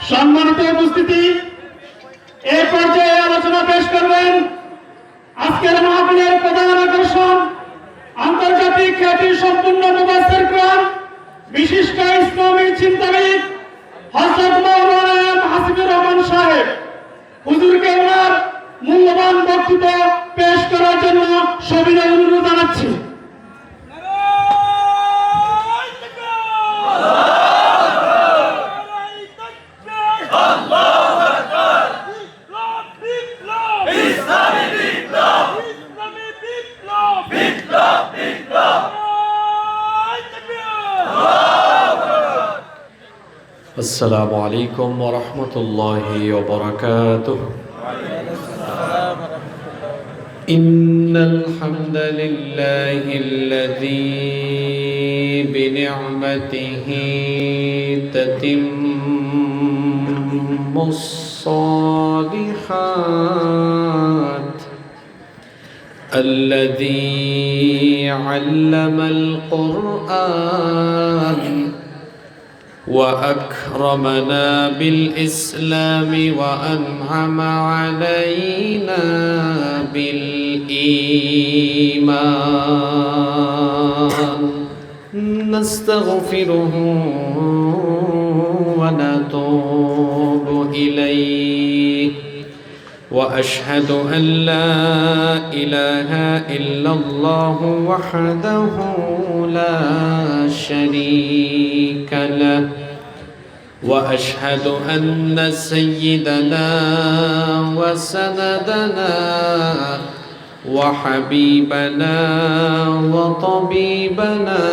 সম্মানিত উপস্থিতি, এই পর্যায়ে আলোচনা পেশ করবেন আজকের মাহফিলের প্রধান আকর্ষণ, আন্তর্জাতিক খ্যাতি সম্পন্ন মুফাসসির কোরআন, বিশিষ্ট ইসলামী চিন্তাবিদ হযরত মাওলানা হাসিবুর রহমান সাহেব। হুজুরকে ওনার মূল্যবান বক্তব্য পেশ করার জন্য সবিনয় অনুরোধ জানাচ্ছি। السلام عليكم ورحمة الله وبركاته. إن الحمد لله الذي بنعمته تتم الصالحات، الذي علم القرآن وأكرمنا بالإسلام وأنعم علينا بالإيمان. نستغفره ونتوب إليه، وأشهد أن لا إله إلا الله وحده لا شريك له، وأشهد أن سيدنا وسندنا وحبيبنا وطبيبنا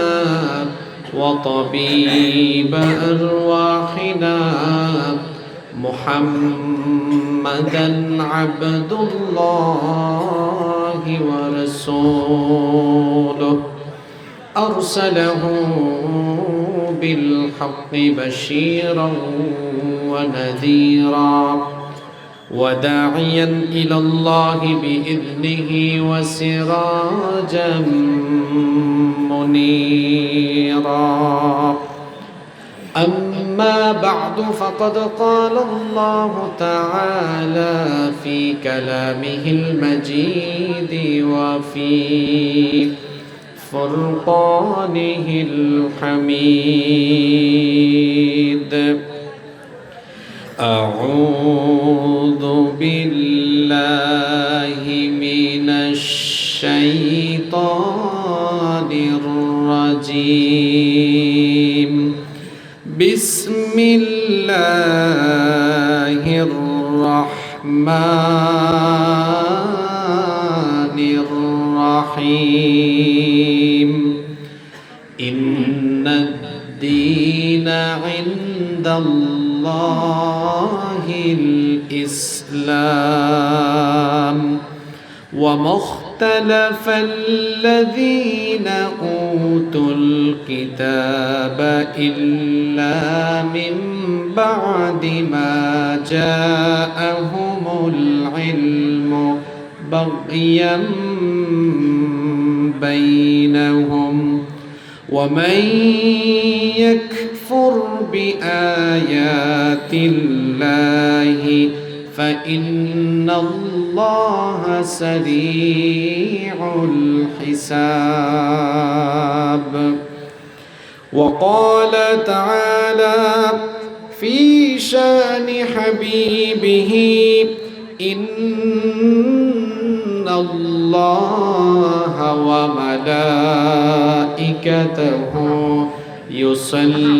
وطبيب أرواحنا محمدًا عبد الله ورسوله، أرسله بالحق بشيرا ونذيرا وداعيا إلى الله بإذنه وسراجا منيرا. أما بعد، فقد قال الله تعالى في كلامه المجيد وفي فرقانه الحميد. أعوذ بالله من الشيطان الرجيم. بسم الله الرحمن الرحيم. إن الدين عند الله الإسلام، وما اختلف الذين أوتوا الكتاب إلا من بعد ما جاءهم العلم بغيا بينهم، ومن يكفر بآيات الله فإن الله سريع الحساب. وقال تعالى في شان حبيبه: إن الله وملائكته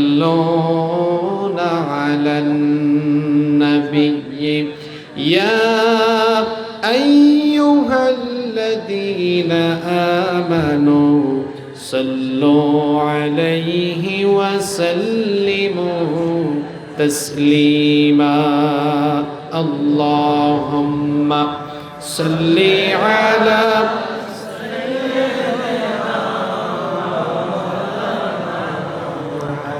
يصلون على النبي يا أيها الذين آمنوا صلوا عليه وسلموا تسليما. اللهم صل على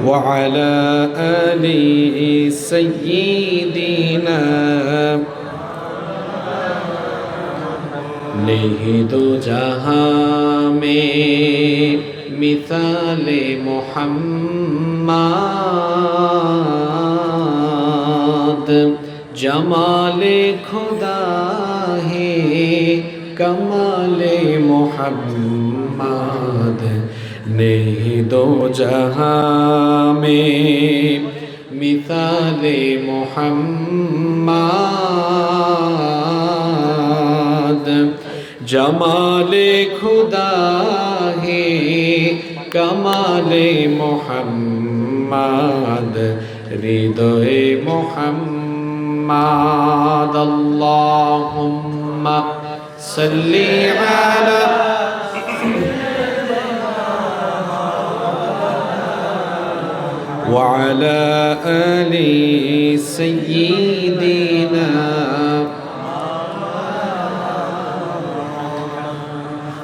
وعلى آل سيدنا. नहीं दो जहां में मिसाले मोहम्मद जमाले खुदा है कमाले मोहम्मद नहीं दो जहां में मिसाले मोहम्मद जमाले खुदा है कमाले मोहम्मद हृदय मोहम्मद अल्लाहुम्मा सल्ली अला وعلى آل سيدنا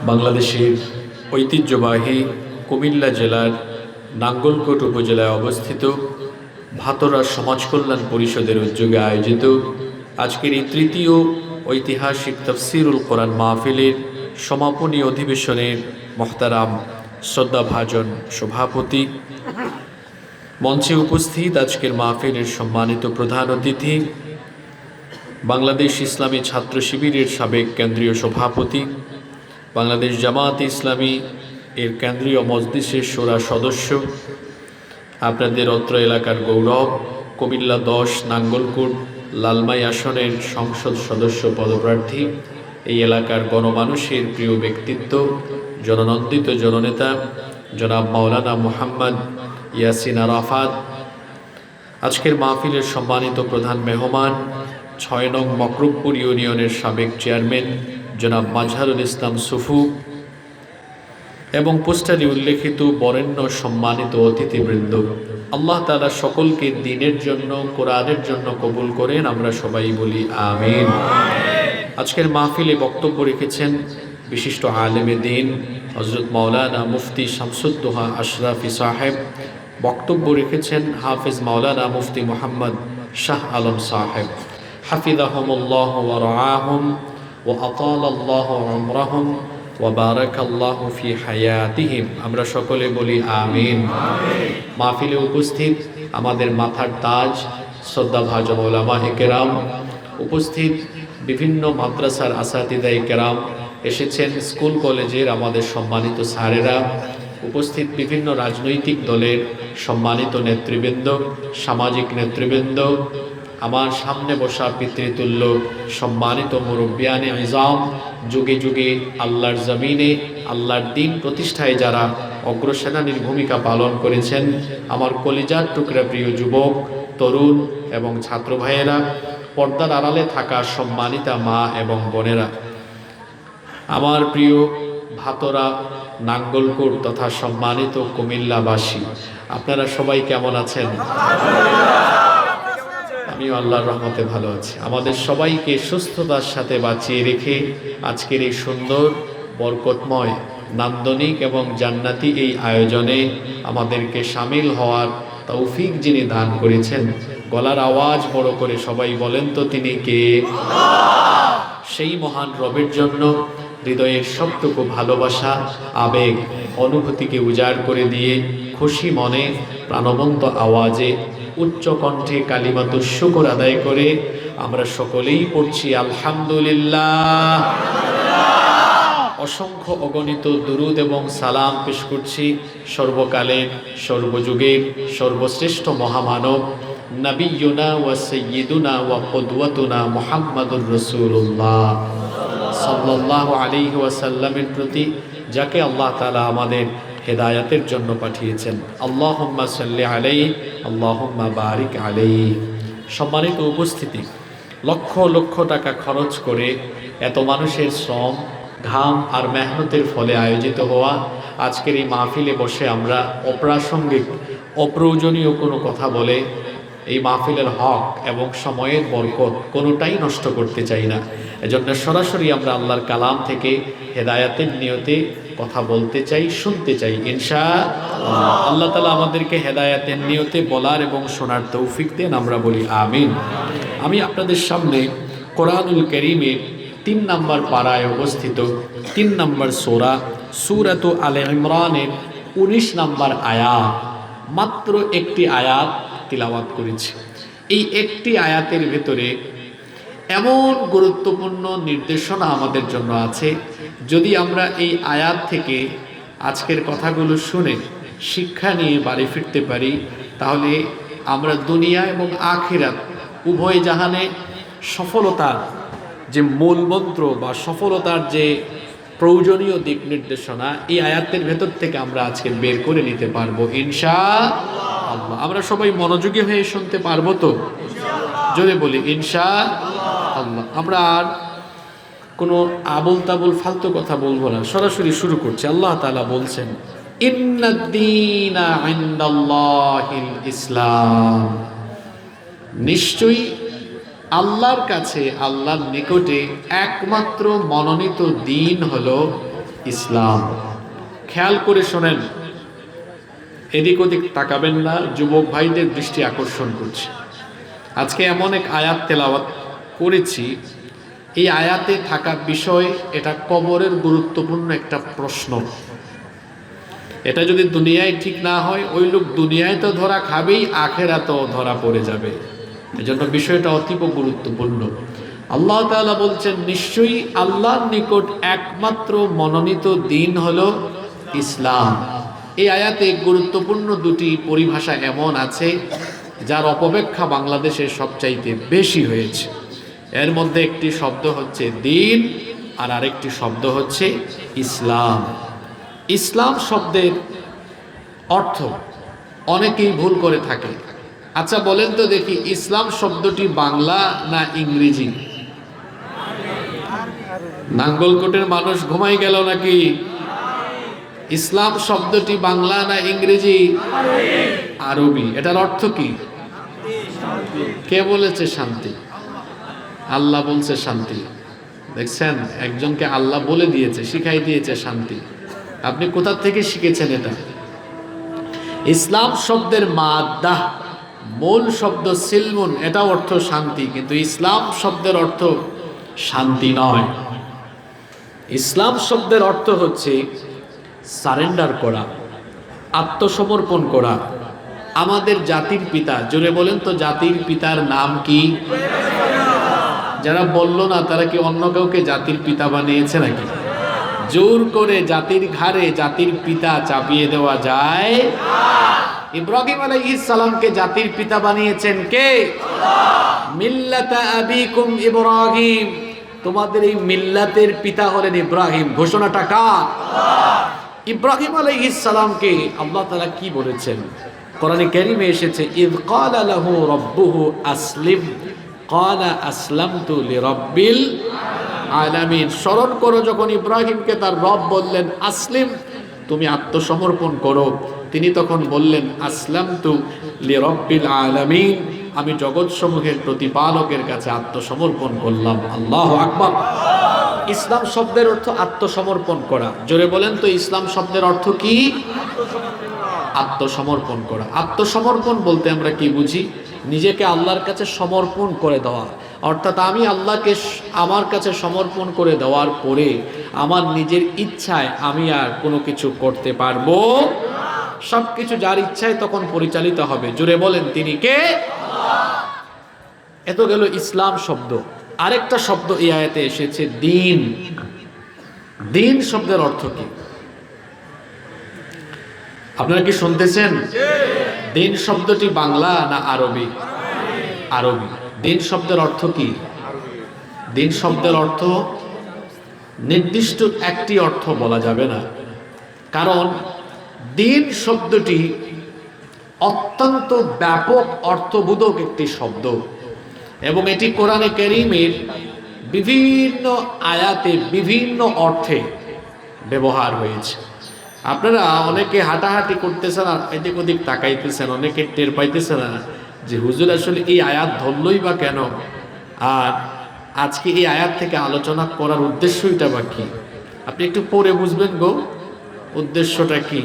বাংলাদেশের ঐতিহ্যবাহী কুমিল্লা জেলার নাঙ্গলকোট উপজেলায় অবস্থিত ভাতরা সমাজ কল্যাণ পরিষদের উদ্যোগে আয়োজিত আজকের এই তৃতীয় ঐতিহাসিক তাফসিরুল কোরআন মাহফিলের সমাপনী অধিবেশনের মোহতারাম শ্রদ্ধাভাজন সভাপতি, মঞ্চে উপস্থিত আজকের মাহফিলের সম্মানিত প্রধান অতিথি, বাংলাদেশ ইসলামী ছাত্র শিবিরের সাবেক কেন্দ্রীয় সভাপতি, বাংলাদেশ জামাত ইসলামী এর কেন্দ্রীয় মজলিসের শোরা সদস্য, আপনাদের অত্র এলাকার গৌরব, কুমিল্লা 10 নাঙ্গলকোট লালমাই আসনের সংসদ সদস্য পদপ্রার্থী, এই এলাকার গণমানুষের প্রিয় ব্যক্তিত্ব, জননন্দিত জননেতা জনাব মাওলানা মুহাম্মদ ইয়াসিন আরাফাত, আজকের মাহফিলের সম্মানিত প্রধান মেহমান 6 নং মকরবপুর ইউনিয়নের সাবেক চেয়ারম্যান জনাব মাজহারুল ইসলাম সুফু এবং পোস্টারে উল্লেখিত বরেণ্য সম্মানিত অতিথিবৃন্দ, আল্লাহ তাআলা সকলকে দ্বীনের জন্য কোরআনের জন্য কবুল করেন, আমরা সবাই বলি আমিন। আজকের মাহফিলে বক্তব্য রেখেছেন বিশিষ্ট আলেমে দ্বীন হযরত মাওলানা মুফতি শামসুদ্দোহা আশরাফি সাহেব, বক্তব্য রেখেছেন হাফেজ মাওলানা মুফতি মোহাম্মদ শাহ আলম সাহেব, হাফিজাহুমুল্লাহ ওয়া রাআহুম ওয়া আতালাল্লাহু উমরাহুম ওয়া বারাকাল্লাহু ফি হায়াতিহিম, আমরা সকলে বলি আমিন। মাহফিলে উপস্থিত আমাদের মাথার তাজ শ্রদ্ধাভাজন উলামায়ে কেরাম, উপস্থিত বিভিন্ন মাদ্রাসার আসাতিদায়ে কেরাম, এসেছেন স্কুল কলেজের আমাদের সম্মানিত স্যারেরা, উপস্থিত বিভিন্ন রাজনৈতিক দলের সম্মানিত নেতৃবৃন্দ, সামাজিক নেতৃবৃন্দ, আমার সামনে বসা পিতৃতুল্য সম্মানিত মুরব্বিয়ানে ইজাম, যুগে যুগে আল্লাহর জমিনে আল্লাহর দ্বীন প্রতিষ্ঠায় যারা অগ্রসেনানীর ভূমিকা পালন করেছেন, আমার কলিজার টুকরা প্রিয় যুবক, তরুণ এবং ছাত্র ভাইয়েরা, পর্দার আড়ালে থাকা সম্মানিতা মা এবং বোনেরা, আমার প্রিয় ভাতরা নাঙ্গলকোট তথা সম্মানিত কুমিল্লাবাসী, আপনারা সবাই কেমন আছেন? আমিও আল্লাহর রহমতে ভালো আছি। আমাদের সবাইকে সুস্থতার সাথে বাঁচিয়ে রেখে আজকের এই সুন্দর বরকতময় নান্দনিক এবং জান্নাতি এই আয়োজনে আমাদেরকে শামিল হওয়ার তৌফিক যিনি দান করেছেন, গলার আওয়াজ বড় করে সবাই বলেন তো তিনি কে? সেই মহান রবের জন্য হৃদয়ের সবটুকু ভালোবাসা, আবেগ, অনুভূতিকে উজাড় করে দিয়ে খুশি মনে প্রাণবন্ত আওয়াজে উচ্চ কণ্ঠে কালিমাতুশ শুকর আদায় করে আমরা সকলেই পড়ছি আলহামদুলিল্লাহ। অসংখ্য অগণিত দুরুদ এবং সালাম পেশ করছি সর্বকালের সর্বযুগের সর্বশ্রেষ্ঠ মহামানব নবিয়ুনা ওয়া সাইয়্যিদুনা ওয়া কুদওয়াতুনা মুহাম্মাদুর রাসূলুল্লাহ সাল্লাল্লাহু আলাইহি ওয়াসাল্লামের প্রতি, যাকে আল্লাহ তাআলা আমাদের হেদায়াতের জন্য পাঠিয়েছেন। আল্লাহুম্মা সাল্লি আলাইহি আল্লাহুম্মা বারিক আলাইহি। সম্মানিত উপস্থিতি, লক্ষ লক্ষ টাকা খরচ করে এত মানুষের শ্রম, ঘাম আর মেহনতের ফলে আয়োজিত হওয়া আজকের এই মাহফিলে বসে আমরা অপ্রাসঙ্গিক অপ্রয়োজনীয় কোনো কথা বলে এই মাহফিলের হক এবং সময়ের বরকত কোনোটাই নষ্ট করতে চাই না। এজন্য সরাসরি আমরা আল্লাহর কালাম থেকে হেদায়াতের নিয়তে কথা বলতে চাই, শুনতে চাই ইনশাআল্লাহ। আল্লাহ তাআলা আমাদেরকে হেদায়াতের নিয়তে বলার এবং শোনার তৌফিক দেন, আমরা বলি আমিন। আমি আপনাদের সামনে কোরআনুল কারীমের 3 নম্বর পারায় অবস্থিত 3 নম্বর সূরা সূরাতু আলে ইমরানের 19 নম্বর আয়াত, মাত্র একটি আয়াত তিলাওয়াত করেছি। এই একটি আয়াতের ভেতরে এমন গুরুত্বপূর্ণ নির্দেশনা আমাদের জন্য আছে, যদি আমরা এই আয়াত থেকে আজকের কথাগুলো শুনে শিক্ষা নিয়ে বাড়ি ফিরতে পারি, তাহলে আমরা দুনিয়া এবং আখিরাত উভয় জাহানে সফলতার যে মূল মন্ত্র বা সফলতার যে প্রয়োজনীয় দিক নির্দেশনা এই আয়াতের ভেতর থেকে আমরা আজকে বের করে নিতে পারবো ইনশাআল্লাহ। আমরা সবাই মনোযোগী হয়ে শুনতে পারবো তো? জোরে বলি ইনশাআল্লাহ। আমরা আর কোনো আবুল তাবুল ফালতু কথা বলবো না, সরাসরি শুরু করছি। আল্লাহ তাআলা বলছেন, ইন্নাদ-দীনা ইনদাল্লাহিল ইসলাম, নিশ্চয়ই আল্লাহর কাছে, আল্লাহর নিকটে একমাত্র মনোনীত দিন হলো ইসলাম। খেয়াল করে শোনেন, এদিক ওদিক তাকাবেন না, যুবক ভাইদের দৃষ্টি আকর্ষণ করছে। আজকে এমন এক আয়াত তেলাওয়াত করেছি, এই আয়াতে থাকা বিষয়, এটা কবরের গুরুত্বপূর্ণ একটা প্রশ্ন। এটা যদি দুনিয়ায় ঠিক না হয়, ওই লোক দুনিয়ায় তো ধরা খাবেই, আখেরাতেও ধরা পড়ে যাবে। এজন্য বিষয়টা অতীব গুরুত্বপূর্ণ। আল্লাহ তাআলা বলছেন, নিশ্চয়ই আল্লাহর নিকট একমাত্র মনোনীত দিন হলো ইসলাম। এই আয়াতে গুরুত্বপূর্ণ দুটি পরিভাষা এমন আছে যার অপব্যাখ্যা বাংলাদেশে সবচাইতে বেশি হয়েছে। এর মধ্যে একটি শব্দ হচ্ছে দিন, আর আরেকটি শব্দ হচ্ছে ইসলাম। ইসলাম শব্দের অর্থ অনেকেই ভুল করে থাকে। আচ্ছা বলেন তো দেখি, ইসলাম শব্দটি বাংলা না ইংরেজি? নাঙ্গলকোটের মানুষ ঘুমাই গেল নাকি? ইসলাম শব্দটি বাংলা না ইংরেজি? আরবি। এটার অর্থ কি? কে বলেছে শান্তি? আল্লাহ বলছে শান্তি। দেখছেন, একজনকে আল্লাহ বলে দিয়েছে, শিখাই দিয়েছে শান্তি। আপনি কোথা থেকে শিখেছেন এটা? ইসলাম শব্দের মাদ্দা, মূল শব্দ সিলমুন, এটা অর্থ শান্তি, কিন্তু ইসলাম শব্দের অর্থ শান্তি নয়। ইসলাম শব্দের অর্থ হচ্ছে সারেন্ডার করা, আত্মসমর্পণ করা। আমাদের জাতির পিতা, জোরে বলেন তো, জাতির পিতার নাম কি? যারা বলল না, তারা কি অন্য কাউকে জাতির পিতা বানিয়েছে নাকি? জোর করে জাতির ঘাড়ে জাতির পিতা চাপিয়ে দেওয়া যায়? ইব্রাহিম আলাইহিস সালামকে জাতির পিতা বানিয়েছেন কে? মিল্লাতা আবিকুম ইব্রাহিম, তোমাদের এই মিল্লাতের পিতা হলেন ইব্রাহিম। ঘোষণাটা কার? ইব্রাহিম আলাইহিস সালামকে আল্লাহ তাআলা কি বলেছেন? কোরআনে কারীমে এসেছে, ইয ক্বালা লাহু রাব্বুহু আসলিম ক্বালা আসলামতু লিরাব্বিল আলামিন। স্মরণ করো, যখন ইব্রাহিমকে তার রব বললেন আসলিম, তুমি আত্মসমর্পণ করো, তিনি তখন বললেন আসলামতু লিরাব্বিল আলামিন, আমি জগৎসমূহের প্রতিপালকের কাছে আত্মসমর্পণ করলাম। আল্লাহু আকবার। ইসলাম শব্দের অর্থ আত্মসমর্পণ করা। জোরে বলেন তো, ইসলাম শব্দের অর্থ কি? আত্মসমর্পণ করা। আত্মসমর্পণ বলতে আমরা কি বুঝি? নিজেকে আল্লাহর কাছে সমর্পণ করে দেওয়া। অর্থাৎ আমি আল্লাহকে আমার কাছে সমর্পণ করে দেওয়ার পরে আমার নিজের ইচ্ছায় আমি আর কোনো কিছু করতে পারবো, সব কিছু যার ইচ্ছায় তখন পরিচালিত হবে। জোরে বলেন, তিনি কে? এত গেল ইসলাম শব্দ। আরেকটা শব্দ এই আয়াতে এসেছে, দিন। দিন শব্দের অর্থ কি? আপনারা কি শুনতেছেন? দিন শব্দটি বাংলা না আরবি? আরবি। দিন শব্দের অর্থ কি? দিন শব্দের অর্থ নির্দিষ্ট একটি অর্থ বলা যাবে না, কারণ দিন শব্দটি অত্যন্ত ব্যাপক অর্থবোধক একটি শব্দ, এবং এটি কোরআনে কারীমের বিভিন্ন আয়াতে বিভিন্ন অর্থে ব্যবহার হয়েছে। আপনারা অনেকে হাঁটাহাঁটি করতেছেন আর এদিক ওদিক তাকাইতেছেন, অনেকে টের পাইতেছে না যে হুজুর আসলে এই আয়াত ধরলই বা কেন, আর আজকে এই আয়াত থেকে আলোচনা করার উদ্দেশ্যটা বা কি। আপনি একটু পরে বুঝবেন গো উদ্দেশ্যটা কি।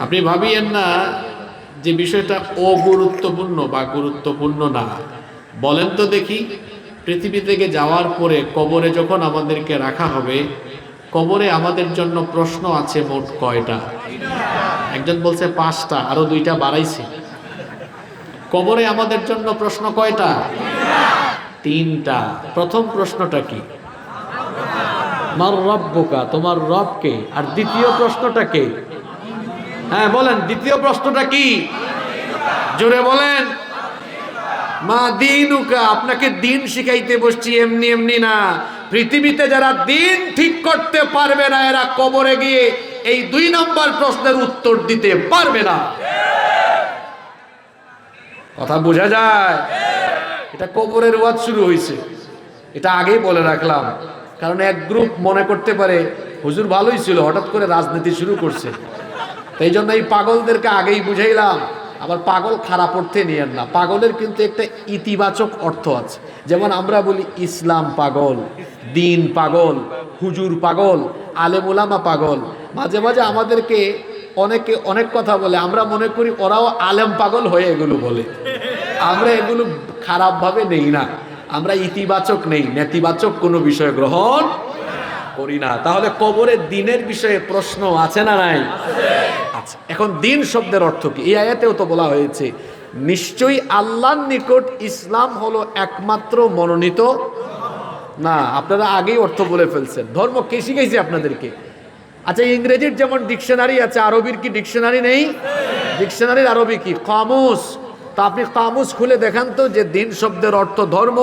আপনি ভাবিয়েন না যে বিষয়টা অগুরুত্বপূর্ণ বা গুরুত্বপূর্ণ না। বলেন তো দেখি, পৃথিবী থেকে যাওয়ার পরে কবরে যখন আমাদেরকে রাখা হবে, কবরে আমাদের জন্য প্রশ্ন আছে মোট কয়টা? একজন বলছে 5টা, আরো 2টা বাড়াইছে। কবরে আমাদের জন্য প্রশ্ন কয়টা? তিনটা। প্রথম প্রশ্নটা কি? মার রব্বুকা, তোমার রব কে? আর দ্বিতীয় প্রশ্নটা কে? হ্যাঁ বলেন, দ্বিতীয় প্রশ্নটা কি? জোরে বলেন। মা দিনুকা, আপনাকে দিন শিখাইতে বসছি এমনি এমনি না। পৃথিবীতে যারা দিন ঠিক করতে পারবে না, এরা কবরে গিয়ে এই 2 নম্বর প্রশ্নের উত্তর দিতে পারবে না। কথা বোঝা যায়? এটা কবরের ওয়াজ শুরু হয়েছে, এটা আগেই বলে রাখলাম, কারণ এক গ্রুপ মনে করতে পারে হুজুর ভালোই ছিল, হঠাৎ করে রাজনীতি শুরু করছে। এই জন্য এই পাগলদেরকে আগেই বুঝাইলাম। আবার পাগল খারাপ অর্থে নিয়েন না, পাগলের কিন্তু একটা ইতিবাচক অর্থ আছে। যেমন আমরা বলি ইসলাম পাগল, দিন পাগল, হুজুর পাগল, আলেম ওলামা পাগল। মাঝে মাঝে আমাদেরকে অনেকে অনেক কথা বলে, আমরা মনে করি ওরাও আলেম পাগল হয়ে এগুলো বলে। আমরা এগুলো খারাপভাবে নেই না, আমরা ইতিবাচক নেই, নেতিবাচক কোনো বিষয় গ্রহণ করি না। তাহলে কবরের দিনের বিষয়ে প্রশ্ন আছে না নাই? আচ্ছা, এখন দিন শব্দের অর্থ কি? এই আয়াতেও তো বলা হয়েছে নিশ্চয়ই আল্লাহর নিকট ইসলাম হলো একমাত্র মনোনীত। না, আপনারা আগেই অর্থ বলে ফেলছেন। ধর্ম কে শিখাইছে আপনাদেরকে? আচ্ছা, ইংরেজির যেমন ডিকশনারি আছে, আরবির কি ডিকশনারি নেই? ডিকশনারির আরবি কি? কামুস। তা আপনি কামুস খুলে দেখান তো যে দিন শব্দের অর্থ ধর্ম।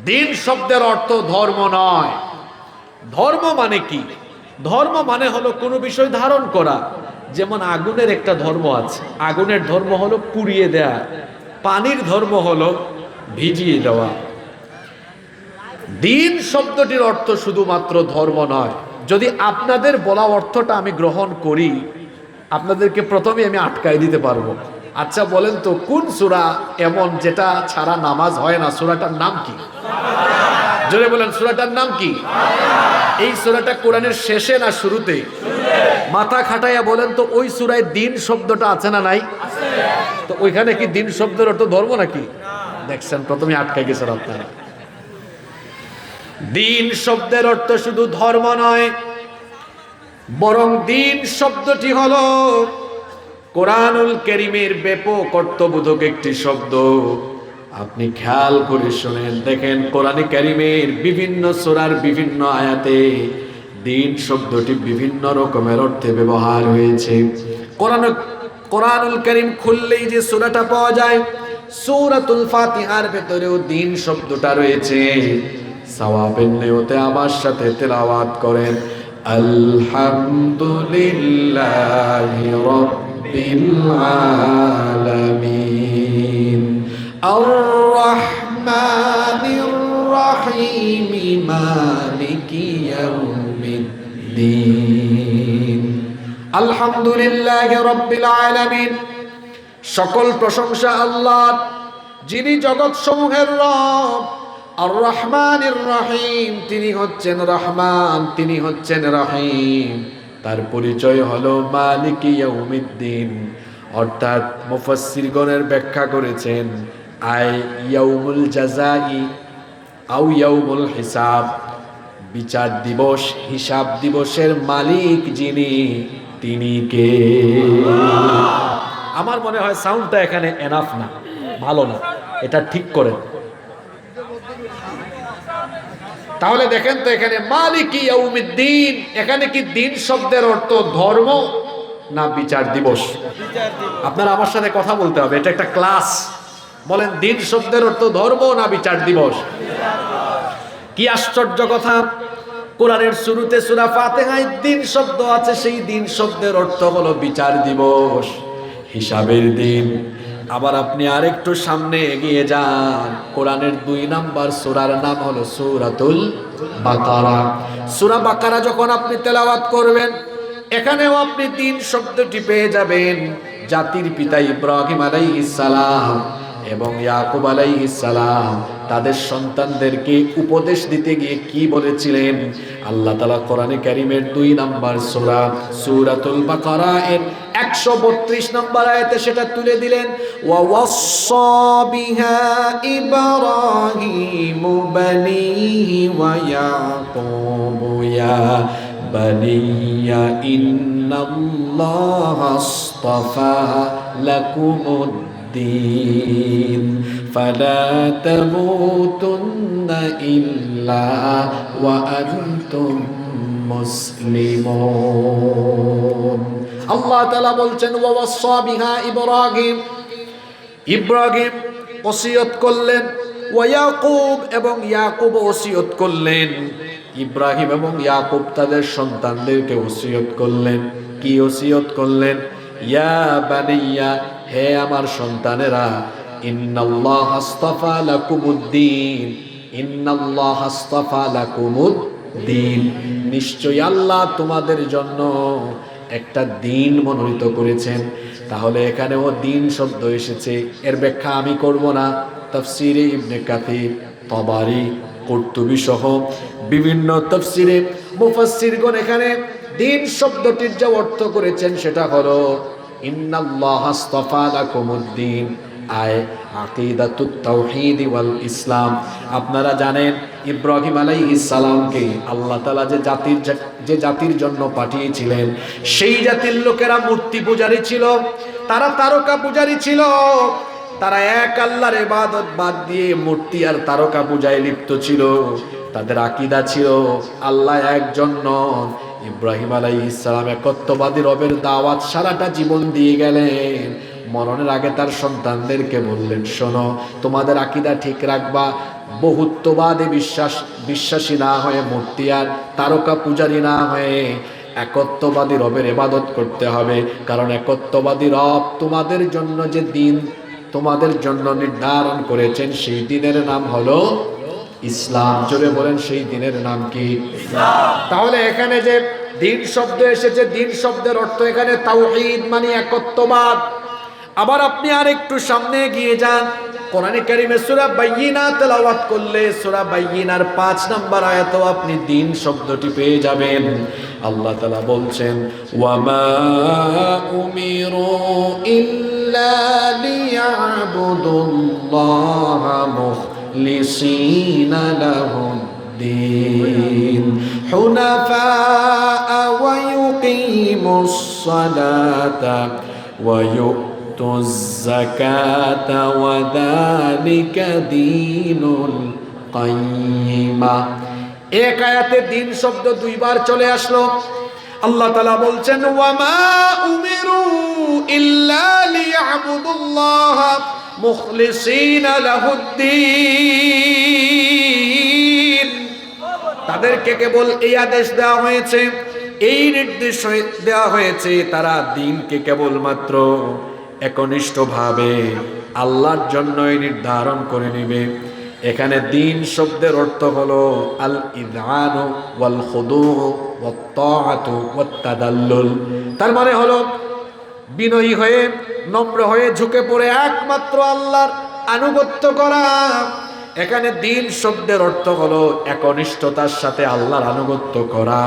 দিন শব্দের অর্থ ধর্ম নয়। ধর্ম মানে কি? ধর্ম মানে হলো কোনো বিষয় ধারণ করা। যেমন আগুনের একটা ধর্ম আছে, আগুনের ধর্ম হলো পুড়িয়ে দেয়া, পানির ধর্ম হলো ভিজিয়ে দেওয়া। দিন শব্দটির অর্থ শুধুমাত্র ধর্ম নয়। যদি আপনাদের বলা অর্থটা আমি গ্রহণ করি, আপনাদেরকে প্রথমে আমি আটকাই দিতে পারবো। আচ্ছা বলেন তো, কোন সূরা এমন যেটা ছাড়া নামাজ হয় না? সূরাটার নাম কি? জোরে বলেন, সূরাটার নাম কি? এই সূরাটা কোরআনের শেষে না শুরুতে? মাথা খাটাইয়া বলেন তো, ওই সূরায় দিন শব্দটা আছে না নাই? তো ওইখানে কি দিন শব্দের অর্থ ধর্ম নাকি? দেখছেন, প্রথমে আটকাই গেছেন আপনারা। দিন শব্দের অর্থ শুধু ধর্ম নয়, বরং দিন শব্দটি হলো কোরআনুল কারীমের ব্যাপক অর্থবোধক একটি শব্দ। আপনি খেয়াল করে শুনেন, দেখেন কোরআনে কারীমের বিভিন্ন সূরার বিভিন্ন আয়াতে দিন শব্দটি বিভিন্ন রকমের অর্থে ব্যবহার হয়েছে। কোরআনুল কারীম খুললেই যে সূরাটা পাওয়া যায়, সূরাতুল ফাতিহার ভেতরেও দিন শব্দটা রয়েছে। সওয়াবের নিয়তে আমার সাথে তেলাওয়াত করেন, আলহামদুলিল্লাহি রাব্বিল আলামিন আর রহমানির রহিম মালিকি ইয়াউমিদ্দিন। আলহামদুলিল্লাহি রাব্বিল আলামিন, সকল প্রশংসা আল্লাহর, যিনি জগৎ সমূহের রব। আর রহমানির রহিম, তিনি হচ্ছেন রহমান, তিনি হচ্ছেন রহিম। তার পরিচয় হলো মালিকি ইয়াউমিদ্দিন, অর্থাৎ মুফাসসিরগণের ব্যাখ্যা করেছেন আই ইয়াউমুল জাযাই আও ইয়াউমুল হিসাব, বিচার দিবস, হিসাব দিবসের মালিক যিনি, তিনি কে? আমার মনে হয় সাউন্ডটা এখানে এনাফ না, ভালো না, এটা ঠিক করেন। তাহলে দেখেন তো, এখানে মালিকি ইয়াউমিদ্দিন, এখানে কি দিন শব্দের অর্থ ধর্ম না বিচার দিবস? আপনারা আমার সাথে কথা বলতে হবে, এটা একটা ক্লাস। বলেন, দিন শব্দের অর্থ ধর্ম না বিচার দিবস? কি আশ্চর্য কথা! কোরআনের শুরুতে সূরা ফাতিহায় দিন শব্দ আছে, সেই দিন শব্দের অর্থ হলো বিচার দিবস, হিসাবের দিন। আবার আপনি আরেকটু সামনে এগিয়ে যান, কোরআনের 2 নাম্বার সূরার নাম হলো সূরাতুল বাকারা। সূরা বাকারা যখন আপনি তেলাওয়াত করবেন, এখানেও আপনি দিন শব্দটি পেয়ে যাবেন। জাতির পিতা ইব্রাহিম আলাইহিস সালাম এবং ইয়াকুব আলাইহিস সালাম তাদের সন্তানদেরকে উপদেশ দিতে গিয়ে কি বলেছিলেন? আল্লাহ তাআলা কোরআনে কারীমের 2 নাম্বার সূরা সূরাতুল বাকারা এর 132 নম্বর আয়াতে সেটা তুলে দিলেন। ওয়া ওয়াসসা বিহা ইব্রাহিমু বানিহি ওয়া ইয়াকুবু ইয়া বানিয়া ইন্নাল্লাহা আসতাফা লাকুমুদ الدين فلا تموتن إلا وأنتم মুসলিমুন। আল্লাহ তাআলা বলছেন ওয়াসাা বিহা ইব্রাহিম, ইব্রাহিম ওসিয়ত করলেন, ওয়া ইয়াকুব এবং ইয়াকুব ওসিয়ত করলেন। ইব্রাহিম এবং ইয়াকুব তাদের সন্তানদেরকে ওসিয়ত করলেন। কি ওসিয়ত করলেন? ইয়া বানিয়া, হে আমার সন্তানেরা, ইন্নাল্লাহ আস্তাফা লাকুমুদ্দিন, ইন্নাল্লাহ আস্তাফা লাকুমুদ্দিন, নিশ্চয়ই আল্লাহ তোমাদের জন্য একটা দিন মনোনীত করেছেন। তাহলে এখানেও দিন শব্দ এসেছে, এর ব্যাখ্যা আমি করব না। তাফসিরে ইবনে কাসির, তাবারি, কুরতুবী সহ বিভিন্ন তাফসিরে মুফাসসিরগণ এখানে দিন শব্দটির যে অর্থ করেছেন সেটা হলো ইন্নাল্লাহ আস্তাফা লাকুমুদ্দিন আয় আকিদাতুত তাওহীদ ওয়াল ইসলাম। আপনারা জানেন ইব্রাহিম আলাইহিস সালামকে আল্লাহ তাআলা যে জাতির জন্য পাঠিয়েছিলেন, সেই জাতির লোকেরা মূর্তি পূজারী ছিল, তারা তারকা পূজারী ছিল, তারা এক আল্লাহর ইবাদত বাদ দিয়ে মূর্তি আর তারকা পূজায় লিপ্ত ছিল। তাদের আকীদা ছিল আল্লাহ একজন নন। ইব্রাহিম আলাইহিস সালাম একত্ববাদী রবের দাওয়াত সারাটা জীবন দিয়ে গেলেন। মরণের আগে তার সন্তানদেরকে বললেন, শোনো, তোমাদের আকীদা ঠিক রাখবা, বহুত্ববাদে বিশ্বাসী না হয়ে, মূর্তি আর তারকা পূজারী না হয়ে একত্ববাদী রবের ইবাদত করতে হবে। কারণ একত্ববাদী রব তোমাদের জন্য যে দিন তোমাদের জন্য নির্ধারণ করেছেন, সেই দিনের নাম হলো ইসলাম। জোরে বলেন, সেই দিনের নাম কি? ইসলাম। তাহলে এখানে যে দিন শব্দ এসেছে, দিন শব্দের অর্থ এখানে তাওহীদ মানে একত্ববাদ। আবার আপনি আর একটু সামনে গিয়ে যান, কোরআনে কারিমে সূরা বাইয়িনা তেলাওয়াত করলে সূরা বাইয়িনার 5 নম্বর আয়াতেও আপনি দিন শব্দটি পেয়ে যাবেন। আল্লাহ তাআলা বলছেন, ওয়ামা উমিরু ইল্লা লিয়াবুদুল্লাহা মুখলিসিনা লাহুদ্দিন হুনাফা ওয়া ইউকিমুস সালাতা ওয়া الزكاة وذلك دين القيمة। এক আয়াতে দিন শব্দ দুইবার চলে আসলো। আল্লাহ তাআলা বলছেন, ওয়ামা উমিরু ইল্লা লিয়াবুদুল্লাহা মুখলিসিনা লাহুদ্দিন। তাদেরকে কেবল এই আদেশ দেওয়া হয়েছে, এই নির্দেশ দেওয়া হয়েছে, তারা দিনকে কেবলমাত্র একনিষ্ঠভাবে আল্লাহর জন্যই নির্ধারণ করে নেবে। এখানে দিন শব্দের অর্থ হলো আল ইযআনু ওয়াল খুদু ওয়াত তাআতু ওয়াত তাদাল্লুল। তার মানে হলো বিনয়ী হয়ে, নম্র হয়ে, ঝুঁকে পড়ে একমাত্র আল্লাহর আনুগত্য করা। এখানে দিন শব্দের অর্থ হলো একনিষ্ঠতার সাথে আল্লাহর আনুগত্য করা।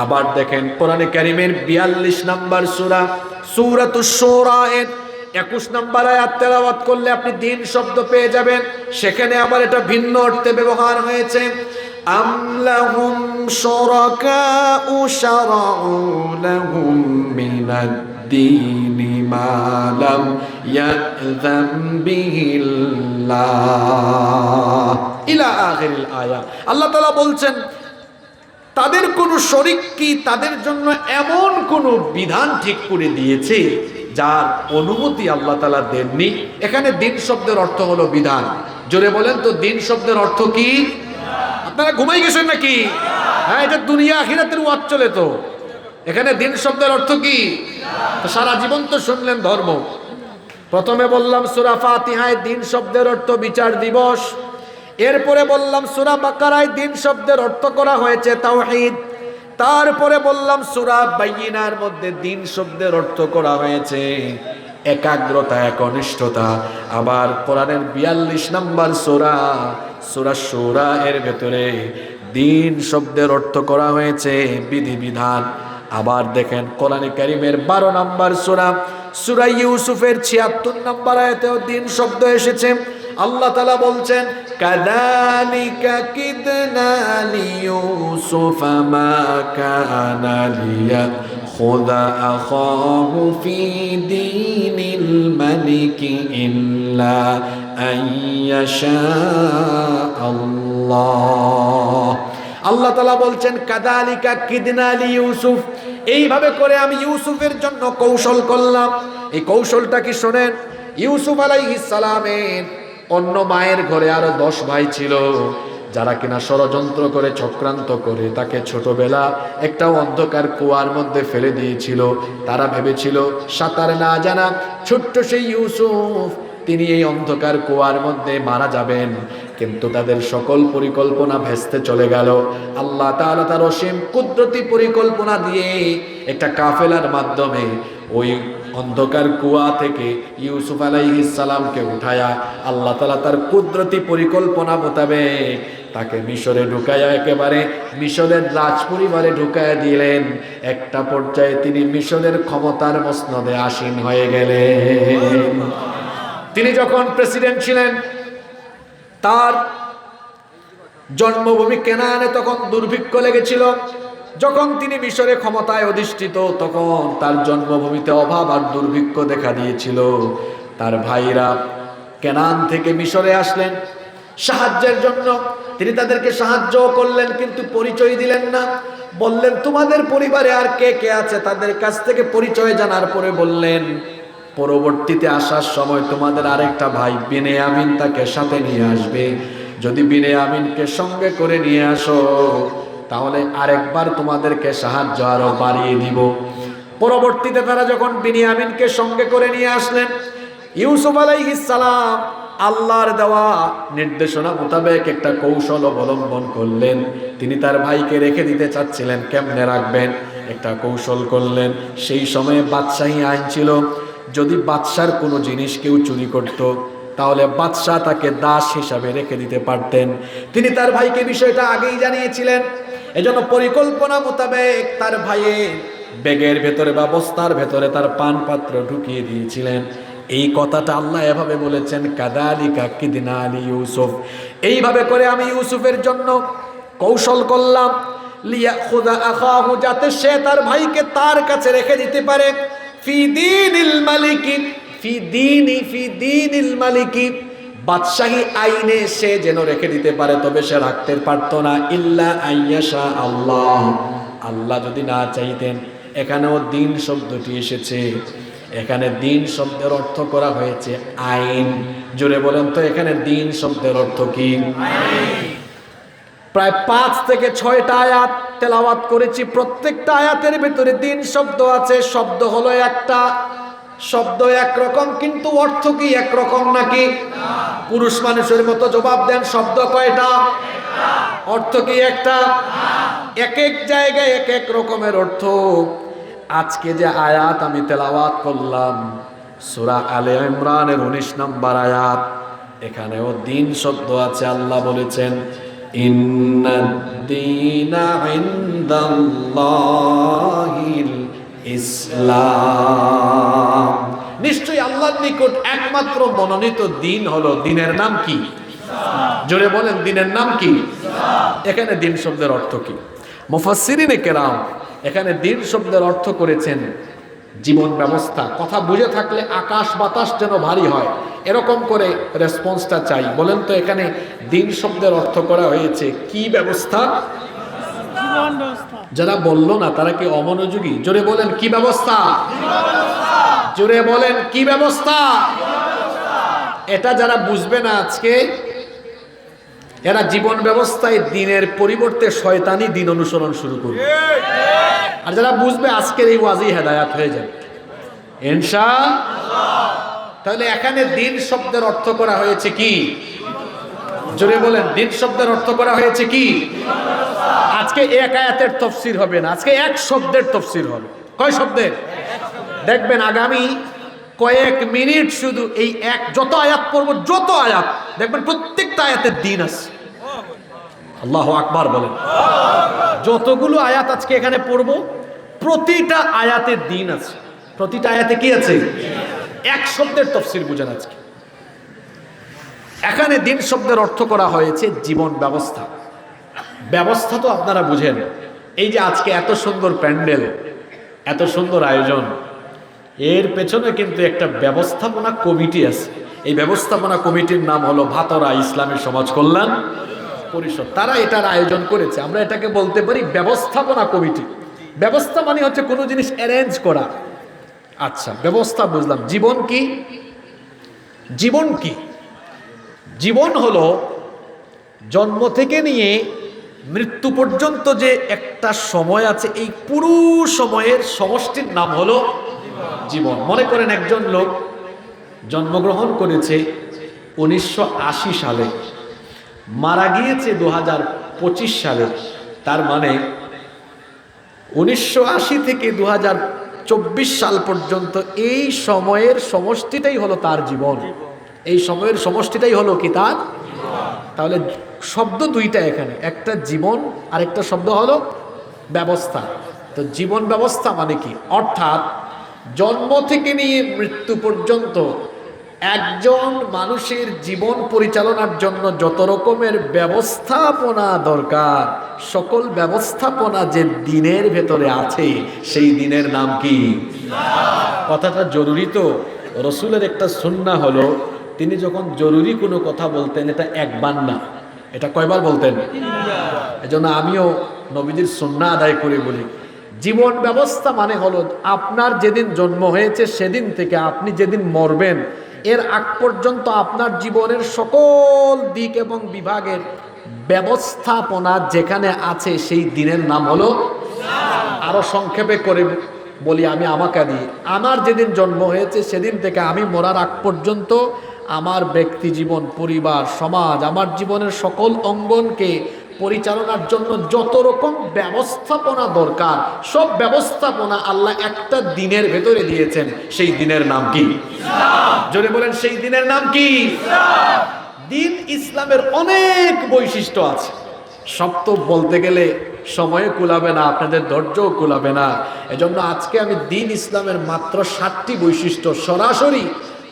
আবার দেখেন কোরআনে কারীমের 42 নম্বর সূরা, সূরাতুশ শূরা এর 21 নম্বর আয়াত তেলাওয়াত করলে আপনি দিন শব্দ পেয়ে যাবেন। সেখানে আবার এটা ভিন্ন অর্থে ব্যবহার হয়েছে, আম লাহুম শুরাকাউ শারাউ লাহুম মিনাদ-দীনি মা লাম ইয়াযাম বিহিল্লাহ ইলা আখিরিল আয়াত। আল্লাহ তাআলা বলছেন, তাদের কোনো শরীক কি তাদের জন্য এমন কোনো বিধান ঠিক করে দিয়েছে যার অনুমতি আল্লাহ তাআলা দেননি? এখানে দিন শব্দের অর্থ হলো বিধান। জোরে বলেন তো, দিন শব্দের অর্থ কি? আপনারা ঘুমাই গেছেন নাকি? হ্যাঁ, এটা দুনিয়া আখিরাতের ওয়াজ চলে তো। এখানে দিন শব্দের অর্থ কি? সারা জীবন তো শুনলেন ধর্ম। প্রথমে বললাম সূরা ফাতিহায় দিন শব্দের অর্থ বিচার দিবস। এরপরে বললাম সূরা বাকারায় দিন শব্দের অর্থ করা হয়েছে তাওহীদ। তারপরে বললাম সূরা বাইয়িনার মধ্যে দিন শব্দের অর্থ করা হয়েছে একাগ্রতা, একনিষ্ঠতা। আবার কোরআনের 42 নম্বর সূরা, সূরা শূরা এর ভেতরে দিন শব্দের অর্থ করা হয়েছে বিধিবিধান। আবার দেখেন কোরআনে কারীমের 12 নম্বর সূরা, সূরা ইউসুফের 76 নম্বর আয়াতেও দিন শব্দ এসেছে। আল্লাহ তাআলা বলছেন, কাযালিকা কিদনা লিইউসুফা মা কানা লিয়াখুযা خذ أخاه في دين الملك إلا أن يشاء الله আল্লাহ তাআলা বলছেন কাদালিকা কিদনা লি ইউসুফ, এইভাবে করে আমি ইউসুফের জন্য কৌশল করলাম। এই কৌশলটা কি শোনেন, ইউসুফ আলাইহিস সালামের অন্য মায়ের ঘরে আরো 10 ভাই ছিল, যারা কিনা ষড়যন্ত্র করে চক্রান্ত করে তাকে ছোটবেলা একটা অন্ধকার কুয়ার মধ্যে ফেলে দিয়েছিল। তারা ভেবেছিল সাঁতার না জানা ছোট্ট সেই ইউসুফ তিনি এই অন্ধকার কুয়ার মধ্যে মারা যাবেন, কিন্তু তাদের সকল পরিকল্পনা ভেস্তে চলে গেল। আল্লাহ তাআলা তার অসীম কুদরতি পরিকল্পনা দিয়ে একটা কাফেলার মাধ্যমে ওই অন্ধকার কুয়া থেকে ইউসুফ আলাইহিস সালামকে উঠায়া আল্লাহ তাআলা তার কুদরতি পরিকল্পনা মোতাবেক তাকে মিশরে ঢুকায়া একেবারে মিশরের রাজ পরিবারে ঢুকায়া দিলেন। একটা পর্যায়ে তিনি মিশরের ক্ষমতার মসনদে আসীন হয়ে গেলেন। তিনি যখন প্রেসিডেন্ট ছিলেন, তার জন্মভূমি কেনানে তখন দুর্ভিক্ষ লেগেছিল। যখন তিনি মিশরে ক্ষমতায় অধিষ্ঠিত, তখন তার জন্মভূমিতে অভাব আর দুর্ভিক্ষ দেখা দিয়েছিল। তার ভাইরা কেনান থেকে মিশরে আসলেন সাহায্যের জন্য। তিনি তাদেরকে সাহায্য করলেন, কিন্তু পরিচয় দিলেন না। বললেন তোমাদের পরিবারে আর কে কে আছে, তাদের কাছ থেকে পরিচয় জানার পরে বললেন পরবর্তীতে আসার সময় তোমাদের আরেকটা ভাই বিনয়ামিন তাকে সাথে নিয়ে আসবে। যদি বিনয়ামিনকে সঙ্গে করে নিয়ে আসো তাহলে আরেকবার তোমাদেরকে সাহায্য আরো বাড়িয়ে দিব। পরবর্তীতে তারা যখন বিনয়ামিনকে সঙ্গে করে নিয়ে আসলেন, ইউসুফ আলাইহিস সালাম আল্লাহর দেওয়া নির্দেশনা মোতাবেক একটা কৌশল অবলম্বন করলেন। তিনি তার ভাইকে রেখে দিতে চাচ্ছিলেন, কেমনে রাখবেন একটা কৌশল করলেন। সেই সময়ে বাদশাহী আইন ছিল, যদি বাদশার কোনো জিনিস কেউ চুরি করত তাহলে বাদশাহ তাকে দাস হিসাবে রেখে দিতে পারতেন। তিনি তার ভাইকে বিষয়টা আগেই জানিয়েছিলেন। এজন্য পরিকল্পনা মোতাবেক তার ভাইয়ের ব্যাগের ভেতরে বা বস্তার ভেতরে তার পান পাত্র ঢুকিয়ে দিয়েছিলেন। এই কথাটা আল্লাহ এভাবে বলেছেন কাদালিকা কিদনা লি ইউসুফ, এইভাবে করে আমি ইউসুফের জন্য কৌশল করলাম লিয়াখুযা আখাহু, যাতে সে তার ভাইকে তার কাছে রেখে দিতে পারে। ফি দীনিল মালিকি, ফি দীনিল মালিকি, বাদশাহী আইনে সে যেন রেখে দিতে পারে, তবে সে রাখতে পারতো না। ইল্লা আইয়াশা আল্লাহ, আল্লাহ যদি না চাইতেন। এখানেও দিন শব্দটি এসেছে, এখানে দিন শব্দের অর্থ করা হয়েছে আইন। জোরে বলেন তো এখানে দিন শব্দের অর্থ কি? প্রায় 5 থেকে 6টা আয়াত তেলাওয়াত করেছি। প্রত্যেকটা আয়াতের ভিতরে দিন শব্দ আছে। শব্দ হলো একটা, শব্দ একরকম কিন্তু অর্থ কি একরকম নাকি? পুরুষ মানুষের মতো জবাব দেন, শব্দ কয়টা? অর্থ কি একটা? এক এক জায়গায় এক এক রকমের অর্থ। আজকে যে আয়াত আমি তেলাওয়াত করলাম সূরা আলে ইমরানের 19 নম্বর আয়াত, এখানেও দিন শব্দ আছে। আল্লাহ বলেছেন ইন্নাদ-দীনা ইনদাল্লাহিল ইসলাম, নিশ্চয়ই আল্লাহর নিকট একমাত্র মনোনীত দিন হলো, দিনের নাম কি? জোরে বলেন দিনের নাম কি? এখানে দিন শব্দের অর্থ কি? মুফাসসিরিনে কেরাম এখানে দিন শব্দের অর্থ করেছেন জীবন ব্যবস্থা। কথা বুঝে থাকলে আকাশ বাতাস যেন ভারী হয়, এরকম করে রেসপন্সটা চাই। বলেন তো এখানে দিন শব্দের অর্থ করা হয়েছে কি ব্যবস্থা? যারা বলল না তারা কি অমনোযোগী? জোরে বলেন কি ব্যবস্থা? জোরে বলেন কি ব্যবস্থা? এটা যারা বুঝবে না আজকে, এরা জীবন ব্যবস্থায় দিনের পরিবর্তে শয়তানি দিন অনুসরণ শুরু করবে। আর যারা বুঝবে আজকের এই ওয়াজি হেদায়াত হয়ে যাবে ইনশাআল্লাহ। তাহলে এখানে দিন শব্দের অর্থ করা হয়েছে কি? জোরে বলেন দিন শব্দের অর্থ করা হয়েছে কি? আজকে এক আয়াতের তাফসীর হবে না, আজকে এক শব্দের তাফসীর হবে। কয় শব্দের? দেখবেন আগামী কয়েক মিনিট শুধু এই এক যত আয়াত পড়ব, যত আয়াত দেখবেন প্রত্যেকটা আয়াতের দিন আছে। আল্লাহু আকবার বলেন। যতগুলো আয়াত আজকে এখানে পড়ব প্রতিটা আয়াতের দিন আছে। প্রতিটা আয়াতে কি আছে? এক শব্দের তাফসীর বুঝেন আজকে। এখানে দিন শব্দের অর্থ করা হয়েছে জীবন ব্যবস্থা। ব্যবস্থা তো আপনারা বুঝেন, এই যে আজকে এত সুন্দর প্যান্ডেল, এত সুন্দর আয়োজন, এর পেছনে কিন্তু একটা ব্যবস্থাপনা কমিটি আছে। এই ব্যবস্থাপনা কমিটির নাম হলো ভাতরা ইসলামী সমাজ কল্যাণ পরিষদ। তারা এটার আয়োজন করেছে। আমরা এটাকে বলতে পারি ব্যবস্থাপনা কমিটি। ব্যবস্থা মানে হচ্ছে কোনো জিনিস অ্যারেঞ্জ করা। আচ্ছা, ব্যবস্থা বুঝলাম। জীবন কি? জীবন কি? জীবন হলো জন্ম থেকে নিয়ে মৃত্যু পর্যন্ত যে একটা সময় আছে, এই পুরো সময়ের সমষ্টির নাম হলো জীবন। মনে করেন একজন লোক জন্মগ্রহণ করেছে 1980 সালে, মারা গিয়েছে 2025 সালে। তার মানে 1980 থেকে 2024 সাল পর্যন্ত এই সময়ের সমষ্টিটাই হলো তার জীবন। এই সময়ের সমষ্টিটাই হলো কি তার? তাহলে শব্দ দুইটা এখানে, একটা জীবন আর একটা শব্দ হলো ব্যবস্থা। তো জীবন ব্যবস্থা মানে কি? অর্থাৎ জন্ম থেকে নিয়ে মৃত্যু পর্যন্ত একজন মানুষের জীবন পরিচালনার জন্য যত রকমের ব্যবস্থাপনা দরকার, সকল ব্যবস্থাপনা যে দিনের ভেতরে আছে, সেই দিনের নাম কি? কথাটা জরুরি। তো রসুলের একটা সুন্নাহ হলো, তিনি যখন জরুরি কোনো কথা বলতেন, এটা একবার না, এটা কয়বার বলতেন? এজন্য আমিও নবীজির সুন্নাহ আদায় করে বলি, জীবন ব্যবস্থা মানে হলো আপনার যেদিন জন্ম হয়েছে সেদিন থেকে আপনি যেদিন মরবেন, এর আগ পর্যন্ত আপনার জীবনের সকল দিক এবং বিভাগের ব্যবস্থাপনা যেখানে আছে, সেই দিনের নাম হলো। আরো সংক্ষেপে করে বলি আমি, আমাকে দিয়ে, আমার যেদিন জন্ম হয়েছে সেদিন থেকে আমি মরার আগ পর্যন্ত আমার ব্যক্তি জীবন, পরিবার, সমাজ, আমার জীবনের সকল অঙ্গনকে পরিচালনার জন্য যত রকম ব্যবস্থাপনা দরকার, সব ব্যবস্থাপনা আল্লাহ একটা দিনের ভেতরে দিয়েছেন। সেই দিনের নাম কি? জোরে বলেন, সেই দিনের নাম কি? দিন ইসলামের অনেক বৈশিষ্ট্য আছে, সব তো বলতে গেলে সময় কুলাবে না, আপনাদের ধৈর্যও কুলাবে না। এজন্য আজকে আমি দিন ইসলামের মাত্র 7টি বৈশিষ্ট্য সরাসরি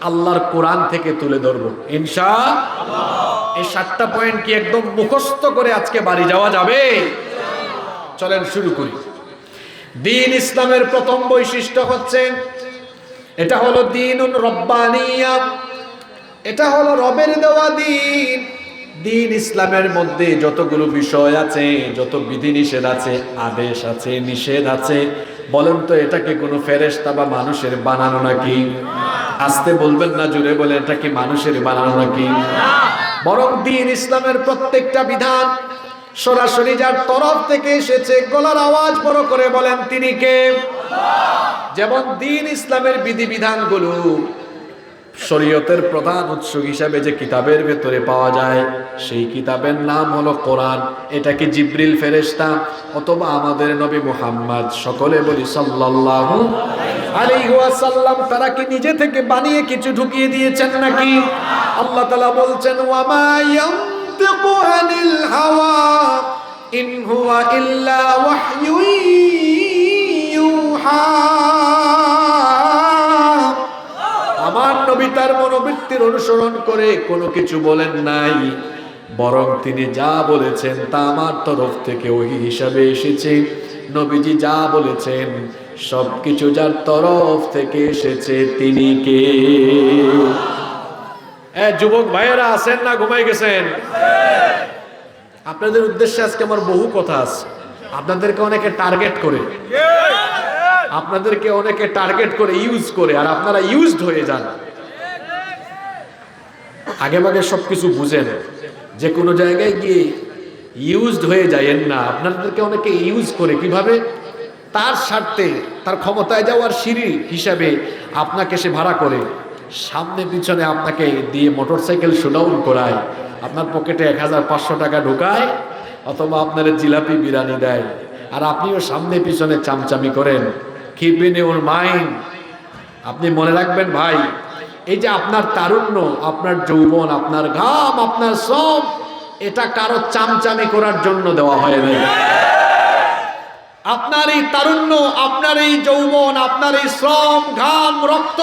আল্লাহর কোরআন থেকে তুলে ধরবো ইনশাআল্লাহ। এই 7টা পয়েন্ট কি একদম মুখস্থ করে আজকে বাড়ি যাওয়া যাবে? চলেন শুরু করি। দিন ইসলামের প্রথম বৈশিষ্ট্য হচ্ছে, এটা হলো দ্বীনুন রব্বানিয়া, এটা হলো রবের দেওয়া দিন। দিন ইসলামের মধ্যে যতগুলো বিষয় আছে, যত বিধিনিষেধ আছে, আদেশ আছে, নিষেধ আছে, বলেন তো এটাকে কোনো ফেরেশতা বা মানুষের বানানো নাকি? আস্তে বলবেন না, জোরে বলে, এটা কি মানুষের বানানো নাকি? বরং দিন ইসলামের প্রত্যেকটা বিধান সরাসরি যার তরফ থেকে এসেছে, গলার আওয়াজ বড় করে বলেন তিনি কে? যেমন দিন ইসলামের বিধিবিধানগুলো শরীয়তের প্রধান উৎস হিসাবে যে কিতাবের ভেতরে পাওয়া যায়, সেই কিতাবের নাম হলো কোরআন। এটা কি জিবরিল ফেরেশতা অথবা আমাদের নবী মুহাম্মদ, সকলে বলি সাল্লাল্লাহু আলাইহি ওয়াসাল্লাম, তারা কি নিজে থেকে বানিয়ে কিছু ঢুকিয়ে দিয়েছেন নাকি? আল্লাহ তাআলা বলছেন, ওয়া মা ইয়ানতিকু আনিল হাওয়া ইন হুয়া ইল্লা ওয়াহয়ুন ইউহা। আমার নবী তার মনোবৃত্তির অনুসরণ করে কোনো কিছু বলেন নাই, বরং তিনি যা বলেছেন তা আমার তরফ থেকে ওহী হিসাবে এসেছে। নবীজি যা বলেছেন সবকিছু যার তরফ থেকে এসেছে, তিনি কে? যুবক ভাইয়েরা আছেন না ঘুমাই গেছেন? আপনাদের উদ্দেশ্যে আজকে আমার বহু কথা আছে। আপনাদেরকে অনেকে টার্গেট করে, আপনাদেরকে অনেকে টার্গেট করে, ইউজ করে, আর আপনারা ইউজড হয়ে যান। আগে ভাগে সবকিছু বুঝেন, যে কোনো জায়গায় গিয়ে ইউজড হয়ে যায়েন না। আপনাদেরকে অনেকে ইউজ করে কিভাবে? তার স্বার্থে, তার ক্ষমতায় যাওয়ার সিঁড়ি হিসাবে আপনাকে সে ভাড়া করে, সামনে পিছনে আপনাকে দিয়ে মোটরসাইকেল শোডাউন করায়, আপনার পকেটে 1500 টাকা ঢোকায়, অথবা আপনার জিলাপি বিরিয়ানি দেয়, আর আপনিও সামনে পিছনে চামচামি করেন। কিপ ইন ইউর মাইন্ড, আপনি মনে রাখবেন ভাই, এই যে আপনার তারুণ্য, আপনার যৌবন, আপনার ঘাম, আপনার শ্রম, এটা কারো চামচামি করার জন্য দেওয়া হয় নাই। আপনার এই তারুণ্য, আপনার এই যৌবন, আপনার এই শ্রম, ঘাম, রক্ত,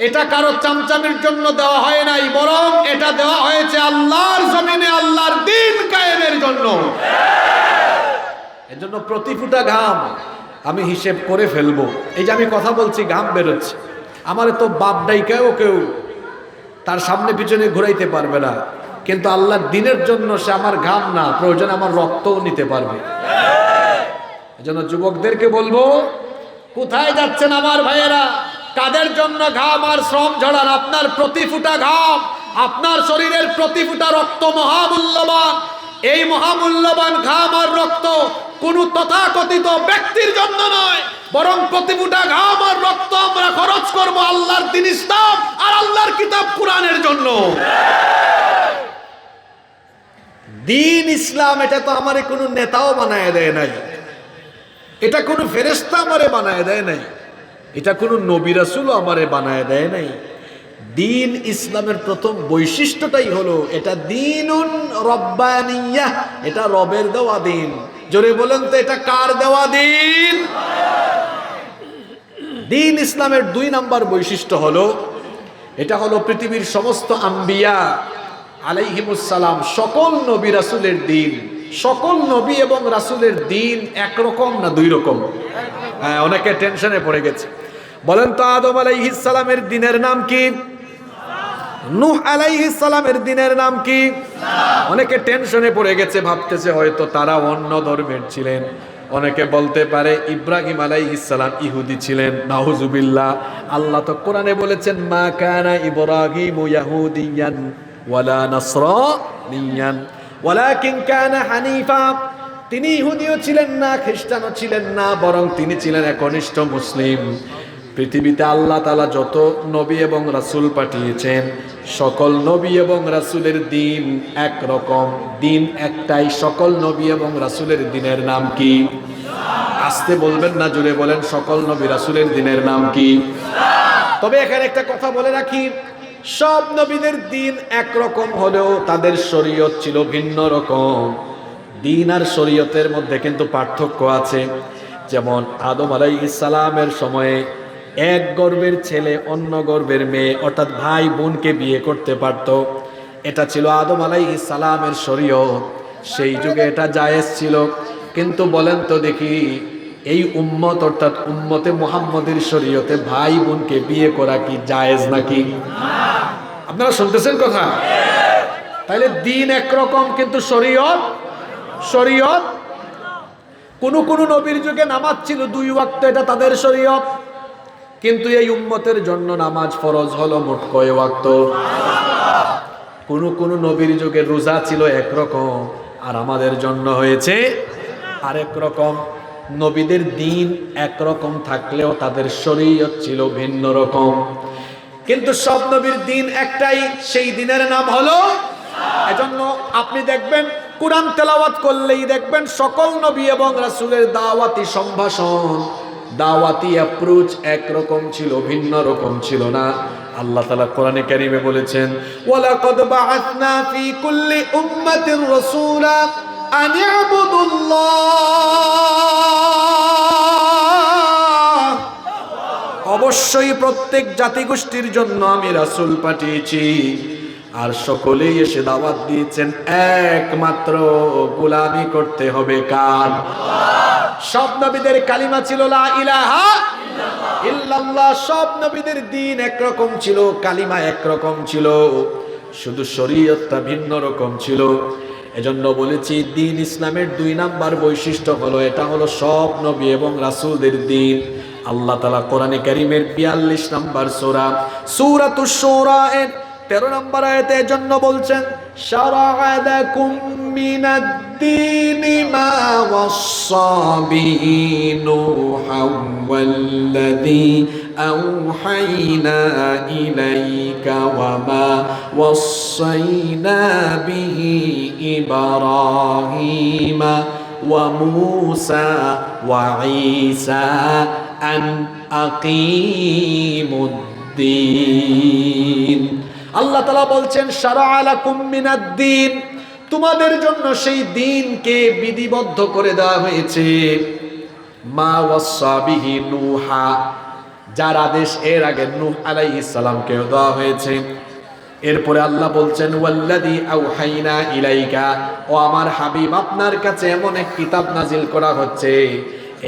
এটা কারো চামচামির জন্য দেওয়া হয় নাই, বরং এটা দেওয়া হয়েছে আল্লাহর জমিনে আল্লাহর দ্বীন কায়েমের জন্য। এজন্য প্রতি ফোঁটা ঘাম, আমি হিসেব করে ফেলবো। এই যে আমি কথা বলছি, ঘাম বেরোচ্ছে, আমার তো বাপ ডাইকাও কেউ তার সামনে পিছনে ঘুরাইতে পারবে না, কিন্তু আল্লাহর দিনের জন্য সে আমার ঘাম না, প্রয়োজন আমার রক্তও নিতে পারবে। এজন্য যুবকদেরকে বলবো, কোথায় যাচ্ছেন আমার ভাইয়েরা? কাদের জন্য ঘাম আর শ্রম ঝরান? আপনার প্রতি ফুটা ঘাম, আপনার শরীরের প্রতি ফুটা রক্ত মহামূল্যবান। এই মহামূল্যবান ঘাম আর রক্ত কোন তথাকথিত ব্যক্তির জন্য নয়, বরং প্রতি ফুটা ঘাম আর রক্ত আমরা খরচ করব আল্লাহর দ্বীন ইসলাম আর আল্লাহর কিতাব কুরআনের জন্য। দ্বীন ইসলাম এটা তো আমারে কোনো নেতাও বানায় দেয় নাই, এটা কোনো ফেরেশতা আমারে বানায় দেয় নাই, এটা কোনো নবী রাসূলও আমারে বানায় দেয় নাই। দ্বীন ইসলামের প্রথম বৈশিষ্ট্যটাই হলো এটা দ্বীনুন রব্বানিয়াহ, এটা রবের দেওয়া দ্বীন। জোরে বলেন তো, এটা কার দেওয়া দ্বীন? দ্বীন ইসলামের 2 নাম্বার বৈশিষ্ট্য হলো এটা হলো পৃথিবীর সমস্ত আম্বিয়া আলাইহিমুস সালাম, সকল নবী রাসূলের দ্বীন। সকল নবী এবং রাসূলের দ্বীন একরকম না 2 রকম? হ্যাঁ, অনেকে টেনশনে পড়ে গেছে। বলেন তো, আদম আলাইহিস সালামের দ্বীনের নাম কি? নূহ আলাইহিস সালামের দ্বীনের নাম কি? অনেকে টেনশনে পড়ে গেছে, ভাবতেছে হয়তো তারা অন্য ধর্মের ছিলেন। অনেকে বলতে পারে ইব্রাহিম আলাইহিস সালাম ইহুদি ছিলেন, নাউজুবিল্লাহ। আল্লাহ তো কোরআনে বলেছেন, মা কানা ইব্রাহিমু ইয়াহুদিয়ান ওয়ালা নাসরানিয়ান ওয়ালাকিন কানা হানিফা। তিনি ইহুদিও ছিলেন না, খ্রিস্টানও ছিলেন না, বরং তিনি ছিলেন একনিষ্ঠ মুসলিম। পৃথিবীতে আল্লাহ তাআলা যত নবী এবং রাসূল পাঠিয়েছেন, সকল নবী এবং রাসূলের দ্বীন একরকম, দ্বীন একটাই। সকল নবী এবং রাসূলের দ্বীনের নাম কি? আস্তে বলবেন না, জোরে বলেন, সকল নবী রাসূলের দ্বীনের নাম কি? তবে এখানে একটা কথা বলে রাখি, সব নবীদের দ্বীন একরকম হলেও তাদের শরীয়ত ছিল ভিন্ন রকম। দ্বীন আর শরীয়তের মধ্যে কিন্তু পার্থক্য আছে। যেমন আদম আলাইহিস সালামের সময়ে এক গর্ভের ছেলে অন্য গর্ভের মেয়ে, অর্থাৎ ভাই বোনকে বিয়ে করতে পারত। এটা ছিল আদম আলাইহিস সালামের শরীয়ত, সেই যুগে এটা জায়েজ ছিল। কিন্তু বলেন তো দেখি, এই উম্মত অর্থাৎ উম্মতে মুহাম্মদের শরীয়তে ভাই বোনকে বিয়ে করা কি জায়েজ নাকি? আপনারা শুনতেছেন কথা? তাহলে দ্বীন একরকম কিন্তু শরীয়ত কোন নবীর যুগে নামাজ ছিল 2 ওয়াক্ত, এটা তাদের শরীয়ত। কিন্তু এই উম্মতের জন্য নামাজ ফরজ হলো মোট কয় ওয়াক্ত? কোন নবীর যুগে রোজা ছিল একরকম, আর আমাদের জন্য হয়েছে আরেক রকম। নবীদের দ্বীন একরকম থাকলেও তাদের শরীয়ত ছিল ভিন্ন রকম। কিন্তু সব নবীর দ্বীন একটাই, সেই দ্বীনের নাম হলো। এজন্য আপনি দেখবেন কুরআন তেলাওয়াত করলেই দেখবেন সকল নবী এবং রাসূলের দাওয়াতি সম্ভাষণ, দাওয়াতি অ্যাপ্রোচ একরকম ছিল, ভিন্ন রকম ছিল না। আল্লাহ তাআলা কোরআনে কারীমে বলেছেন, ওয়ালাকাদ বাআসনা ফি কুল্লি উম্মাতির রাসূলা আন ইবুদুল্লাহ। অবশ্যই প্রত্যেক জাতিগোষ্ঠীর জন্য আমি রাসূল পাঠিয়েছি, আর সকলেই এসে দাওয়াত দিয়েছেন একমাত্র গোলামি করতে হবে কার? সব নবীদের কালিমা ছিল লা ইলাহা ইল্লাল্লাহ। সব নবীদের দ্বীন একরকম ছিল, কালিমা একরকম ছিল, শুধু শরীয়তটা ভিন্ন রকম ছিল। এজন্য বলেছি দ্বীন ইসলামের 2 নাম্বার বৈশিষ্ট্য হলো এটা হলো সব নবী এবং রাসূলদের দ্বীন। আল্লাহ তাআলা কোরআনে কারীমের 42 নাম্বার সূরা সূরাতুশ শুরা এর 13 নম্বর আয়াতে জন্য বলছেন, শারা'a লাকুম মিনাদ-দীনি মা ওয়াসসা বিহি নূহান ওয়াল্লাযী আওহাইনা ইলাইকা ওয়া মা ওয়াসাইনা বিহি ইব্রাহিমা ওয়া মূসা ওয়া ঈসা আন আকিমুদ-দীন। আল্লাহ তাআলা বলছেন, শারা'a লাকুম মিনাদ-দীন, তোমাদের জন্য সেই দ্বীনকে বিধিবদ্ধ করে দেওয়া হয়েছে। মা ওয়াসসা বিহি নূহা, যার আদেশ এর আগে নূহ আলাইহিস সালামকে দেওয়া হয়েছে। এরপরে আল্লাহ বলছেন, ওয়াল্লাযী আওহাইনা ইলাইকা, ও আমার হাবিব আপনার কাছে এমন এক কিতাব নাজিল করা হচ্ছে,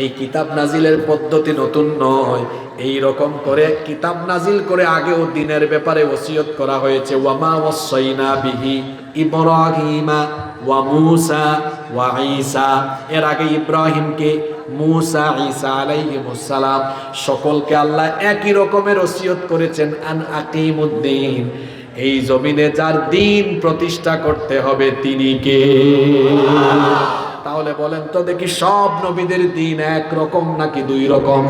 এই কিতাব নাজিলের পদ্ধতি নতুন নয়, এই রকম করে কিতাব নাজিল করে আগেও দ্বীনের ব্যাপারে ওসিয়ত করা হয়েছে। ওয়ামা ওয়াসাইনা বিহি ইব্রাহিমা ওয়া মূসা ওয়া ঈসা, এর আগে ইব্রাহিমকে, মূসা, ঈসা আলাইহিমুস সালাম সকলকে আল্লাহ একই রকমের ওসিয়ত করেছেন, আন আকিমুদ্দিন, এই জমিনে যার দ্বীন প্রতিষ্ঠা করতে হবে তিনি কে? তাহলে বলেন তো দেখি, সব নবীদের দ্বীন এক রকম নাকি দুই রকম?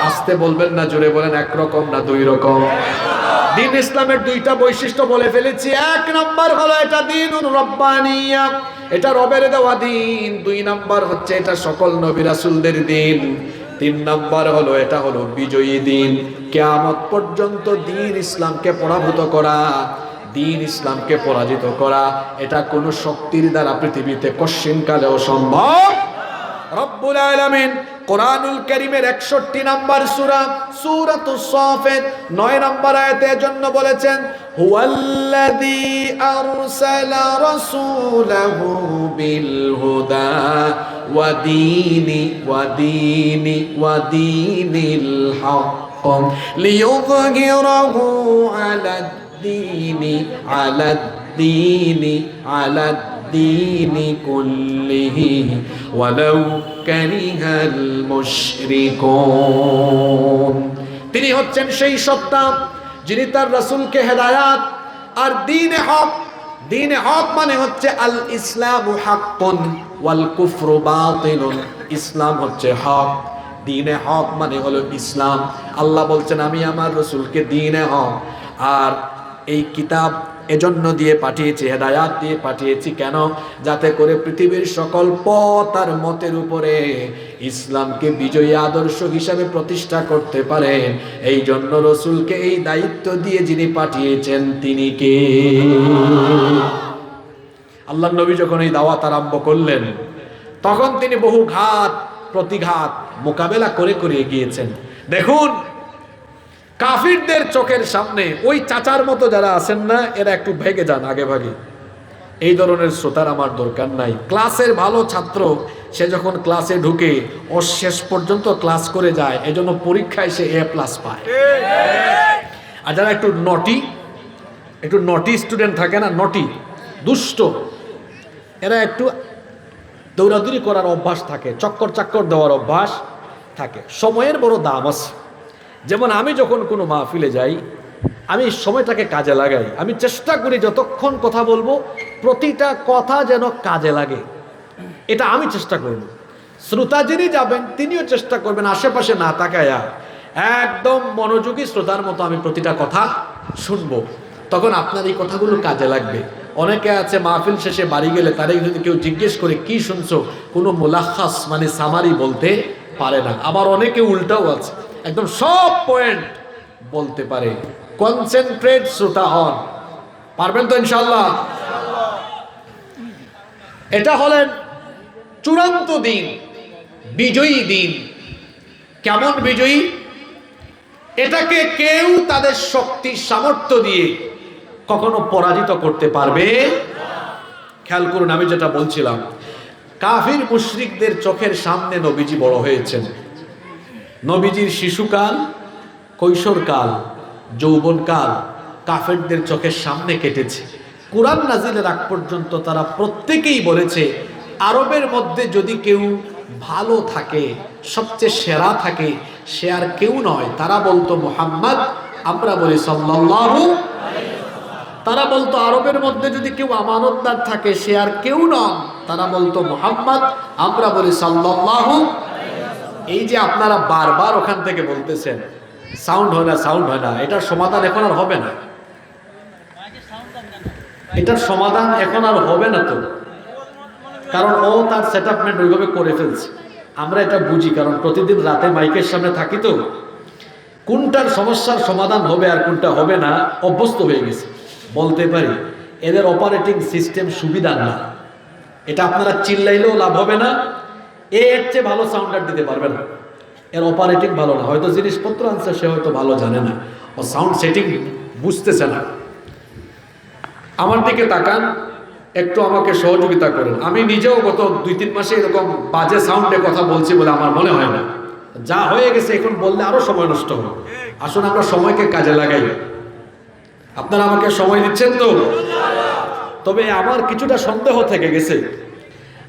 আস্তে বলবেন না, জোরে বলেন, এক রকম না দুই রকম? দ্বীন ইসলামের দুইটা বৈশিষ্ট্য বলে ফেলেছি। এক নাম্বার হলো এটা দ্বীনুর রব্বানিয়া, এটা রবের দেওয়া দ্বীন। দুই নাম্বার হচ্ছে এটা সকল নবী রাসূলদের দ্বীন। তিন নাম্বার হলো এটা হলো বিজয়ী দ্বীন। কিয়ামত পর্যন্ত দ্বীন ইসলামকে পরাভূত করা, দ্বীন ইসলামকে পরাজিত করা, এটা কোন শক্তির দ্বারা পৃথিবীতে কশ্চিনকালেও সম্ভব। রব্বুল আলামিন কোরআনুল কারীমের 61 নাম্বার সূরা সূরাতুস সাফাত 9 নাম্বার আয়াতে এজন্য বলেছেন, হুয়াল্লাযী আরসালা রাসূলাহু বিল হুদা ওয়া দীনিল হক লিইয়ুযহিরাহু আলাদ-দীনি কুল্লিহি ওয়ালাউ কারিহাল মুশরিকুন। তিনি হচ্ছেন সেই সত্তা যিনি তার রাসূলকে হেদায়াত আর দ্বীনে হক, দ্বীনে হক মানে হচ্ছে আল ইসলামু হাক্কুন ওয়াল কুফরু বাতিলুন, ইসলাম হচ্ছে হক, দ্বীনে হক মানে হলো ইসলাম। আল্লাহ বলছেন আমি আমার রাসূলকে দ্বীনে হক আর এই কিতাব এজন্য দিয়ে পাঠিয়েছি, হেদায়াত দিয়ে পাঠিয়েছি। কেন? যাতে করে পৃথিবীর সকল পথ আর মতের উপরে ইসলামকে বিজয়ী আদর্শ হিসাবে প্রতিষ্ঠা করতে পারেন। এই জন্য রাসূলকে এই দায়িত্ব দিয়ে যিনি পাঠিয়েছেন তিনি কে? আল্লাহর নবী যখন এই দাওয়াত আরম্ভ করলেন তখন তিনি বহু ঘাত প্রতিঘাত মোকাবেলা করে করে এগিয়েছেন। দেখুন, কাফিরদের চোখের সামনে ওই চাচার মতো যারা আছেন না, এরা একটু ভেগে যান আগে ভাগে। এই ধরনের শ্রোতার আমার দরকার নাই। ক্লাসের ভালো ছাত্র সে যখন ক্লাসে ঢুকে ও শেষ পর্যন্ত ক্লাস করে যায়, এজন্য পরীক্ষায় সে A+ পায়। আর যারা একটু নটি স্টুডেন্ট থাকে না, নটি দুষ্ট, এরা একটু দৌড়াদৌড়ি করার অভ্যাস থাকে, চক্কর দেওয়ার অভ্যাস থাকে। সময়ের বড় দাম আছে। যেমন আমি যখন কোনো মাহফিলে যাই, আমি সময়টাকে কাজে লাগাই। আমি চেষ্টা করি যতক্ষণ কথা বলবো প্রতিটা কথা যেন কাজে লাগে, এটা আমি চেষ্টা করব। শ্রোতা যিনি যাবেন তিনিও চেষ্টা করবেন আশেপাশে না তাকায়া একদম মনোযোগী শ্রোতার মতো আমি প্রতিটা কথা শুনবো। তখন আপনার এই কথাগুলো কাজে লাগবে। অনেকে আছে মাহফিল শেষে বাড়ি গেলে তারে যদি কেউ জিজ্ঞেস করে কি শুনছো, কোনো মুলাখাস মানে সামারি বলতে পারে না। আবার অনেকে উল্টাও আছে, একদম সব পয়েন্ট বলতে পারে। কনসেন্ট্রেট শ্রোতা হন, পারবেন তো ইনশাআল্লাহ? এটা হলেন চূড়ান্ত দিন, বিজয়ী দিন। কেমন বিজয়ী? এটাকে কেউ তাদের শক্তি সামর্থ্য দিয়ে কখনো পরাজিত করতে পারবে। খেয়াল করুন, আমি যেটা বলছিলাম, কাফির মুশরিকদের চোখের সামনে নবীজি বড় হয়েছেন। নবীজির শিশুকাল, কৈশোরকাল, যৌবনকাল কাফেরদের চোখের সামনে কেটেছে। কুরআন নাজিলের আগ পর্যন্ত তারা প্রত্যেকেই বলেছে আরবের মধ্যে যদি কেউ ভালো থাকে, সবচেয়ে সেরা থাকে, সে আর কেউ নয়। তারা বলতো মুহাম্মদ, আমরা বলি সাল্লাল্লাহু। তারা বলতো আরবের মধ্যে যদি কেউ আমানতদার থাকে সে আর কেউ নন, তারা বলতো মুহাম্মদ, আমরা বলি সাল্লাল্লাহু। এই যে আপনারা বারবার ওখান থেকে বলতেছেন সাউন্ড হয় না, এটার সমাধান এখন আর হবে না। এটার সমাধান এখন আর হবে না তো, কারণ ও তার সেটআপমেন্ট ওইভাবে করে ফেলছে। আমরা এটা বুঝি, কারণ প্রতিদিন রাতে মাইকের সামনে থাকি তো, কোনটার সমস্যার সমাধান হবে আর কোনটা হবে না অভ্যস্ত হয়ে গেছে। বলতে পারি এদের অপারেটিং সিস্টেম সুবিধা না। এটা আপনারা চিল্লাইলেও লাভ হবে না, এর চেয়ে ভালো সাউন্ডার দিতে পারবে না। এর অপারেটিং ভালো না, হয়তো জিনিসপত্র আনছে সে হয়তো ভালো জানে না, ও সাউন্ড সেটিং বুঝতেছে না। আমার দিকে তাকান, একটু আমাকে সহযোগিতা করেন। আমি নিজেও গত 2-3 মাসে এরকম বাজে সাউন্ডে কথা বলছি বলে আমার মনে হয় না। যা হয়ে গেছে এখন বললে আরো সময় নষ্ট হবে। আসুন আমরা সময়কে কাজে লাগাই। আপনারা আমাকে সময় দিচ্ছেন তো? তবে আমার কিছুটা সন্দেহ থেকে গেছে।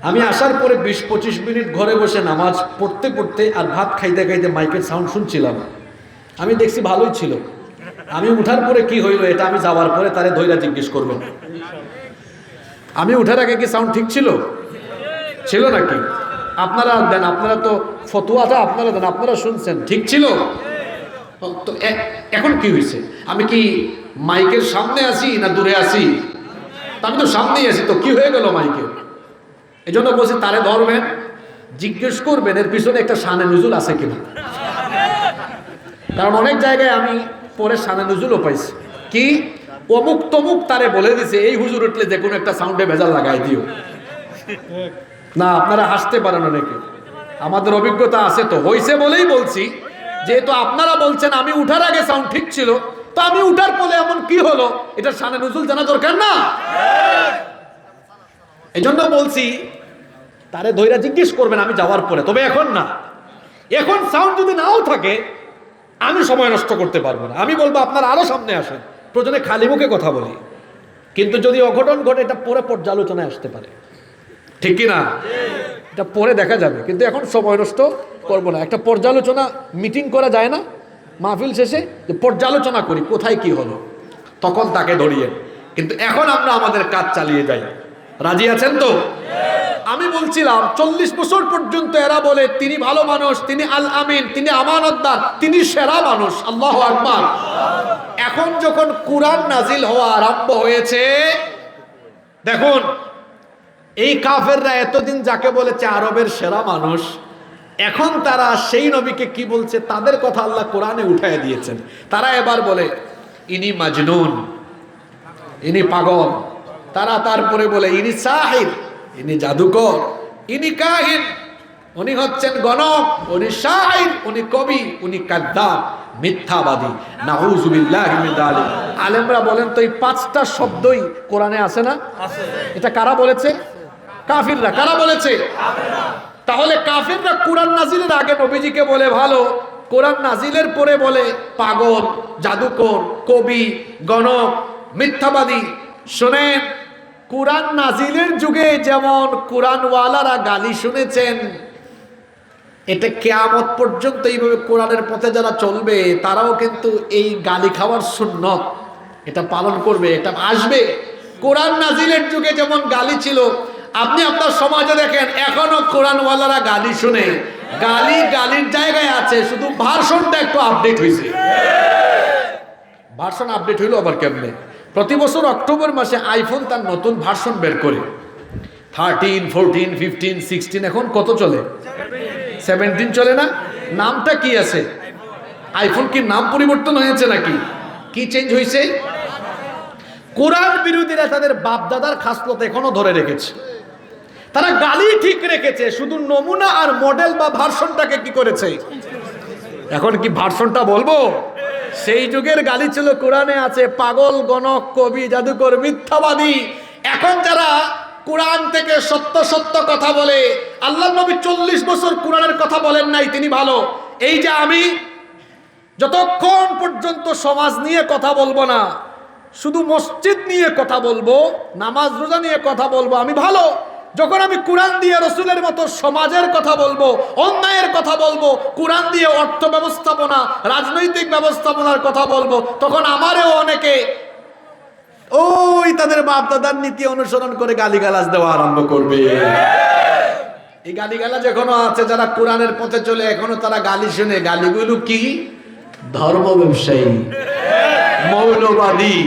আমি আসার পরে 20-25 মিনিট ঘরে বসে নামাজ পড়তে পড়তে আর ভাত খাইতে খাইতে মাইকের সাউন্ড শুনছিলাম। আমি দেখছি ভালোই ছিল। আমি উঠার পরে কি হইলো এটা আমি যাওয়ার পরে তারে ধৈর্য জিজ্ঞেস করবেন। আমি উঠার আগে কি সাউন্ড ঠিক ছিল? ছিল নাকি? আপনারা দেন, আপনারা তো ফতোয়াটা আপনারা দেন, আপনারা শুনছেন ঠিক ছিল তো। এখন কি হয়েছে? আমি কি মাইকের সামনে আছি না দূরে আছি? আমি তো সামনেই আছি, তো কি হয়ে গেল মাইকের? এই জন্য বলছি তারে ধরবেন, জিজ্ঞেস করবেন এর পিছনে একটা শানে নুজুল আছে কিনা। কারণ অনেক জায়গায় আমি পরে শানে নুজুলও পাইছি, কি অমুক তমুক তারে বলে দিছে এই হুজুর উঠলে যে কোনো একটা সাউন্ডে ভেজাল লাগাই দিও না। আপনারা হাসতে পারেন অনেকে, আমাদের অভিজ্ঞতা আছে তো, হইছে বলেই বলছি। যেহেতু আপনারা বলছেন আমি উঠার আগে সাউন্ড ঠিক ছিল, তো আমি উঠার পরে এমন কি হলো এটা শানে নুজুল জানা দরকার না? এই জন্য বলছি তারে ধৈর্য জিজ্ঞেস করবেন আমি যাওয়ার পরে, তবে এখন না। এখন সাউন্ড যদি নাও থাকে আমি সময় নষ্ট করতে পারবো না। আমি বলবো আপনারা আরো সামনে আসেন, প্রয়োজনে খালি মুখে কথা বলি। কিন্তু যদি অঘটন ঘটে এটা পরে পর্যালোচনায় আসতে পারে, ঠিক কি না? এটা পরে দেখা যাবে, কিন্তু এখন সময় নষ্ট করবো না। একটা পর্যালোচনা মিটিং করা যায় না মাহফিল শেষে, যে পর্যালোচনা করি কোথায় কি হলো, তখন তাকে ধরিয়ে। কিন্তু এখন আমরা আমাদের কাজ চালিয়ে যাই। রাজি আছেন তো? আমি বলছিলাম 40 বছর পর্যন্ত এরা বলে তিনি ভালো মানুষ, তিনি আল আমিন, তিনি আমানতদার, তিনি সেরা মানুষ। আল্লাহু আকবার। এখন যখন কুরআন নাজিল হওয়া আরম্ভ হয়েছে, দেখুন এই কাফেররা এতদিন যাকে বলেছে আরবের সেরা মানুষ, এখন তারা সেই নবীকে কি বলছে, তাদের কথা আল্লাহ কোরআনে উঠায় দিয়েছেন। তারা এবার বলে ইনি মাজনুন, ইনি পাগল। তারা তারপরে বলে ইনি সাহির, ইনি জাদুকর, ইনি কাহিন, উনি হচ্ছেন গণক, উনি শাইর, উনি কবি, উনি কাযযাব, মিথ্যাবাদী। নাউযুবিল্লাহি মিন যালিক। আলেমরা বলেন তো এই 5টা শব্দই কোরআনে আছে না? আছে। এটা কারা বলেছে? কাফিররা। কারা বলেছে? কাফিররা। তাহলে কাফিররা কোরআন নাজিলের আগে নবীজিকে বলে ভালো, কোরআন নাজিলের পরে বলে পাগল, জাদুকর, কবি, গণক, মিথ্যাবাদী। শুনেন, কোরআন নাজিলের যুগে যেমন কোরআনওয়ালারা গালি শুনেছেন, এটা কিয়ামত পর্যন্ত এইভাবে কোরআনের পথে যারা চলবে তারাও কিন্তু এই গালি খাওয়ার সুন্নত এটা পালন করবে, এটা আসবে। কোরআন নাজিলের যুগে যেমন গালি ছিল, আপনি আপনার সমাজে দেখেন এখনো কোরআনওয়ালারা গালি শুনে। গালির জায়গায় আছে, শুধু ভার্সনটা একটু আপডেট হয়েছে। ভার্সন আপডেট হইলো আবার কেমনে? প্রতি বছর অক্টোবর মাসে আইফোন তার নতুন ভার্সন বের করে। 13, 14, 15, 16, এখন কত চলে? 17 চলে না? নামটা কি আছে? আইফোন কি নাম পরিবর্তন হয়েছে নাকি? কি চেঞ্জ হয়েছে? কোরআন বিরোধীরা তাদের বাপ দাদার খাসলত এখনো ধরে রেখেছে। তারা গালি ঠিক রেখেছে, শুধু নমুনা আর মডেল বা ভার্সনটাকে কি করেছে? এখন কি ভার্সনটা বলবো? সেই যুগের গালি ছিল কোরআনে আছে, পাগল, গণক, কবি, জাদুকর, মিথ্যাবাদী। এখন যারা কোরআন থেকে সত্য সত্য কথা বলে, আল্লাহ নবী 40 বছর কোরআনের কথা বলেন নাই, তিনি ভালো। এই যে আমি যতক্ষণ পর্যন্ত সমাজ নিয়ে কথা বলবো না, শুধু মসজিদ নিয়ে কথা বলবো, নামাজ রোজা নিয়ে কথা বলবো, আমি ভালো। যখন আমি কোরআন দিয়ে রসুলের মতো সমাজের কথা বলবো, অন্যায়ের কথা বলবো, কোরআন দিয়ে অর্থ ব্যবস্থাপনা, রাজনৈতিক ব্যবস্থাপনার কথা বলবো, তখন আমারও অনেকে ওই তাদের বাপ দাদার নীতি অনুসরণ করে গালিগালাজ দেওয়া আরম্ভ করবে। এই গালিগালাজ এখনো আছে। যারা কোরআনের পথে চলে এখনো তারা গালি শুনে। গালিগুলো কি? ধর্ম ব্যবসায়ী, মৌলবাদী,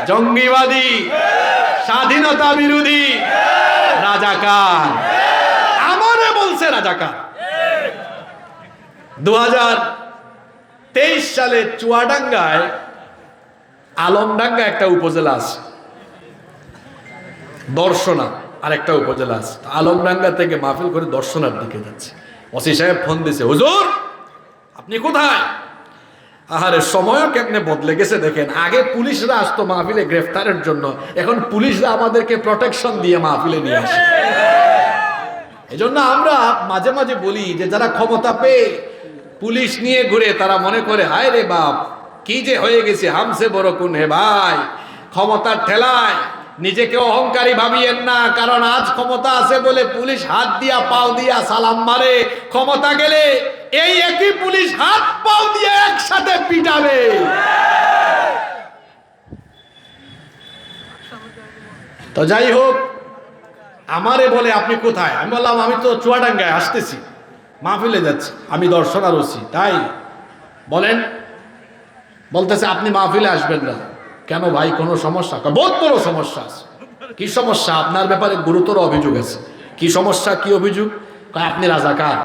জঙ্গিবাদী, স্বাধীনতা বিরোধী, রাজাকার। আমারে বলছে রাজাকার। 2023 সালে চুয়াডাঙ্গায়, আলমডাঙ্গা একটা উপজেলা আছে, দর্শনা আর একটা উপজেলা আছে। আলমডাঙ্গা থেকে মাহফিল করে দর্শনার দিকে যাচ্ছে। ওসি সাহেব ফোন দিছে, হুজুর আপনি কোথায়? আহারে সময়ও কেমনে বদলে গেছে দেখেন। আগে পুলিশরা আসতো মাহফিলে গ্রেফতারের জন্য, এখন পুলিশরা আমাদেরকে প্রোটেকশন দিয়ে মাহফিলে নিয়ে আসে। এজন্য আমরা মাঝে মাঝে বলি যে যারা ক্ষমতা পেয়ে পুলিশ নিয়ে ঘুরে তারা মনে করে হায় রে বাপ কি যে হয়ে গেছে, হামসে বড় কোন হে ভাই। ক্ষমতার ঠেলায় নিজেকে অহংকারী ভাবিয়েন না, কারণ আজ ক্ষমতা আছে বলে পুলিশ হাত দিয়া পাও দিয়া সালাম মারে, ক্ষমতা গেলে এই একই পুলিশ হাত পাও দিয়ে একসাথে পিটাবে। তো যাই হোক, আমারে বলে আপনি কোথায়? আমি বললাম আমি তো চুয়াডাঙ্গায় আসতেছি, মাহফিলে যাচ্ছি, আমি দর্শনার ওসি। তাই বলেন? বলতেছে আপনি মাহফিলে আসবেন না কেন ভাই? কোনো সমস্যা? বহুত বড় সমস্যা আছে। কি সমস্যা? আপনার ব্যাপারে গুরুতর অভিযোগ আছে। কি সমস্যা, কি অভিযোগ? আপনি রাজাকার,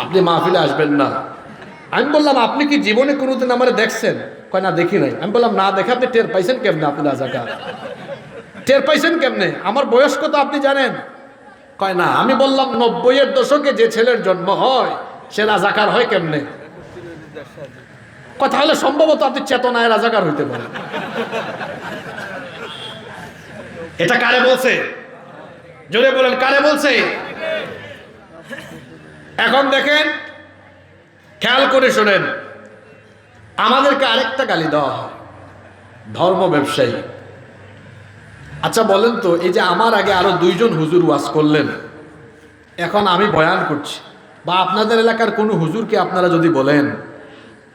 আপনি মাহফিলে আসবেন না। আমি বললাম আপনি কি জীবনে কোনোদিন আমারে দেখছেন? কয় না দেখি নাই। আমি বললাম না দেখে আপনি টের পাইছেন কেমনে আপনি রাজাকার? টের পাইছেন কেমনে? আমার বয়স কত আপনি জানেন? কয় না। আমি বললাম 90-এর দশকে যে ছেলের জন্ম হয় সে রাজাকার হয় কেমনে? কথা হলে সম্ভবত আপনি চেতনায় রাজাকার হইতে পারেন। এটা কারে বলছে? জোরে বলেন কারে বলছে? এখন দেখেন, খেয়াল করে শোনেন, আমাদেরকে আরেকটা গালি দেওয়া হয়, ধর্ম ব্যবসায়ী। আচ্ছা বলেন তো, এই যে আমার আগে আরো 2 জন হুজুর ওয়াজ করলেন, এখন আমি বয়ান করছি, বা আপনাদের এলাকার কোনো হুজুরকে আপনারা যদি বলেন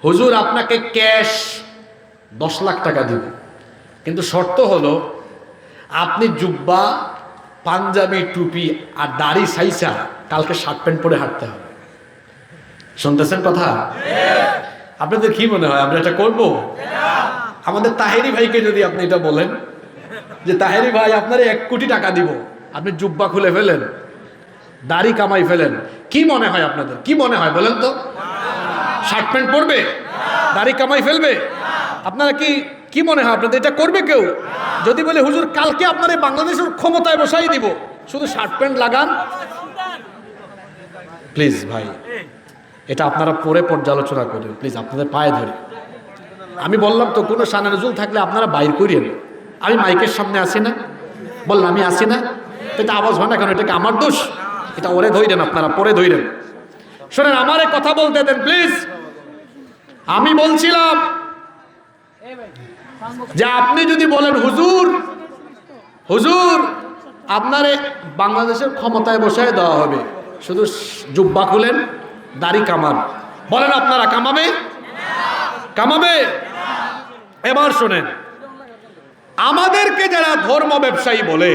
হুজুর আপনাকে ক্যাশ 10 লাখ টাকা দিব, কিন্তু শর্ত হলো আপনি জুব্বা পাঞ্জাবি টুপি আর দাড়ি সাইসা কালকে শার্ট প্যান্ট পরে হাঁটতে হবে। শুনতেছেন কথা? আপনাদের কি মনে হয় আমরা এটা করবো? আমাদের তাহেরি ভাইকে যদি আপনি এটা বলেন যে তাহেরি ভাই আপনারে 1 কোটি টাকা দিব, আপনি জুব্বা খুলে ফেলেন, দাড়ি কামাই ফেলেন, কি মনে হয় আপনাদের? কি মনে হয় বলেন তো? শার্ট প্যান্ট পরবে, দাড়ি কামাই ফেলবে? আপনারা কি মনে হয় আপনাদের এটা করবে কেউ? যদি বলে হুজুর কালকে আপনার বাংলাদেশের ক্ষমতায় বসাই দিব, শুধু শার্ট প্যান্ট লাগান, প্লিজ ভাই এটা আপনারা পরে পর্যালোচনা করেন, প্লিজ আপনাদের পায়ে ধরে। আমি বললাম তো কোনো শানে নজুল থাকলে আপনারা বাইর করিয়েন। আমি মাইকের সামনে আসি না, বললাম আমি আসি না, এটা আওয়াজ হয় না কেন? এটা কি আমার দোষ? এটা ওরে ধইরেন, আপনারা পরে ধইরেন। শোনেন, আমারে কথা বলতে দেন প্লিজ। আমি বলছিলাম যে আপনি যদি বলেন হুজুর হুজুর আপনারে বাংলাদেশের ক্ষমতায় বসায় দেওয়া হবে, শুধু জুব্বা খুলেন, দাড়ি কামান, বলেন আপনারা কামাবে? কামাবে? এবার শোনেন, আমাদেরকে যারা ধর্ম ব্যবসায়ী বলে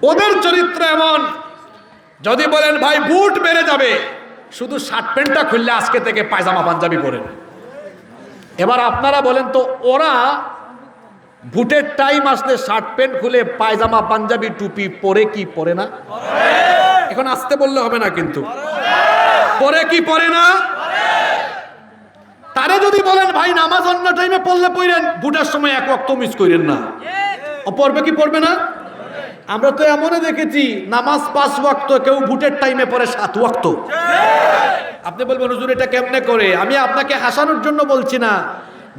ওদের চরিত্র এমন, যদি বলেন ভাই বুট বেড়ে যাবে, শুধু শার্ট প্যান্টটা খুললে আজকে থেকে পায়জামা পাঞ্জাবি পরেন। এবার আপনারা বলেন তো, ওরা ভোটের টাইম আসলে শার্ট প্যান্ট খুলে পায়জামা পাঞ্জাবি টুপি পরে কি পরে না? এখন আসতে বললে হবে না, কিন্তু পরে কি পরে না? তারে যদি বলেন ভাই নামাজ অন্য টাইমে পড়লে পড়েন, ভোটের সময় 1 ওয়াক্ত মিস করেন না, ও পড়বে কি পড়বে না? আমরা তো এমনও দেখেছি নামাজ 5 ওয়াক্ত, কেউ ভোটের টাইমে পড়ে 7 ওয়াক্ত। আপনি বলবেন হুজুর এটা কেমনে করে? আমি আপনাকে হাসানোর জন্য বলছি না।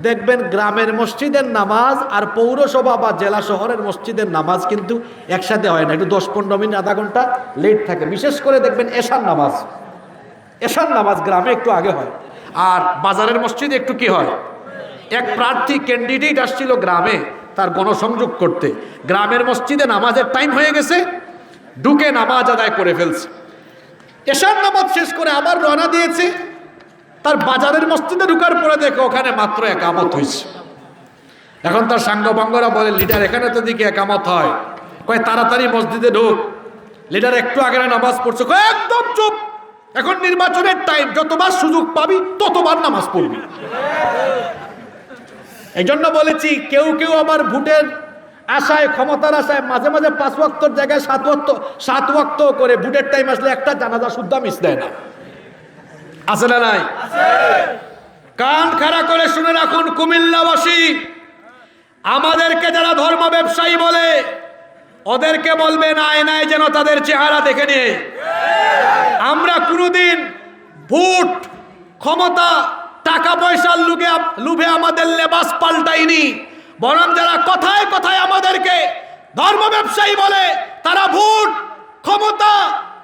দেখবেন গ্রামের মসজিদের নামাজ আর পৌরসভা বা জেলা শহরের মসজিদের নামাজ কিন্তু একসাথে হয় না, একটু 10-15 মিনিট আধা ঘন্টা লেট থাকে। বিশেষ করে দেখবেন এশার নামাজ গ্রামে একটু আগে হয়, আর বাজারের মসজিদে একটু কি হয়। এক প্রার্থী ক্যান্ডিডেট আসছিল গ্রামে তার গণসংযোগ করতে, গ্রামের মসজিদে নামাজের টাইম হয়ে গেছে, ঢুকে নামাজ আদায় করে ফেলছে। এশার নামাজ শেষ করে আবার রওনা দিয়েছে, তার বাজারের মসজিদে ঢুকার পরে দেখে ওখানে মাত্র একামত হয়েছে। এখন তার সাঙ্গপাঙ্গরা বলে লিডার এখানে তো দিকে একামত হয়, কয় তাড়াতাড়ি মসজিদে ঢুক। লিডার একটু আগে নামাজ পড়ছে, কয় একদম চুপ, এখন নির্বাচনের টাইম, যতবার সুযোগ পাবি ততবার নামাজ পড়বি। এই জন্য বলেছি কেউ কেউ আবার ভোটের আশায়, ক্ষমতার আশায় মাঝে মাঝে 5 ওয়াক্তর জায়গায় 7 ওয়াক্ত করে ভোটের টাইম আসলে একটা জানাজা শুদ্ধ মিস দেয় না। আছে না নাই? কান খাড়া করে শুনে রাখুন কুমিল্লাবাসী, আমাদেরকে যারা ধর্ম ব্যবসায়ী বলে ওদেরকে বলবেন আয়নায় যেন তাদের চেহারা দেখে নিয়ে। আমরা কোনোদিন ভোট, ক্ষমতা, টাকা পয়সার লুভে আমাদের লেবাস পাল্টায়নি, বরং যারা কথায় কথায় আমাদেরকে ধর্ম ব্যবসায়ী বলে, তারা ভোট, ক্ষমতা,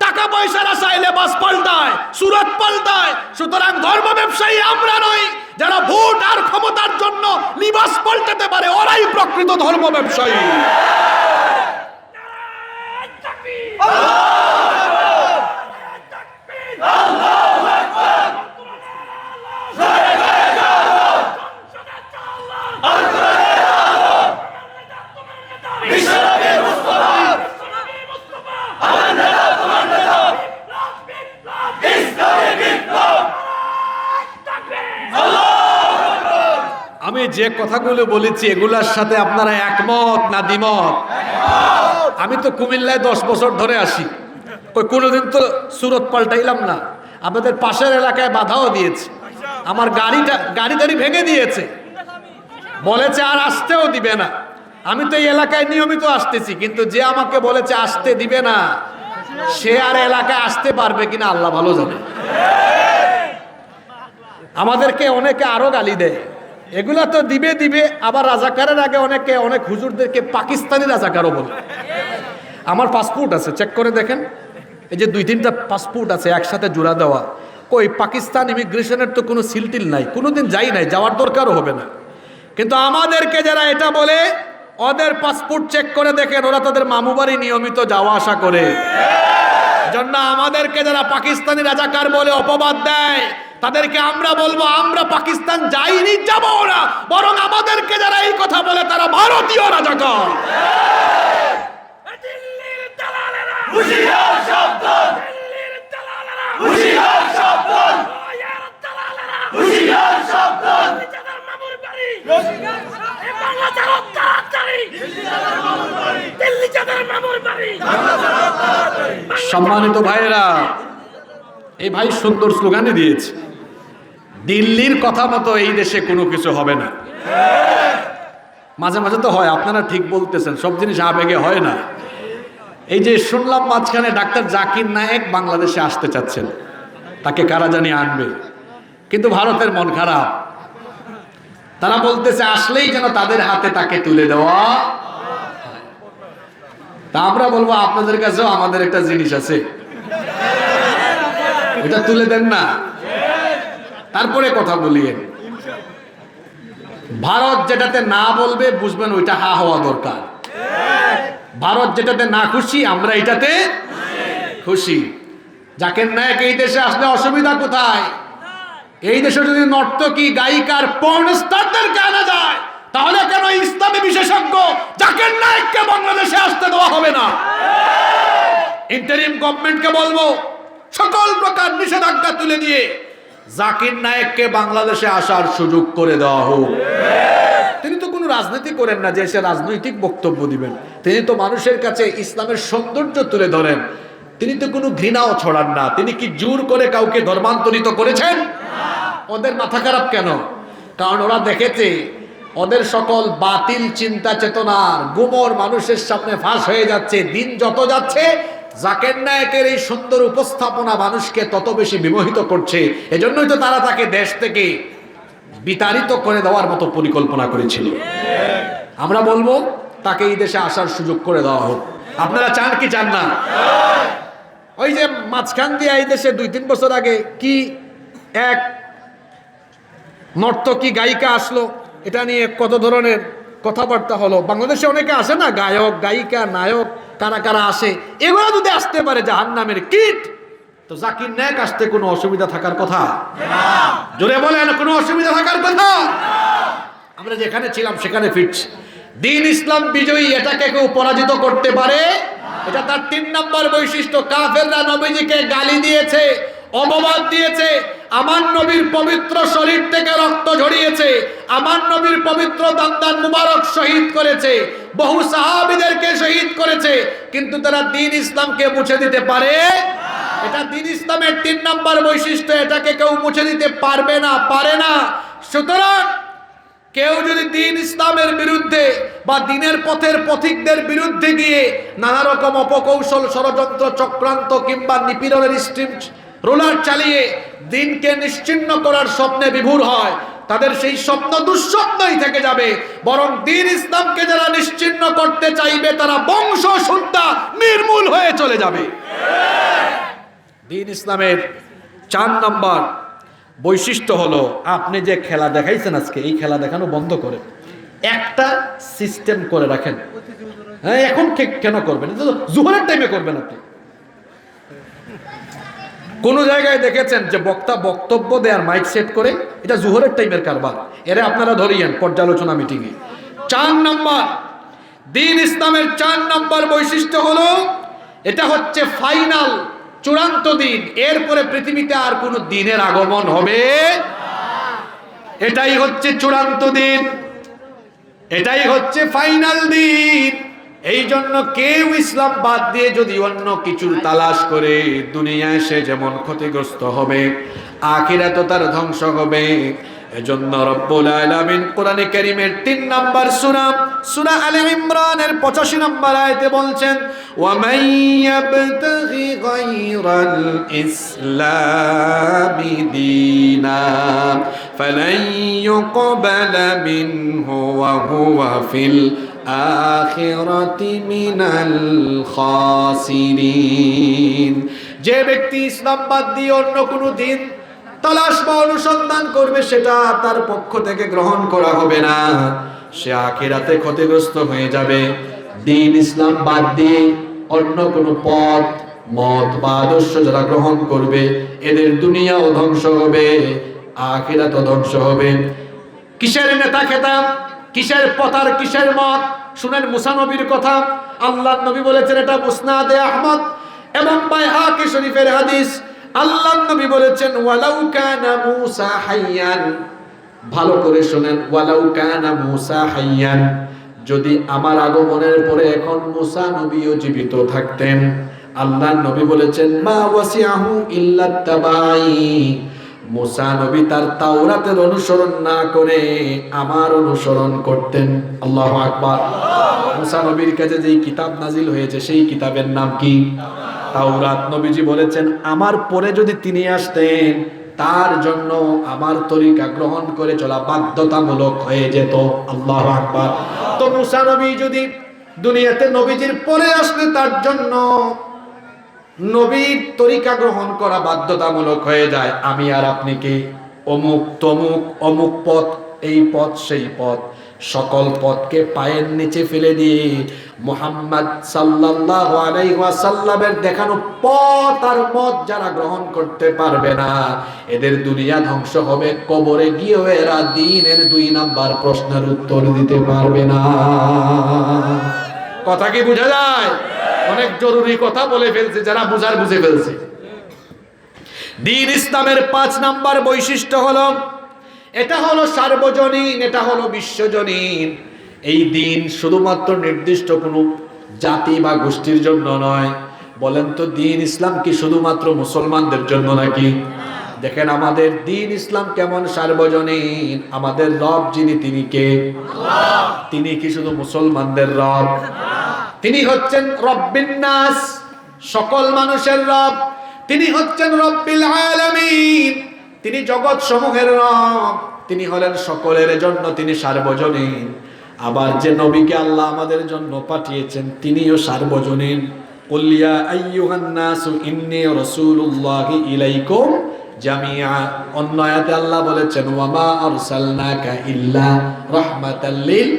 টাকা পয়সার আশায় লেবাস পাল্টায়, সুরত পাল্টায়। সুতরাং ধর্ম ব্যবসায়ী আমরা নই। যারা ভোট আর ক্ষমতার জন্য লিবাস পাল্টাতে পারে, ওরাই প্রকৃত ধর্ম ব্যবসায়ী। আমি যে কথাগুলো বলেছি এগুলার সাথে আপনারা একমত না দ্বিমত? আমি তো কুমিল্লায় 10 বছর ধরে আসি, কোনোদিন তো সুরত পাল্টাইলাম না। আপনাদের পাশের এলাকায় বাধাও দিয়েছে, আমার গাড়ি ভেঙে দিয়েছে, বলেছে আর আসতেও দিবে না। আমি তো এই এলাকায় নিয়মিত আসতেছি, কিন্তু যে আমাকে বলেছে আসতে দিবে না, সে আর এলাকায় আসতে পারবে কিনা আল্লাহ ভালো জানে। আমাদেরকে অনেকে আরো গালি দেয়, এগুলা তো দিবে, আবার রাজাকারের আগে অনেক হুজুরদেরকে পাকিস্তানি রাজাকারও বলে। আমার পাসপোর্ট আছে, চেক করে দেখেন, এই যে 2-3টা পাসপোর্ট আছে একসাথে জোড়া দেওয়া। কই পাকিস্তান ইমিগ্রেশনের তো কোনো সিলটিল নাই, কোনোদিন যাই নাই, যাওয়ার দরকারও হবে না। কিন্তু আমাদেরকে যারা এটা বলে, ওদের পাসপোর্ট চেক করে দেখেন, ওরা তাদের মামু বাড়ি নিয়মিত যাওয়া আসা করে। জন্য আমাদেরকে যারা পাকিস্তানি রাজাকার বলে অপবাদ দেয়, তাদেরকে আমরা বলবো আমরা পাকিস্তান যাইনি, যাবো না, বরং আমাদেরকে যারা এই কথা বলে তারা ভারতীয় রাজাকার। সম্মানিত ভাইয়েরা, এই ভাই সুন্দর স্লোগানই দিয়েছে, দিল্লির কথা মতো এই দেশে কোনো কিছু হবে না। মাঝে মাঝে তো হয়, আপনারা ঠিক বলতেছেন, সব জিনিস আবেগে হয় না। এই যে শুনলাম মাঝখানে ডাক্তার জাকির নায়েক বাংলাদেশে আসতে চাচ্ছেন, তাকে কারা জানি আনবে, কিন্তু ভারতের মন খারাপ। তারা বলতেছে আসলেই যেন তাদের হাতে তাকে তুলে দেওয়া। তা আমরা বলবো আপনাদের কাছেও আমাদের একটা জিনিস আছে, এটা তুলে দেন না, তারপরে কথা বলিয়েন। ভারত যেটাতে না বলবে বুঝবেন ওইটা হা হওয়া দরকার। ভারত যেটাতে না খুশি, আমরা এটাতে খুশি। জাকির নায়েক এই দেশে আসলে অসুবিধা কোথায়? এই দেশে যদি নর্তকী, গায়িকার, পর্ন স্টারদেরকে আনা যায়, তাহলে কেন ইসলামী বিশেষজ্ঞ জাকির নায়েককে বাংলাদেশে আসতে দেওয়া হবে না? ইন্টারিম গভর্নমেন্টকে বলবো সকল প্রকার নিষেধাজ্ঞা তুলে দিয়ে জাকির নায়েককে বাংলাদেশে আসার সুযোগ করে দেওয়া হোক। তিনি তো কোনো রাজনীতি করেন না যে সে রাজনৈতিক বক্তব্য দিবেন, তিনি তো মানুষের কাছে ইসলামের সৌন্দর্য তুলে ধরেন। তিনি তো কোনো ঘৃণাও ছড়ান না। তিনি কি জোর করে কাউকে ধর্মান্তরিত করেছেন? ওদের মাথা খারাপ কেন? কারণ ওরা দেখেছে ওদের সকল বাতিল চিন্তা চেতনার গুমর মানুষের সামনে ফাঁস হয়ে যাচ্ছে। দিন যত যাচ্ছে জাকির নায়েকের এই সুন্দর উপস্থাপনা মানুষকে তত বেশি বিমোহিত করছে। এজন্যই তো তারা তাকে দেশ থেকে বিতাড়িত করে দেওয়ার মতো পরিকল্পনা করেছিল। আমরা বলবো তাকে এই দেশে আসার সুযোগ করে দেওয়া হোক। আপনারা চান কি চান না? ওই যে মাঝখান দিয়ে এই দেশে 2-3 বছর আগে কি এক নর্তকী গায়িকা আসলো, এটা নিয়ে কত ধরনের কথাবার্তা হলো। বাংলাদেশে অনেকে আসে না, গায়ক, গায়িকা, নায়ক, কারা কারা আসে। এগুলো যদি আসতে পারে জাহান্নামের কীট, তো জাকির নায়েক আসতে কোনো অসুবিধা থাকার কথা? জোরে বলেন, কোনো অসুবিধা থাকার কথা? আমরা যেখানে ছিলাম সেখানে ফিরছি। দিন ইসলাম বিজয়ী, এটাকে কেউ পরাজিত করতে পারে? এটা তার 3 নম্বর বৈশিষ্ট্য। কাফেররা নবীজিকে গালি দিয়েছে, অপবাদ দিয়েছে, আমার নবীর পবিত্র শরীর থেকে রক্ত ঝরিয়েছে, আমার নবীর পবিত্র দান্দান মুবারক শহীদ করেছে, বহু সাহাবীদেরকে শহীদ করেছে, কিন্তু তারা দ্বীন ইসলামকে মুছে দিতে পারে? এটা দ্বীন ইসলামের 3 নম্বর বৈশিষ্ট্য। এটাকে কেউ মুছে দিতে পারবে না, পারে না। সুতরাং কেউ যদি দ্বীন ইসলামের বিরুদ্ধে বা দ্বীনের পথের পথিকদের বিরুদ্ধে গিয়ে নানা রকম অপকৌশল, ষড়যন্ত্র, চক্রান্ত কিংবা নিপীড়নের স্টিম রোলার চালিয়ে দিনকে নিশ্চিহ্ন করার স্বপ্নে বিভোর হয়, তাদের সেই স্বপ্ন দুঃস্বপ্নই থেকে যাবে। বরং দ্বীন ইসলামকে যারা নিশ্চিহ্ন করতে চাইবে তারা বংশ শুদ্ধা নির্মূল হয়ে চলে যাবে। দ্বীন ইসলামের 4 নম্বর বৈশিষ্ট্য হলো, আপনি যে খেলা দেখাইছেন আজকে, এই খেলা দেখানো বন্ধ করে একটা সিস্টেম করে রাখেন। হ্যাঁ, এখন কেন করবেন? জোহরের টাইমে করবেন। আপনি কোন জায়গায় দেখেছেন যে বক্তা বক্তব্য দেয়ার মাইক সেট করে? এটা জোহরের টাইমের কারবার। এরা আপনারা ধরিয়েন পর্যালোচনা মিটিংয়ে। 4 নম্বর দ্বীন ইসলামের 4 নম্বর বৈশিষ্ট্য হলো, এটা হচ্ছে ফাইনাল, চূড়ান্ত দিন। এরপরে পৃথিবীতে আর কোনো দিনের আগমন হবে, এটাই হচ্ছে চূড়ান্ত দিন, এটাই হচ্ছে ফাইনাল দিন। এই জন্য কেউ ইসলাম বাদ দিয়ে যদি অন্য কিছু তালাশ করে, দুনিয়ায় সে যেমন ক্ষতিগ্রস্ত হবে, আখিরাতে তার ধ্বংস হবে। এজন্য রব্বুল আলামিন কোরআনে কারীমের 3 নম্বর সূরা আলে ইমরানের 85 নম্বর আয়াতে বলছেন, ওয়া মান ইয়াবতাগি গায়রাল ইসলামি দীনা ফালান ইউকবালা মিনহু ওয়া হুয়া ফিল আখিরাতি মিনাল খাসিরিন। যে ব্যক্তি ইসলাম বাদ দিয়ে অন্য কোনো দিন তালাশ বা অনুসন্ধান করবে, সেটা তার পক্ষ থেকে গ্রহণ করা হবে না, সে আখিরাতে ক্ষতিগ্রস্ত হয়ে যাবে। দ্বীন ইসলাম বাদ দিয়ে অন্য কোনো পথ, মত বা আদর্শ যারা গ্রহণ করবে, এদের দুনিয়াও ধ্বংস হবে, আখিরাতও ধ্বংস হবে। কিসের নেতা খেতাম, কিসের পথ আর কিসের মত? শুনেন মুসা নবীর কথা। আল্লাহর নবী বলেছেন, এটা মুসনাদে আহমদ এবং বাইহাকি শরীফের হাদিস। আল্লাহর নবী বলেছেন, ওয়ালাউ কানা মূসা হাইয়ান, ভালো করে শুনেন, ওয়ালাউ কানা মূসা হাইয়ান, যদি আমার আগমনের পরে এখন মূসা নবীও জীবিত থাকতেন, আল্লাহর নবী বলেছেন, মা ওয়াসিআহু ইল্লা তাবাই, মূসা নবী তার তাওরাতের অনুসরণ না করে আমার অনুসরণ করতেন। আল্লাহু আকবার। মূসা নবীর কাছে যেই কিতাব নাজিল হয়েছে সেই কিতাবের নাম কি? তাওরাত। নবীজি বলেছেন, আমার পরে যদি তিনি আসতেন, তার জন্য আমার তরিকা গ্রহণ করে চলা বাধ্যতামূলক হয়ে যেত। আল্লাহু আকবার। তো মূসা নবী যদি দুনিয়াতে নবীজির পরে আসলে তার জন্য নবীর তরিকা গ্রহণ করা বাধ্যতামূলক হয়ে যায়, আমি আর আপনি কি অমুক তমুক অমুক পথ, এই পথ সেই পথ, সকল পথকে পায়ের নিচে ফেলে দিয়ে মুহাম্মদ সাল্লাল্লাহু আলাইহি ওয়াসাল্লামের দেখানো পথ আর মত যারা গ্রহণ করতে পারবে না, এদের দুনিয়া ধ্বংস হবে, কবরে গিয়ে এরা দ্বীনের 2 নাম্বার প্রশ্নের উত্তর দিতে পারবে না। কথা কি বোঝা যায়? অনেক জরুরি কথা বলে ফেলছে, যারা বুঝার বুঝে ফেলছে। দ্বীন ইসলামের 5 নাম্বার বৈশিষ্ট্য হলো, এটা হলো সার্বজনীন, এটা হলো বিশ্বজনীন। এই দিন শুধুমাত্র নির্দিষ্ট কোনো জাতি বা গোষ্ঠীর জন্য নয়। বলেন তো, দ্বীন ইসলাম কি শুধুমাত্র মুসলমানদের জন্য নাকি? দেখেন আমাদের দ্বীন ইসলাম কেমন সার্বজনীন। আমাদের রব যিনি, তিনি কে? আল্লাহ। তিনি কি শুধু মুসলমানদের রব? তিনি হচ্ছেন রব্বিন নাস, সকল মানুষের রব। তিনি হচ্ছেন রব্বিল আলামিন, তিনি জগৎ সমূহের রব। তিনি হলেন সকলের জন্য, তিনি সার্বজনীন। আবার যে নবীকে আল্লাহ আমাদের জন্য পাঠিয়েছেন, তিনিও সার্বজনীন। কুল ইয়া আইয়ুহান নাসু ইন্নী রাসূলুল্লাহি ইলাইকুম জামিআ। অন্য আয়াতে আল্লাহ বলেছেন, ওয়া মা আরসালনাকা ইল্লা রাহমাতাল লিল।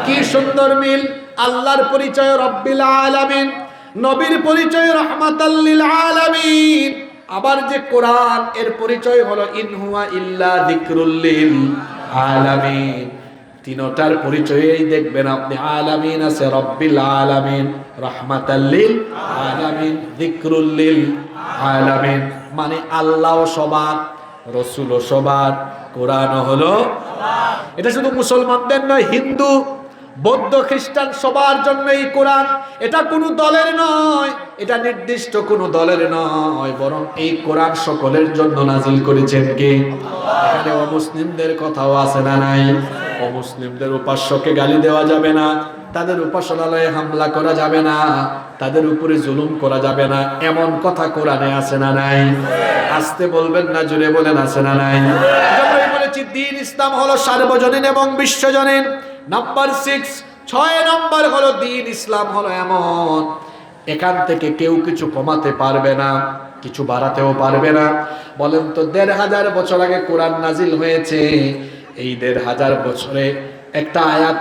কি সুন্দর মিল! আল্লাহর পরিচয় রব্বিল আলামিন, নবীর পরিচয় রাহমাতাল লিল আলামিন। আবার যে কোরআন, এর পরিচয় হলো ইন হুয়া ইল্লা যিকরুল লিল আলামিন। তিনটার পরিচয়েই দেখবেন আপনি আলামিন আছে, রব্বিল আলামিন, রাহমাতাল লিল আলামিন, যিকরুল লিল আলামিন। মানে আল্লাহ সবার, রাসূলও সবার, কোরআনও হলো সবার। এটা শুধু মুসলমানদের নয়, হিন্দু, বৌদ্ধ, খ্রিস্টান সবার জন্য এই কোরআন। এটা কোনো দলের নয়, এটা নির্দিষ্ট কোনো দলের নয়, বরং এই কোরআন সকলের জন্য নাজিল করেছেন কে? এখানে অমুসলিমদের কথাও আছে না নাই? অমুসলিমদের উপাস্যকে গালি দেওয়া যাবে না, তাদের উপাসনালয়ে হামলা করা যাবে না, তাদের উপরে জুলুম করা যাবে না, এমন কথা কোরআনে আছে না নাই? আসতে বলবেন না, জোরে বলেন আছে না নাই? যতই বলেছি দ্বীন ইসলাম হলো সার্বজনীন এবং বিশ্বজনীন। নাম্বার 6, 6 নম্বর হলো দ্বীন ইসলাম হলো এমন, এখান থেকে কেউ কিছু কমাতে পারবে না, কিছু বাড়াতেও পারবে না। বলেন তো ১৫০০ বছর আগে কোরআন নাজিল হয়েছে, এই ১৫০০ বছরে একটা আয়াত,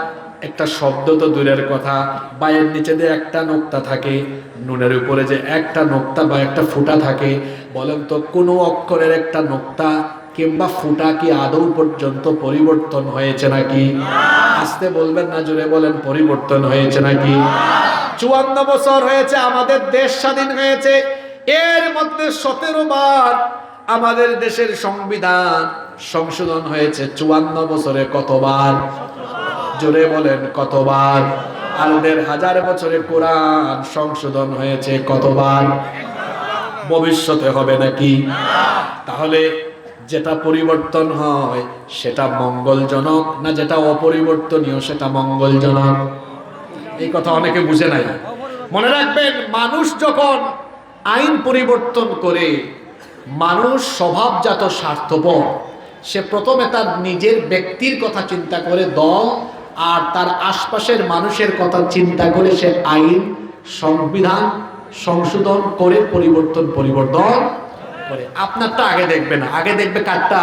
একটা শব্দ তো দূরের কথা, বায়ের নিচে যে একটা নোক্তা থাকে, নুনের উপরে যে একটা নোক্তা বা একটা ফুটা থাকে, বলেন তো কোনো অক্ষরের একটা নোক্তা কিংবা ফুটা কি আদৌ পর্যন্ত পরিবর্তন হয়েছে নাকি? আসতে বলবেন না, জোরে বলেন পরিবর্তন হয়েছে নাকি? ৫৪ বছর হয়েছে আমাদের দেশ স্বাধীন হয়েছে, এর মধ্যে ১৭ বার আমাদের দেশের সংবিধান সংশোধন হয়েছে। ৫৪ বছরে কতবার? জোরে বলেন কতবার? আর ১৫০০ বছরে কোরআন সংশোধন হয়েছে কতবার? ভবিষ্যতে হবে নাকি? তাহলে যেটা পরিবর্তন হয় সেটা মঙ্গলজনক না যেটা অপরিবর্তনীয় সেটা মঙ্গলজনক? এই কথা অনেকে বুঝে নাই। মনে রাখবেন, মানুষ যখন আইন পরিবর্তন করে, মানুষ স্বভাবজাত স্বার্থপর, সে প্রথমে তার নিজের ব্যক্তির কথা চিন্তা করে, দল আর তার আশপাশের মানুষের কথা চিন্তা করে সে আইন সংবিধান সংশোধন করে পরিবর্তন করে। আপনারটা আগে দেখবে না, আগে দেখবে কারটা?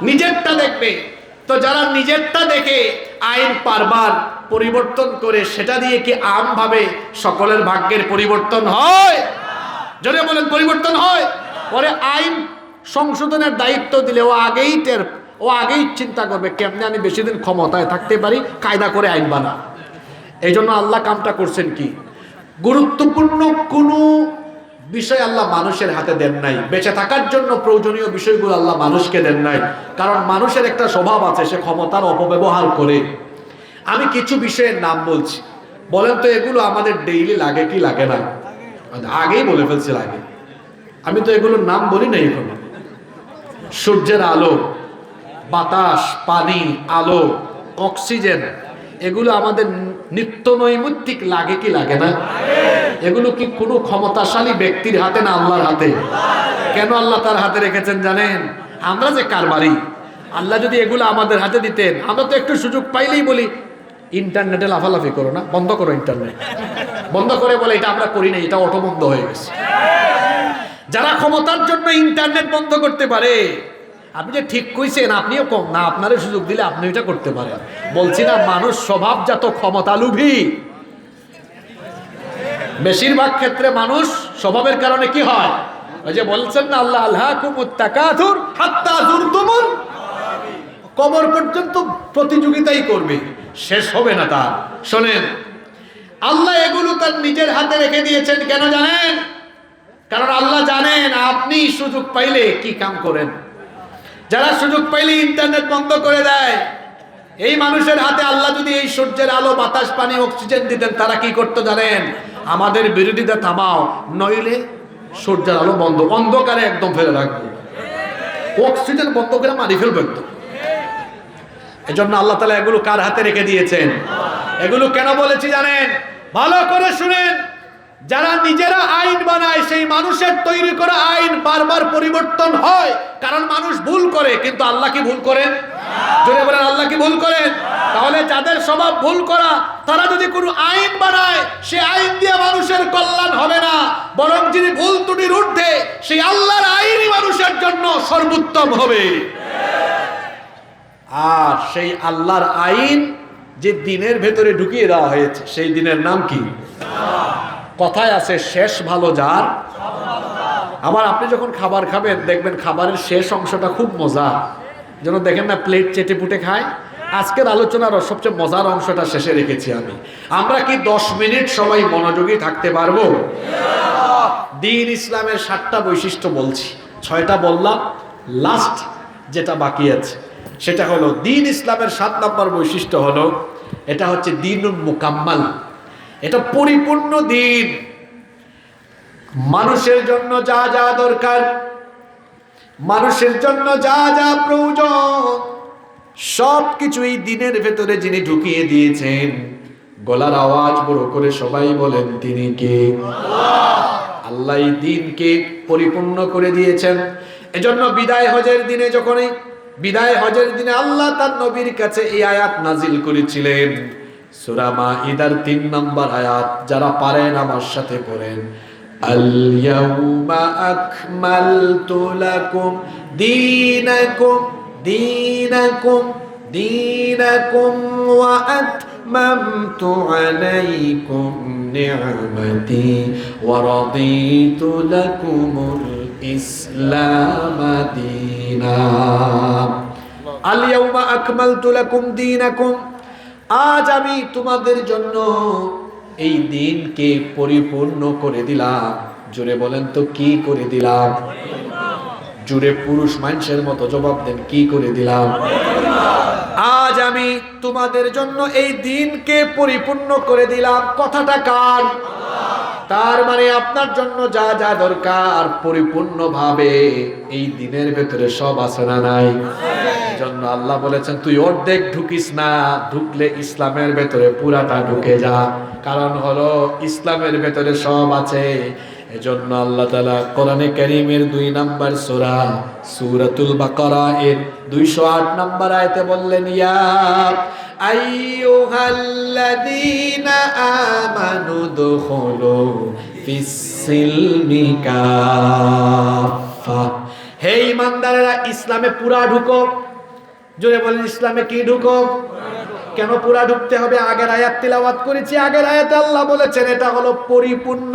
নিজেরটা দেখবে। তো যারা নিজেরটা দেখে আইন বারবার পরিবর্তন করে, সেটা দিয়ে কি আমভাবে সকলের ভাগ্যের পরিবর্তন হয়? জোরে বলেন পরিবর্তন হয়? পরে আইন সংশোধনের দায়িত্ব দিলে ও আগেই চিন্তা করবে কেমনে আমি বেশি দিন ক্ষমতায় থাকতে পারি, কায়দা করে আইন বানা। এই জন্য আল্লাহ কামটা করছেন কি, গুরুত্বপূর্ণ কোনো বিষয় আল্লাহ মানুষের হাতে দেন নাই, বেঁচে থাকার জন্য প্রয়োজনীয় বিষয়গুলো আল্লাহ মানুষকে দেন নাই। কারণ মানুষের একটা স্বভাব আছে, সে ক্ষমতার অপব্যবহার করে। আমি কিছু বিষয়ের নাম বলছি, বলেন তো এগুলো আমাদের ডেইলি লাগে কি লাগে না? আগেই বলে ফেলছি লাগে। আমি তো এগুলোর নাম বলি না এখনো। সূর্যের আলো, বাতাস, পানি, আলো, অক্সিজেন, এগুলো আমাদের নিত্য নৈমিত্তিক লাগে কি লাগে না? এগুলো কি কোনো ক্ষমতাশালী ব্যক্তির হাতে না আল্লাহর হাতে? কেন আল্লাহ তার হাতে রেখেছেন জানেন? আমরা যে কারবারি, আল্লাহ যদি এগুলো আমাদের হাতে দিতেন, আমরা তো একটু সুযোগ পাইলেই বলি ইন্টারনেটে লাফালাফি করো না, বন্ধ করো ইন্টারনেট, বন্ধ করে বলে এটা আমরা করি না, এটা অটো বন্ধ হয়ে গেছে। যারা ক্ষমতার জন্য ইন্টারনেট বন্ধ করতে পারে, আপনি যে ঠিক কইছেন, আপনিও কম না, আপনারও সুযোগ দিলে আপনি এটা করতে পারেন। বলছি না মানুষ স্বভাবজাত ক্ষমতালোভী। বেশিরভাগ ক্ষেত্রে মানুষ স্বভাবের কারণে কি হয়, ওই যে বলছেন না আল্লাহ আলহাকুমুত তাকাতুর হাত্তা যুরতুমুল, কবর পর্যন্ত প্রতিযোগিতাই করবে, শেষ হবে না তার। শোনেন, আল্লাহ এগুলো তার নিজের হাতে রেখে দিয়েছেন। কেন জানেন? কারণ আল্লাহ জানেন আপনি সুযোগ পাইলে কি কাম করেন। যারা সুযোগ পাইলে ইন্টারনেট বন্ধ করে দেয়, এই মানুষের হাতে আল্লাহ যদি এই সূর্যের আলো, বাতাস, পানি, অক্সিজেন দিতেন, তারা কি করতো জানেন? আমাদের বিরোধিতা থামাও, নইলে সূর্যের আলো বন্ধ, অন্ধকারে একদম ফেলে রাখবো, অক্সিজেন বন্ধ করে মারি ফেলবো একদম। এজন্য আল্লাহ তাআলা এগুলো কার হাতে রেখে দিয়েছেন? এগুলো কেন বলেছি জানেন? ভালো করে শুনেন। যারা নিজেরা আইন বানায়, সেই মানুষের তৈরি করা আইন বারবার পরিবর্তন হয়, কারণ মানুষ ভুল করে। কিন্তু আল্লাহ কি ভুল করেন? জোরে বলেন, আল্লাহ কি ভুল করেন? তাহলে যাদের স্বভাব ভুল করা, তারা যদি কোনো আইন বানায়, সে আইন দিয়ে মানুষের কল্যাণ হবে না, বরং যিনি ভুল ত্রুটির ঊর্ধ্বে, সেই আল্লাহর আইনই মানুষের জন্য সর্বোত্তম হবে। আর সেই আল্লাহর আইন যে দিনের ভেতরে ঢুকিয়ে দেওয়া হয়েছে, সেই দিনের নাম কি? কথায় আছে শেষ ভালো যার। আবার আপনি যখন খাবার খাবেন, দেখবেন খাবারের শেষ অংশটা খুব মজা, যেন দেখেন না প্লেট চেটে পুটে খায়। আজকের আলোচনার সবচেয়ে মজার অংশটা শেষে রেখেছি আমি। আমরা কি 10 মিনিট সবাই মনোযোগী থাকতে পারবো? দ্বীন ইসলামের 7টা বৈশিষ্ট্য বলছি, 6টা বললাম, লাস্ট যেটা বাকি আছে সেটা হলো দ্বীন ইসলামের 7 নম্বর বৈশিষ্ট্য হলো, এটা হচ্ছে দ্বীনুল মুকাম্মাল। এটা পরিপূর্ণ দ্বীন। মানুষের জন্য যা যা দরকার, মানুষের জন্য যা যা প্রয়োজন, সব কিছু এই দ্বীনের ভেতরে যিনি ঢুকিয়ে দিয়েছেন, গলার আওয়াজ বড় করে সবাই বলেন তিনি কে? আল্লাহ এই দিনকে পরিপূর্ণ করে দিয়েছেন। এজন্য বিদায় হজের দিনে যখনই বিদায় হজের দিনে আল্লাহ তার নবীর কাছে এই আয়াত নাজিল করেছিলেন, সূরা মাইদার 3 নম্বর আয়াত। যারা পারেন আমার সাথে পড়েন, আল ইয়াউমা আকমালতু লাকুম দীনাকুম দীনাকুম দীনাকুম ওয়া আতমামতু আলাইকুম নি'মাতি ওয়া রাদিতু লাকুমুল ইসলাম দীনা। আল ইয়াউমা আকমালতু লাকুম দীনাকুম, আজ আমি তোমাদের জন্য এই দিনকে পরিপূর্ণ করে দিলাম। জোরে বলেন তো কি করে দিলাম? জোরে পুরুষ মানুষের মতো জবাব দেন, কি করে দিলাম? আজ আমি তোমাদের জন্য এই দিনকে পরিপূর্ণ করে দিলাম। কথাটা কার? তার মানে আপনার জন্য যা যা দরকার পরিপূর্ণভাবে এই দিনের ভেতরে সব আছে না নাই? জন্য আল্লাহ বলেছেন তুই অর্ধেক ঢুকিস না, ঢুকলে ইসলামের ভেতরে পুরাটা ঢুকে যা। কারণ হলো ইসলামের ভেতরে সব আছে। এজন্য আল্লাহ তাআলা কোরআনে কারীমের 2 নম্বর সূরা সূরাতুল বাকারা এর 208 নম্বর আয়াতে বললেন, ইয়া আইয়ুহাল্লাযীনা আমানু দুখুলু ফিস-সিলমি কাফা, হে ঈমানদারেরা ইসলামে পুরা ঢুকো। জোরে বলেন ইসলামে কি ঢুকো? কেন পুরা ঢুকতে হবে? আগের আয়াত তিলাওয়াত করেছি, আগের আয়াতে আল্লাহ বলেছেন এটা হলো পরিপূর্ণ।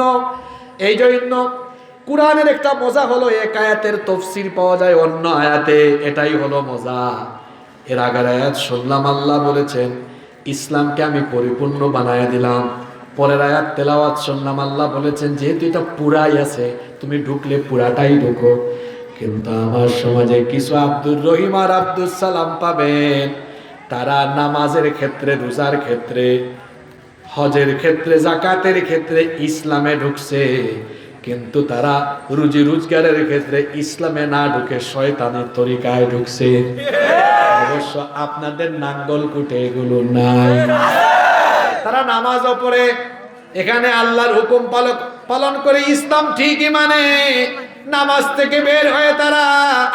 এই জন্য কুরআনের একটা মজা হলো এক আয়াতের তাফসীর পাওয়া যায় অন্য আয়াতে, এটাই হলো মজা। এর আগের আয়াত শুনলাম আল্লাহ বলেছেন ইসলামকে আমি পরিপূর্ণ বানায় দিলাম। পরের আয়াত তেলাওয়াত শুনলাম আল্লাহ বলেছেন যেহেতু এটা পুরাই আছে তুমি ঢুকলে পুরাটাই ঢুকো। কিন্তু আমার সমাজে কিছু আব্দুর রহিম আর আব্দুল সালাম পাবেন, তারা নামাজের ক্ষেত্রে, রোজার ক্ষেত্রে, হজের ক্ষেত্রে, জাকাতের ক্ষেত্রে ইসলামে ঢুকছে, কিন্তু তারা রুজি রোজগারের ক্ষেত্রে ইসলামে না ঢুকে শয়তানের তরিকায় ঢুকছে। অবশ্য আপনাদের নাঙ্গলকোটে এগুলো নাই। তারা নামাজও পড়ে, এখানে আল্লাহর হুকুম পালন করে ইসলাম ঠিকই মানে, নামাজ থেকে বের হয়ে তারা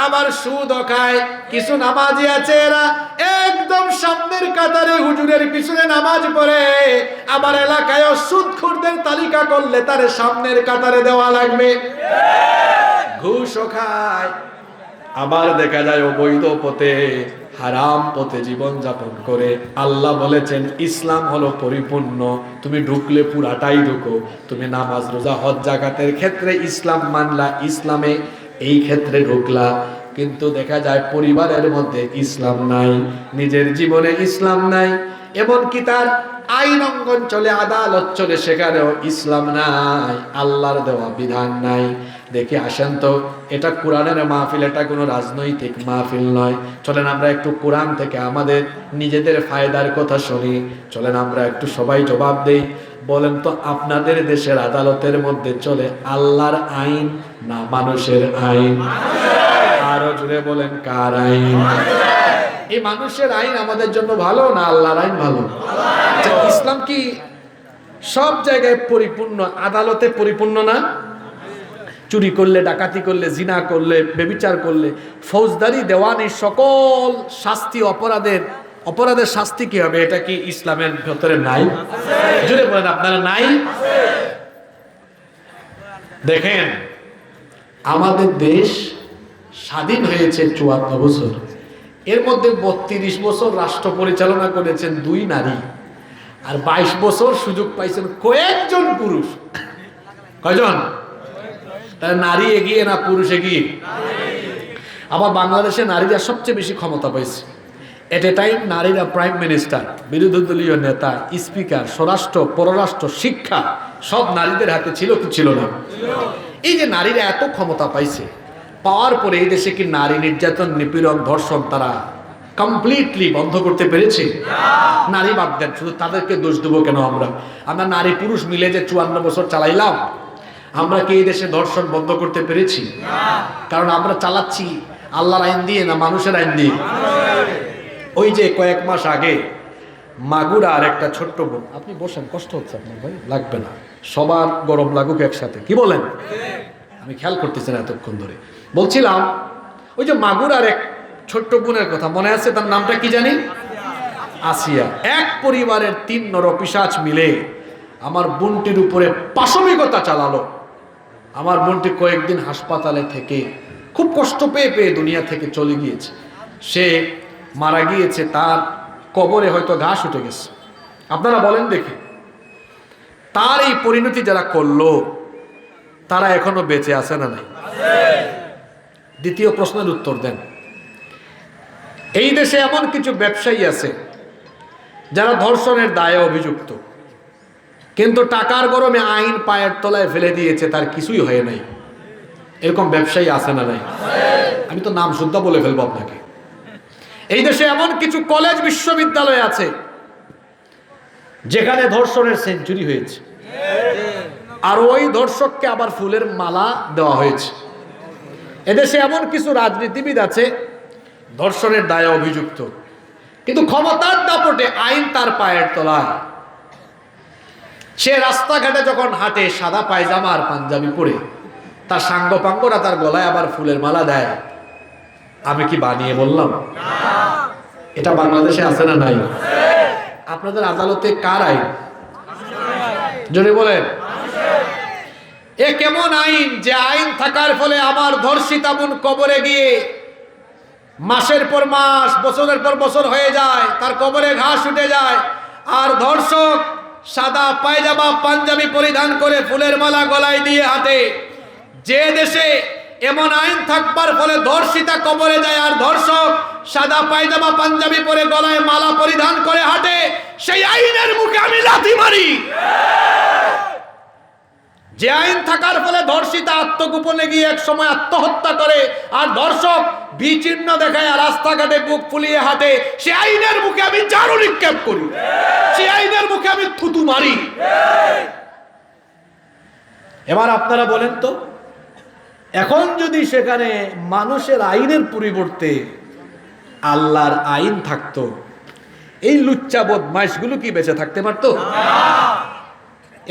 আবার সুদও খায়। কিছু নামাজি আছে এরা একদম সামনের কাতারে হুজুরের পিছনে নামাজ পড়ে, আবার এলাকায় সুদখোরদের তালিকা করলে তারে সামনের কাতারে দেওয়া লাগবে। ঘুষও খায়, আবার দেখা যায় অবৈধ পথে, হারাম পথে জীবন যাপন করে। আল্লাহ বলেছেন ইসলাম হলো পরিপূর্ণ, তুমি ঢুকলে পুরাটাই ঢুকো। তুমি নামাজ, রোজা, হজ, জাকাতের ক্ষেত্রে ইসলাম মানলা, ইসলামে এই ক্ষেত্রে ঢুকলা, কিন্তু দেখা যায় পরিবারের মধ্যে ইসলাম নাই, নিজের জীবনে ইসলাম নাই, এমনকি তার আইন অঙ্গন চলে, আদালত চলে, সেখানেও ইসলাম নাই, আল্লাহর দেওয়া বিধান নাই। দেখে আসেন তো, এটা কোরআনের মাহফিল, এটা কোনো রাজনৈতিক মাহফিল নয়। চলেন আমরা একটু কোরআন থেকে আমাদের নিজেদের ফায়দার কথা শুনি। চলেন আমরা একটু সবাই জবাব দেই। বলেন তো আপনাদের দেশের আদালতের মধ্যে চলে আল্লাহর আইন না মানুষের আইন? আরো জুড়ে বলেন কার আইন? এই মানুষের আইন আমাদের জন্য ভালো না আল্লাহর আইন ভালো? ইসলাম কি সব জায়গায় পরিপূর্ণ, আদালতে পরিপূর্ণ না? চুরি করলে, ডাকাতি করলে, জিনা করলে, ব্যভিচার করলে, ফৌজদারি, দেওয়ানি, সকল শাস্তি, অপরাধের শাস্তি কি হবে? এটা কি ইসলামের ভেতরে নাই? জুড়ে বলেন আপনারা নাই? দেখেন আমাদের দেশ স্বাধীন হয়েছে 54 বছর, এর মধ্যে 32 বছর রাষ্ট্র পরিচালনা করেছেন 2 নারী, আর 22 বছর সুযোগ পাইছেন কয়েকজন পুরুষ। কয়জন? তাহলে নারী এগিয়ে না পুরুষ এগিয়ে? আবার বাংলাদেশে নারীরা সবচেয়ে বেশি ক্ষমতা পাইছে। এট এ টাইম নারীরা প্রাইম মিনিস্টার, বিরোধী দলীয় নেতা, স্পিকার, স্বরাষ্ট্র, পররাষ্ট্র, শিক্ষা সব নারীদের হাতে ছিল কি ছিল না? এই যে নারীরা এত ক্ষমতা পাইছে, পাওয়ার পরে এই দেশে কি নারী নির্যাতন, নিপীড়ন, ধর্ষণ তারা কমপ্লিটলি বন্ধ করতে পেরেছে? নারী বাদ দেন, শুধু তাদেরকে দোষ দেবো কেন? আমরা নারী পুরুষ মিলে যে 54 বছর চালাইলাম, আমরা কি এই দেশে ধর্ষণ বন্ধ করতে পেরেছি? কারণ আমরা চালাচ্ছি আল্লাহর আইন দিয়ে না মানুষের আইন দিয়ে? ওই যে কয়েক মাস আগে মাগুরা আর একটা ছোট্ট বোন। আপনি বসেন, কষ্ট হচ্ছে আপনার ভাই, লাগবে না, সবার গরম লাগুক একসাথে, কি বলেন? আমি খেয়াল করতেছি না এতক্ষণ ধরে। বলছিলাম ওই যে মাগুরার এক ছোট্ট বোনের কথা মনে আছে, তার নামটা কি জানি? আসিয়া। এক পরিবারের 3 নরপিশাচ মিলে আমার বোনটির উপরে পাশবিকতা চালালো। আমার বোনটি কয়েকদিন হাসপাতালে থেকে খুব কষ্ট পেয়ে পেয়ে দুনিয়া থেকে চলে গিয়েছে। সে মারা গিয়েছে, তার কবরে হয়তো ঘাস উঠে গেছে। আপনারা বলেন দেখি, তার এই পরিণতি যারা করলো তারা এখনো বেঁচে আছে না নাই? দ্বিতীয় প্রশ্নের উত্তর দেন। এই দেশে এমন কিছু ব্যবসায়ী আছে যারা ধর্ষণের দায়ে অভিযুক্ত, কিন্তু টাকার গরমে আইন পায়ের তলায় ফেলে দিয়েছে, তার কিছুই হয় নাই। এরকম ব্যবসায়ী আছে না নাই? আমি তো নাম শুদ্ধ বলে ফেলবো আপনাকে। এই দেশে এমন কিছু কলেজ বিশ্ববিদ্যালয় আছে যেখানে ধর্ষণের সেঞ্চুরি হয়েছে, আর ওই ধর্ষককে আবার ফুলের মালা দেওয়া হয়েছে। এদেশে এমন কিছু রাজনীতিবিদ আছে ধর্ষণের দায়ে অভিযুক্ত, কিন্তু ক্ষমতার দাপটে আইন তার পায়ের তলায়। সে রাস্তাঘাটে যখন হাঁটে সাদা পায়জামা আর পাঞ্জাবি পরে, তার সাঙ্গপাঙ্গরা তার গলায় আবার ফুলের মালা দেয়। আমি কি বানিয়ে বললাম? এটা বাংলাদেশে আছে না নাই? আপনাদের আদালতে কার আইন? জোরে বলেন। এ কেমন আইন যে আইন থাকার ফলে আমার ধর্ষিতা বোন কবরে গিয়ে মাসের পর মাস, বছরের পর বছর হয়ে যায়, তার কবরে ঘাস উঠে যায়, আর ধর্ষক সাদা পায়জামা পাঞ্জাবি পরিধান করে ফুলের মালা গলায় দিয়ে হাঁটে। যে দেশে এমন আইন থাকবার ফলে ধর্ষিতা কবরে যায় আর ধর্ষক সাদা পায়জামা পাঞ্জাবি পরে গলায় মালা পরিধান করে হাঁটে, সেই আইনের মুখে আমি লাথি মারি। যে আইন থাকার ফলে ধর্ষিতা আত্মগোপনে গিয়ে এক সময় আত্মহত্যা করে আর ধর্ষক বিচিহ্ন দেখায় আর রাস্তাঘাটে বুক ফুলিয়ে হাঁটে, সে আইনের মুখে আমি ঝাড়ু নিক্ষেপ করি, সে আইনের মুখে আমি থুতু মারি। এবার আপনারা বলেন তো, এখন যদি সেখানে মানুষের আইনের পরিবর্তে আল্লাহর আইন থাকতো, এই লুচ্চা বদমাইশগুলো কি বেঁচে থাকতে পারতো?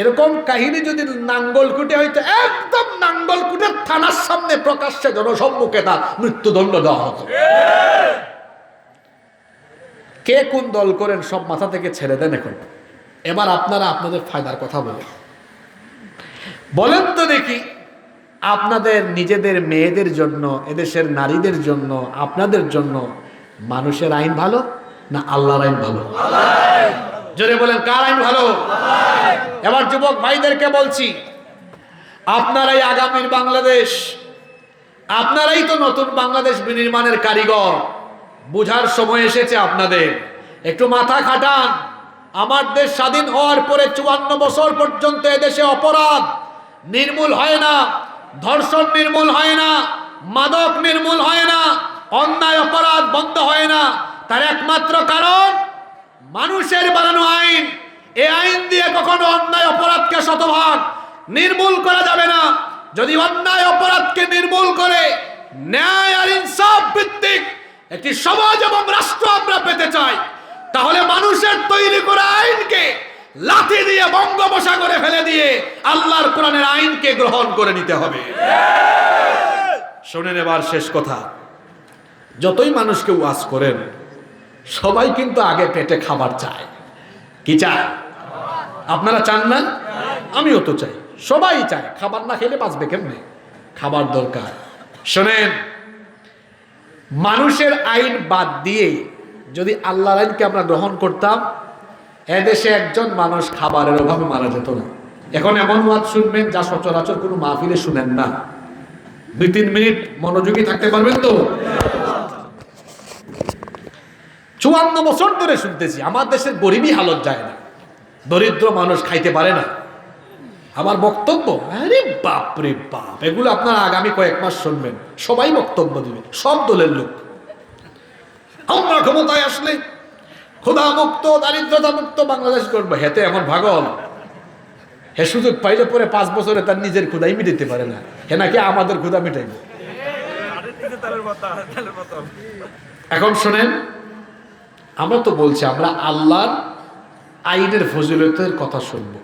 এরকম কাহিনী যদি নাঙ্গলকুটে হইতো, একদম নাঙ্গলকুটের থানার সামনে প্রকাশ্যে জনসম্মুখে তার মৃত্যুদণ্ড দেওয়া হতো। কে কোন দল করেন সব মাথা থেকে ছেড়ে দেন এখন। এবার আপনারা আপনাদের ফায়দার কথা বলেন। বলেন তো দেখি, আপনাদের নিজেদের মেয়েদের জন্য, এদেশের নারীদের জন্য, আপনাদের জন্য মানুষের আইন ভালো না আল্লাহর আইন ভালো? জোরে বলেন, কার আইন ভালো? এবার যুবক ভাইদেরকে বলছি, আপনারাই আগামীর বাংলাদেশ, আপনারাই তো নতুন বাংলাদেশ বিনির্মাণের কারিগর। বুঝার সময় এসেছে আপনাদের, একটু মাথা খাটান। আমার দেশ স্বাধীন হওয়ার পরে 54 বছর পর্যন্ত এদেশে অপরাধ নির্মূল হয় না, ধর্ষণ নির্মূল হয় না, মাদক নির্মূল হয় না, অন্যায় অপরাধ বন্ধ হয় না। তার একমাত্র কারণ মানুষের বানানো আইন। এই আইন দিয়ে কখনো অন্যায় অপরাধকে শতভাগ নির্মূল করা যাবে না। যদি অন্যায় অপরাধকে নির্মূল করে ন্যায় আর ইনসাফ ভিত্তিক একটি সমাজ এবং রাষ্ট্র আমরা পেতে চাই, তাহলে মানুষের তৈরি করা আইনকে লাথি দিয়ে বঙ্গোপসাগরে ফেলে দিয়ে আল্লাহর কোরআনের আইনকে গ্রহণ করে নিতে হবে। শোনেন এবার শেষ কথা, যতই মানুষকে ওয়াজ করেন, সবাই কিন্তু আগে পেটে খাবার চায়। কি চায়? আপনারা চান না? আমিও তো চাই, সবাই চায়। খাবার না খেলে বাঁচবে কেমনে? খাবার দরকার। শোনেন, মানুষের আইন বাদ দিয়ে যদি আল্লাহর আইনকে আমরা গ্রহণ করতাম, এদেশে একজন মানুষ খাবারের অভাবে মারা যেত না। এখন এমন ওয়াজ শুনবেন যা সচরাচর কোনো মাহফিলে শুনেন না। 2-3 মিনিট মনোযোগী থাকতে পারবেন তো? 54 বছর ধরে শুনতেছি আমার দেশের গরিবই হালত যায় না, দরিদ্র মানুষ খাইতে পারে না। আমার বক্তব্য, আরে বাপ রে বাপ, এগুলো আপনারা আগামী কয়েক মাস শুনবেন। সবাই বক্তব্য দিবে, সব দলের লোক। আমরা ক্ষমতায় আসলে ক্ষুধা মুক্ত, দারিদ্রতা মুক্ত বাংলাদেশ করবো। হেতে এমন ভাগল, হে সুযোগ পাইলে পরে 5 বছরে তার নিজের ক্ষুধাই মিটাইতে পারে না, হে নাকি আমাদের ক্ষুধা মিটাইব। এখন শোনেন, আমরা তো বলছি আমরা আল্লাহর আইনের ফজিলতের কথা শুনবো।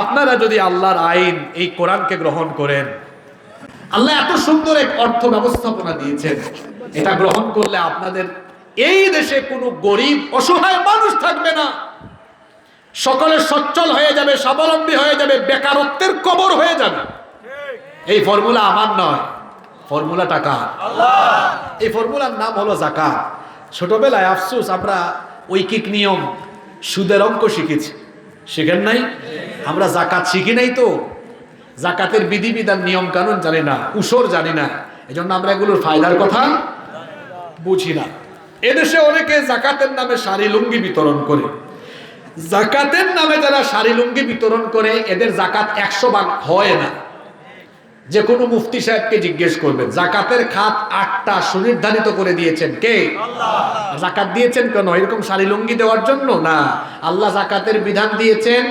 আপনারা যদি আল্লাহর আইন এই কোরআনকে গ্রহণ করেন, আল্লাহ এত সুন্দর এক অর্থ ব্যবস্থাপনা দিয়েছেন, এটা গ্রহণ করলে আপনাদের এই দেশে কোনো গরিব অসহায় মানুষ থাকবে না, সকলে সচ্ছল হয়ে যাবে, স্বাবলম্বী হয়ে যাবে, বেকারত্বের কবর হয়ে যাবে। এই ফর্মুলা আমার নয়, ফর্মুলাটা কার? এই ফর্মুলার নাম হলো যাকাত। ছোটবেলায় আফসোস আমরা ঐকিক নিয়ম সুদের অঙ্ক শিখেছি, শিখেন নাই? আমরা যাকাত শিখি নাই তো, যাকাতের বিধিবিধান নিয়ম কানুন জানি না, উসর জানি না, এজন্য আমরা এগুলোর ফায়দার কথা বুঝি না। এদেশে অনেকে যাকাতের নামে শাড়ি লুঙ্গি বিতরণ করে। যাকাতের নামে যারা শাড়ি লুঙ্গি বিতরণ করে এদের যাকাত 100 ভাগ হয় না। যে কোনো মুফতি সাহেবকে জিজ্ঞেস করবেন, যাকাতের খাত 8টা সুনির্ধারিত করে দিয়েছেন কে? আল্লাহ। যাকাত দিয়েছেন কেন? এরকম শাড়ি লুঙ্গি দেওয়ার জন্য না। আল্লাহ যাকাতের বিধান দিয়েছেন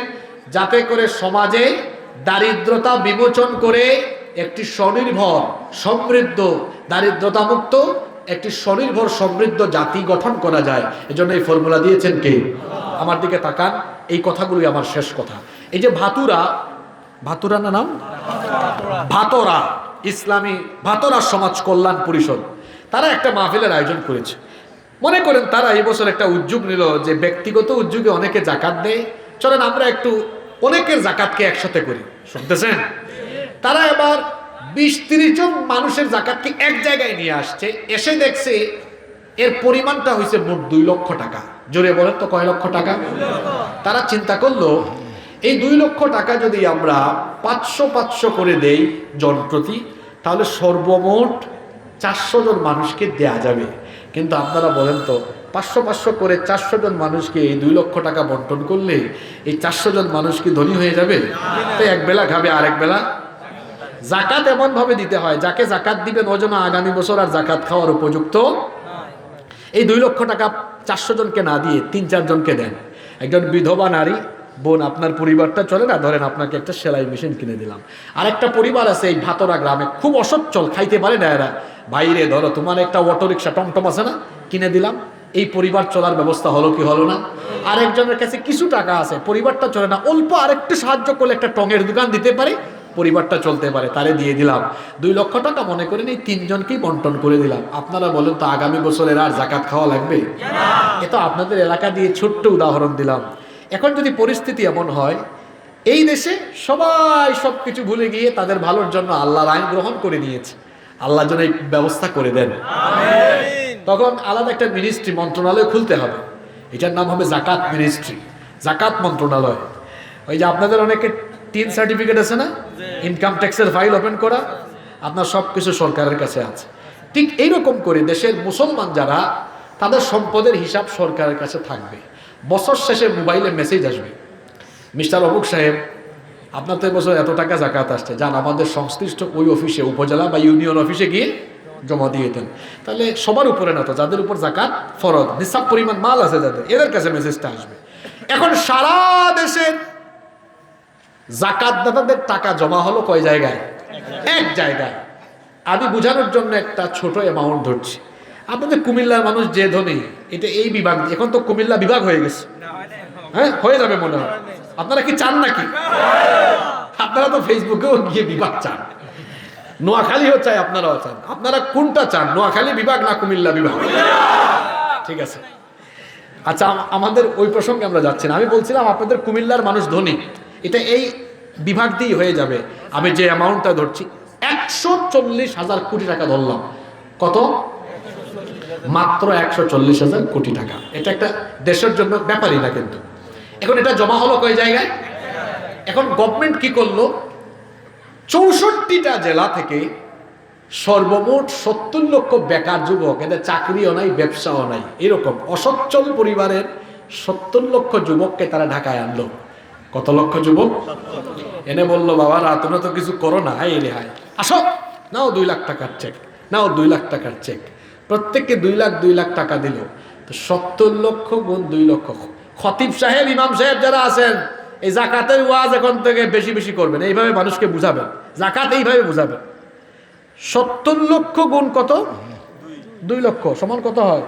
যাতে করে সমাজে দারিদ্রতা বিমোচন করে একটি স্বনির্ভর সমৃদ্ধ দারিদ্রতা মুক্ত একটি স্বনির্ভর সমৃদ্ধ জাতি গঠন করা যায়। এজন্য এই ফর্মুলা দিয়েছেন কে? আমার দিকে তাকান, এই কথাগুলি আমার শেষ কথা। এই যে ভাতুরা না নাম ভাতরা, ইসলামী ভাতরা সমাজ কল্যাণ পরিষদ, তারা একটা মাহফিলের আয়োজন করেছে। মনে করেন তারা এই বছর একটা উদ্যোগ নিল যে ব্যক্তিগত উদ্যোগে অনেকে যাকাত দেয়, চলেন আমরা একটু অনেকের যাকাতকে একসাথে করি। শুনতেছেন? তারা এবার 20-30 জন মানুষের যাকাতকে এক জায়গায় নিয়ে আসছে, এসে দেখছে এর পরিমাণটা হয়েছে মোট 2 লক্ষ টাকা। জোরে বলেন তো কয় লক্ষ টাকা? তারা চিন্তা করলো এই 2 লক্ষ টাকা যদি আমরা 500 করে দেই জন প্রতি, তাহলে সর্বমোট 400 জন মানুষকে দেয়া যাবে। কিন্তু আপনারা বলেন তো 500 করে 400 জন মানুষকে এই 2 লক্ষ টাকা বন্টন করলে এই 400 জন মানুষ কি ধনী হয়ে যাবে? তো এক বেলা খাবে, আরেক বেলা। যাকাত এমন ভাবে দিতে হয় যাকে যাকাত দিবেন ও যেন আগামী বছর আর যাকাত খাওয়ার উপযুক্ত। এই 2 লক্ষ টাকা 400 জনকে না দিয়ে 3-4 জনকে দেন। একজন বিধবা নারী বোন, আপনার পরিবারটা চলে না, ধরেন আপনাকে একটা সেলাই মেশিন কিনে দিলাম। আর একটা পরিবার আছে এই ভাতরা গ্রামে, খুব অসচ্ছল, খাইতে পারে না এরা, বাইরে ধরো তোমার একটা অটো রিক্সা টমটম আছে না, কিনে দিলাম। এই পরিবার চলার ব্যবস্থা হলো কি হলো না? আরেকজনের কাছে কিছু টাকা আছে, পরিবারটা চলে না, অল্প আরেকটু সাহায্য করলে একটা টঙের দোকান দিতে পারে, পরিবারটা চলতে পারে, তারে দিয়ে দিলাম 2 লক্ষ টাকা। মনে করেন এই 3 জনকেই বন্টন করে দিলাম। আপনারা বলেন তো আগামী বছরের আর যাকাত খাওয়া লাগবে? এ তো আপনাদের এলাকা দিয়ে ছোট্ট উদাহরণ দিলাম। এখন যদি পরিস্থিতি এমন হয় এই দেশে সবাই সবকিছু ভুলে গিয়ে তাদের ভালোর জন্য আল্লাহর আইন গ্রহণ করে নিয়েছে, আল্লাহ যেন এই ব্যবস্থা করে দেন, তখন আলাদা একটা মিনিস্ট্রি মন্ত্রণালয় খুলতে হবে। এটার নাম হবে জাকাত মিনিস্ট্রি, জাকাত মন্ত্রণালয়। ওই যে আপনাদের অনেকে 3 সার্টিফিকেট আছে না, ইনকাম ট্যাক্সের ফাইল ওপেন করা, আপনার সব কিছু সরকারের কাছে আছে। ঠিক এইরকম করে দেশের মুসলমান যারা, তাদের সম্পদের হিসাব সরকারের কাছে থাকবে। বছর শেষে মোবাইলে মেসেজ আসবে, মিস্টার অমুক সাহেব আপনার তো এবছর এত টাকা যাকাত আসছে, যান আমাদের সংশ্লিষ্ট ওই অফিসে, উপজেলা বা ইউনিয়ন অফিসে গিয়ে জমা দিয়ে দেন। তাহলে সবার উপরে না তো, যাদের উপর যাকাত ফরজ, নিসাব পরিমাণ মাল আছে যাদের, এদের কাছে মেসেজটা আসবে। এখন সারা দেশের যাকাতদাতাদের টাকা জমা হলো কয় জায়গায়? এক জায়গায়। আমি বোঝানোর জন্য একটা ছোট অ্যামাউন্ট ধরছি। আপনাদের কুমিল্লার মানুষ যে ধনী, এটা এই বিভাগ, এখন তো কুমিল্লা বিভাগ হয়ে গেছে, হ্যাঁ হয়ে যাবে মনে হয়। আপনারা কি চান নাকি? আপনারা তো ফেসবুকেও গিয়ে বিভাগ চান, নোয়াখালীও চাই, আপনারাও চান। আপনারা কোনটা চান, নোয়াখালী বিভাগ না কুমিল্লা বিভাগ? ঠিক আছে, আচ্ছা আমাদের ওই প্রসঙ্গে আমরা যাচ্ছি না। আমি বলছিলাম আপনাদের কুমিল্লার মানুষ ধনী, এটা এই বিভাগ দিয়েই হয়ে যাবে। আমি যে অ্যামাউন্টটা ধরছি 140,000 কোটি টাকা ধরলাম। কত? মাত্র 140,000 কোটি টাকা। এটা একটা দেশের জন্য ব্যাপারই না কিন্তু। এখন এটা জমা হলো কয় জায়গায়? এখন গভর্নমেন্ট কি করলো, 64টা জেলা থেকে সর্বমোট 70 লক্ষ বেকার যুবক, এদের চাকরিও নাই ব্যবসাও নাই, এরকম অসচ্ছল পরিবারের 70 লক্ষ যুবককে তারা ঢাকায় আনলো। কত লক্ষ যুবক? এনে বললো বাবারা তোমরা তো কিছু করো না, হাই রে হাই, আসো নাও 2 লাখ টাকার চেক, নাও 2 লাখ টাকার চেক। প্রত্যেককে 2 লাখ টাকা দিল। তো 70 লক্ষ গুণ 2 লক্ষ। খতিব সাহেব, ইমাম সাহেব যারা আছেন, এই যাকাতের ওয়াজ এখন থেকে বেশি বেশি করবেন, এইভাবে মানুষকে বুঝাবেন, যাকাত এইভাবে বুঝাবেন। 70 লক্ষ গুণ কত? 2 লক্ষ সমান কত হয়?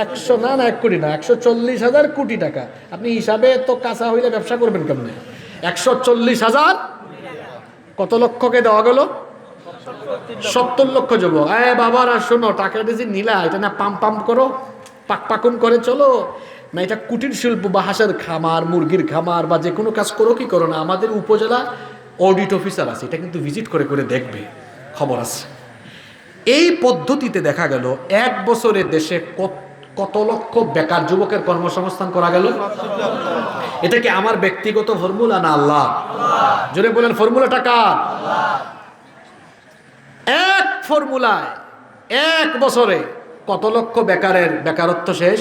100 না 1 কোটি না, 140,000 কোটি টাকা। আপনি হিসাবে তো কাঁচা হইলে ব্যবসা করবেন কেমনে? 140,000 কত লক্ষকে দেওয়া গেল? 70 লক্ষ যুবক। বাবারা শোনো, টাকাটা যে নিলা এটা না পাম্প পাম্প করো, পাকুম করে চলো না, এটা কুটির শিল্প বা হাঁসের খামার, মুরগির খামার বা যে কোনো কাজ করো কি করো না, আমাদের উপজেলা অডিট অফিসার আছে, এটা কিন্তু ভিজিট করে করে দেখবে, খবর আছে। এই পদ্ধতিতে দেখা গেল 1 বছরে দেশে কত লক্ষ বেকার যুবকের কর্মসংস্থান করা গেল। এটা কি আমার ব্যক্তিগত ফর্মুলা না আল্লাহ? জোরে বলেন, ফর্মুলাটা কার? এক ফর্মুলায় 1 বছরে কত লক্ষ বেকারের বেকারত্ব শেষ।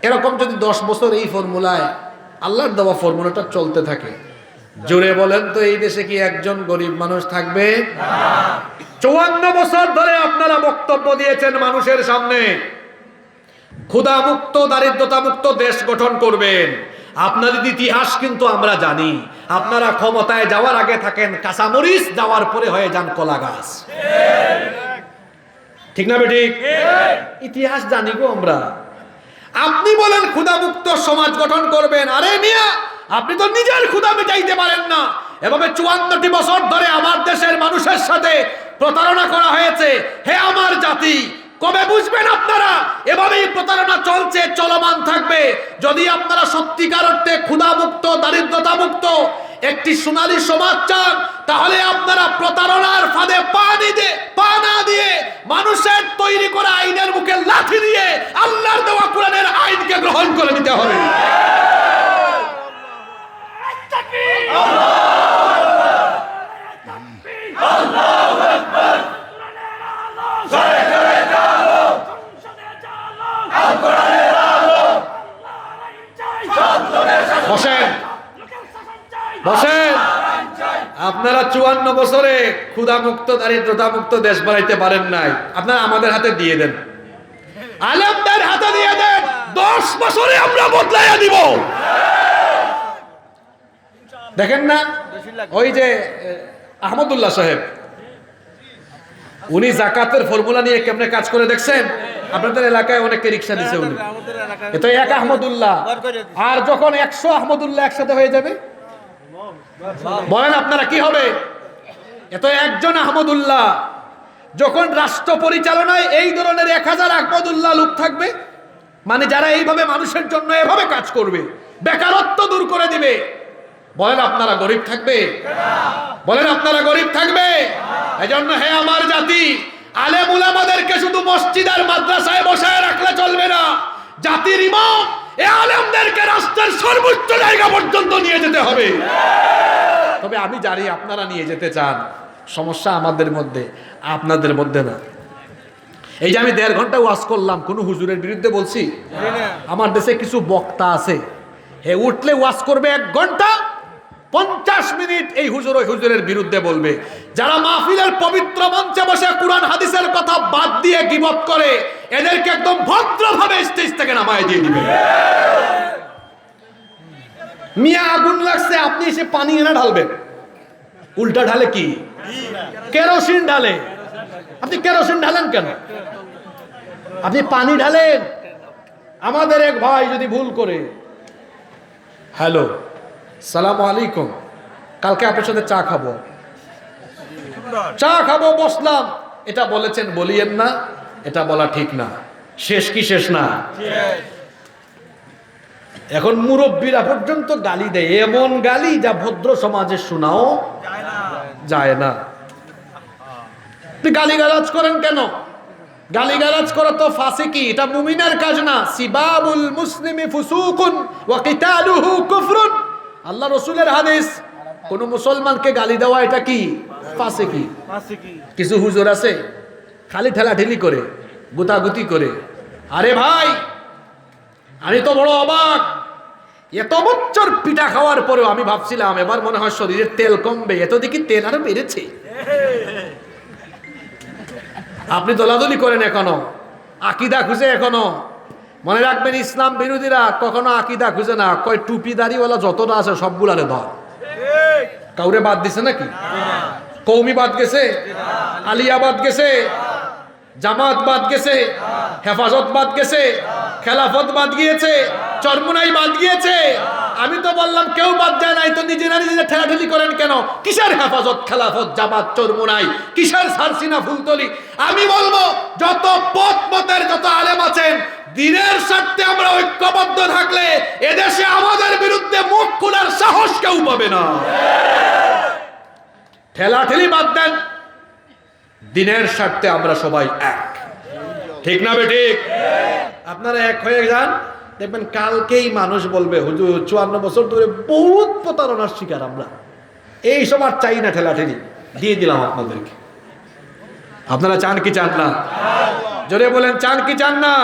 এরকম যদি 10 বছর এই ফর্মুলায়, আল্লাহর দেওয়া ফর্মুলাটা চলতে থাকে, জোরে বলেন তো এই দেশে কি একজন গরিব মানুষ থাকবে? 54 বছর ধরে আপনারা বক্তব্য দিয়েছেন মানুষের সামনে, ক্ষুধা মুক্ত, দারিদ্রতা মুক্ত দেশ গঠন করবেন। আপনাদের ইতিহাস কিন্তু আমরা জানি, আপনারা ক্ষমতায় যাওয়ার আগে থাকেন কাঁচামরিচ, যাওয়ার পরে হয়ে যান কলা গাছ। ঠিক না বেঠিক? ইতিহাস জানি গো আমরা। আপনি বলেন ক্ষুধা মুক্ত সমাজ গঠন করবেন, আরে মিয়া আপনি তো নিজের ক্ষুধা মেটাইতে পারেন না। এভাবে 54টি বছর ধরে আমার দেশের মানুষের সাথে প্রতারণা করা হয়েছে। হে আমার জাতি, কবে বুঝবেন আপনারা এভাবেই প্রতারণা চলছে, চলমান থাকবে। যদি আপনারা সত্যিকার অর্থে ক্ষুধা মুক্ত, দারিদ্রতা মুক্ত একটি সোনালী সমাজ চান, তাহলে আপনারা প্রতারণার ফাঁদে পা না দিয়ে মানুষের তৈরি করা আইনের মুখে লাথি দিয়ে আল্লাহর দেওয়া কোরআনের আইনকে গ্রহণ করে নিতে হবে। বসেন বসেন, আপনারা 54 বছরে ক্ষুধা মুক্ত, দারিদ্রতা মুক্ত দেশ বানাইতে পারেন নাই, আপনারা আমাদের হাতে দিয়ে দেন, আলেমদের হাতে দিয়ে দেন, 10 বছরে আমরা বদলাইয়া দিব। দেখেন না ওই যে আহমদুল্লাহ সাহেব, উনি জাকাতের ফর্মুলা নিয়ে কেমনে কাজ করে দেখছেন? আপনাদের এলাকায় অনেকে রিক্সা দিছে, উনি এটা এক আহমদুল্লাহ। আর যখন 100 আহমদুল্লাহ একসাথে হয়ে যাবে, বলেন আপনারা কি হবে? এত একজন আহমদুল্লাহ, যখন রাষ্ট্র পরিচালনায় এই ধরনের 1000 আহমদুল্লাহ লোক থাকবে, মানে যারা এইভাবে মানুষের জন্য এভাবে কাজ করবে, বেকারত্ব দূর করে দিবে, বলেন আপনারা গরিব থাকবে? বলেন আপনারা গরিব থাকবে? এজন্য হে আমার জাতি, আলেম উলামাদেরকে শুধু মসজিদ আর মাদ্রাসায় বসায় রাখলে চলবে না। জাতির ইমাম এই আলেমদেরকে রাষ্ট্রের সর্বোচ্চ জায়গা পর্যন্ত নিয়ে যেতে হবে। তবে আমি জানি আপনারা নিয়ে যেতে চান, সমস্যা আমাদের মধ্যে, আপনাদের মধ্যে না। এই যে আমি 1.5 ঘন্টা ওয়াজ করলাম, কোন হুজুরের বিরুদ্ধে বলছি? আমার দেশে কিছু বক্তা আছে, হে উঠলে ওয়াজ করবে 1 ঘন্টা, 50 মিনিট এই হুজুর ওই হুজুরের বিরুদ্ধে বলবে। যারা মাহফিলের পবিত্র মঞ্চে বসে কোরআন হাদিসের কথা বাদ দিয়ে গীবত করে, এদেরকে একদম ভদ্রভাবে স্টেজ থেকে নামায় দিয়ে দিবে। মিয়া আগুন লাগছে, আপনি এসে পানি এনে ঢালবেন, উল্টা ঢালে কি? কেরোসিন ঢালে। আপনি কেরোসিন ঢালেন কেন? আপনি পানি ঢালেন। আমাদের এক ভাই যদি ভুল করে, হ্যালো সালাম আলাইকুম, কালকে আপনার সাথে চা খাবো, বসলাম, এটা বলেছেন বলিয়েন না, এটা বলা ঠিক না। শেষ কি শেষ না? এখন মুরব্বীরা পর্যন্ত গালি দেয়, এমন গালি যা ভদ্র সমাজে শোনাও যায় না। গালিগালাজ করেন কেন? গালিগালাজ করা তো ফাসিকি, এটা মুমিনের কাজ না। সিবাবুল মুসলিমি ফুসুকুন ওয়া কিতালুহু কুফরুন, আল্লাহ রাসূলের হাদিস। কোন মুসলমানকে গালি দেওয়া এটা কি? ফাসিকি। কিছু হুজুর আছে খালি ঠেলাঠেলি করে, গুতাগুতি করে। আরে ভাই, আমি তো বড় অবাক, এত বছর পিঠা খাওয়ার পরেও আমি ভাবছিলাম এবার মনে হয় শরীরের তেল কমবে, এত দেখি তেল আরো বেড়েছে। আপনি দলাদলি করেন এখনো, আকীদা খুঁজে এখনো। মনে রাখবেন, ইসলাম বিরোধীরা কখনো আকীদা খুঁজে না, কয় টুপি দাড়িওয়ালা যতটা আছে সবগুলারে ধর। কাউরে বাদ দিছে নাকি? কৌমি বাদ গেছে, আলিয়া বাদ গেছে, জামাত বাদ গেছে, হেফাজত বাদ গেছে, খেলাফত বাদ গিয়েছে, চরমুনাই বাদ গিয়েছে। আমি তো বললাম কেউ বাদ যায় নাই, তো নিজেরা নিজেরা ঠেলাঠেলি করেন কেন? কিসের হেফাজত, খেলাফত, জামাত, চরমুনাই, কিসের সারসিনা, ফুলতলি? আমি বলবো যত পথ মতের যত আলেম আছেন, দিনের স্বার্থে আমরা ঐক্যবদ্ধ থাকলে এদেশে আমাদের বিরুদ্ধে মুখ খোলার সাহস কেউ পাবে না। ঠেলাঠেলি বাদ দেন, দিনের স্বার্থে আমরা সবাই এক, ঠিক না বেঠিক? আপনারা এক হয়ে যান, দেখবেন কালকেই মানুষ বলবে হুজুর 54 বছর ধরে বহুত প্রতারণার শিকার আমরা, এই সব আর চাই না, ঠেলাঠেলি দিয়ে দিলাম আপনাদেরকে। আপনারা চান কি চান না? জোরে বলেন, চান কি চান না?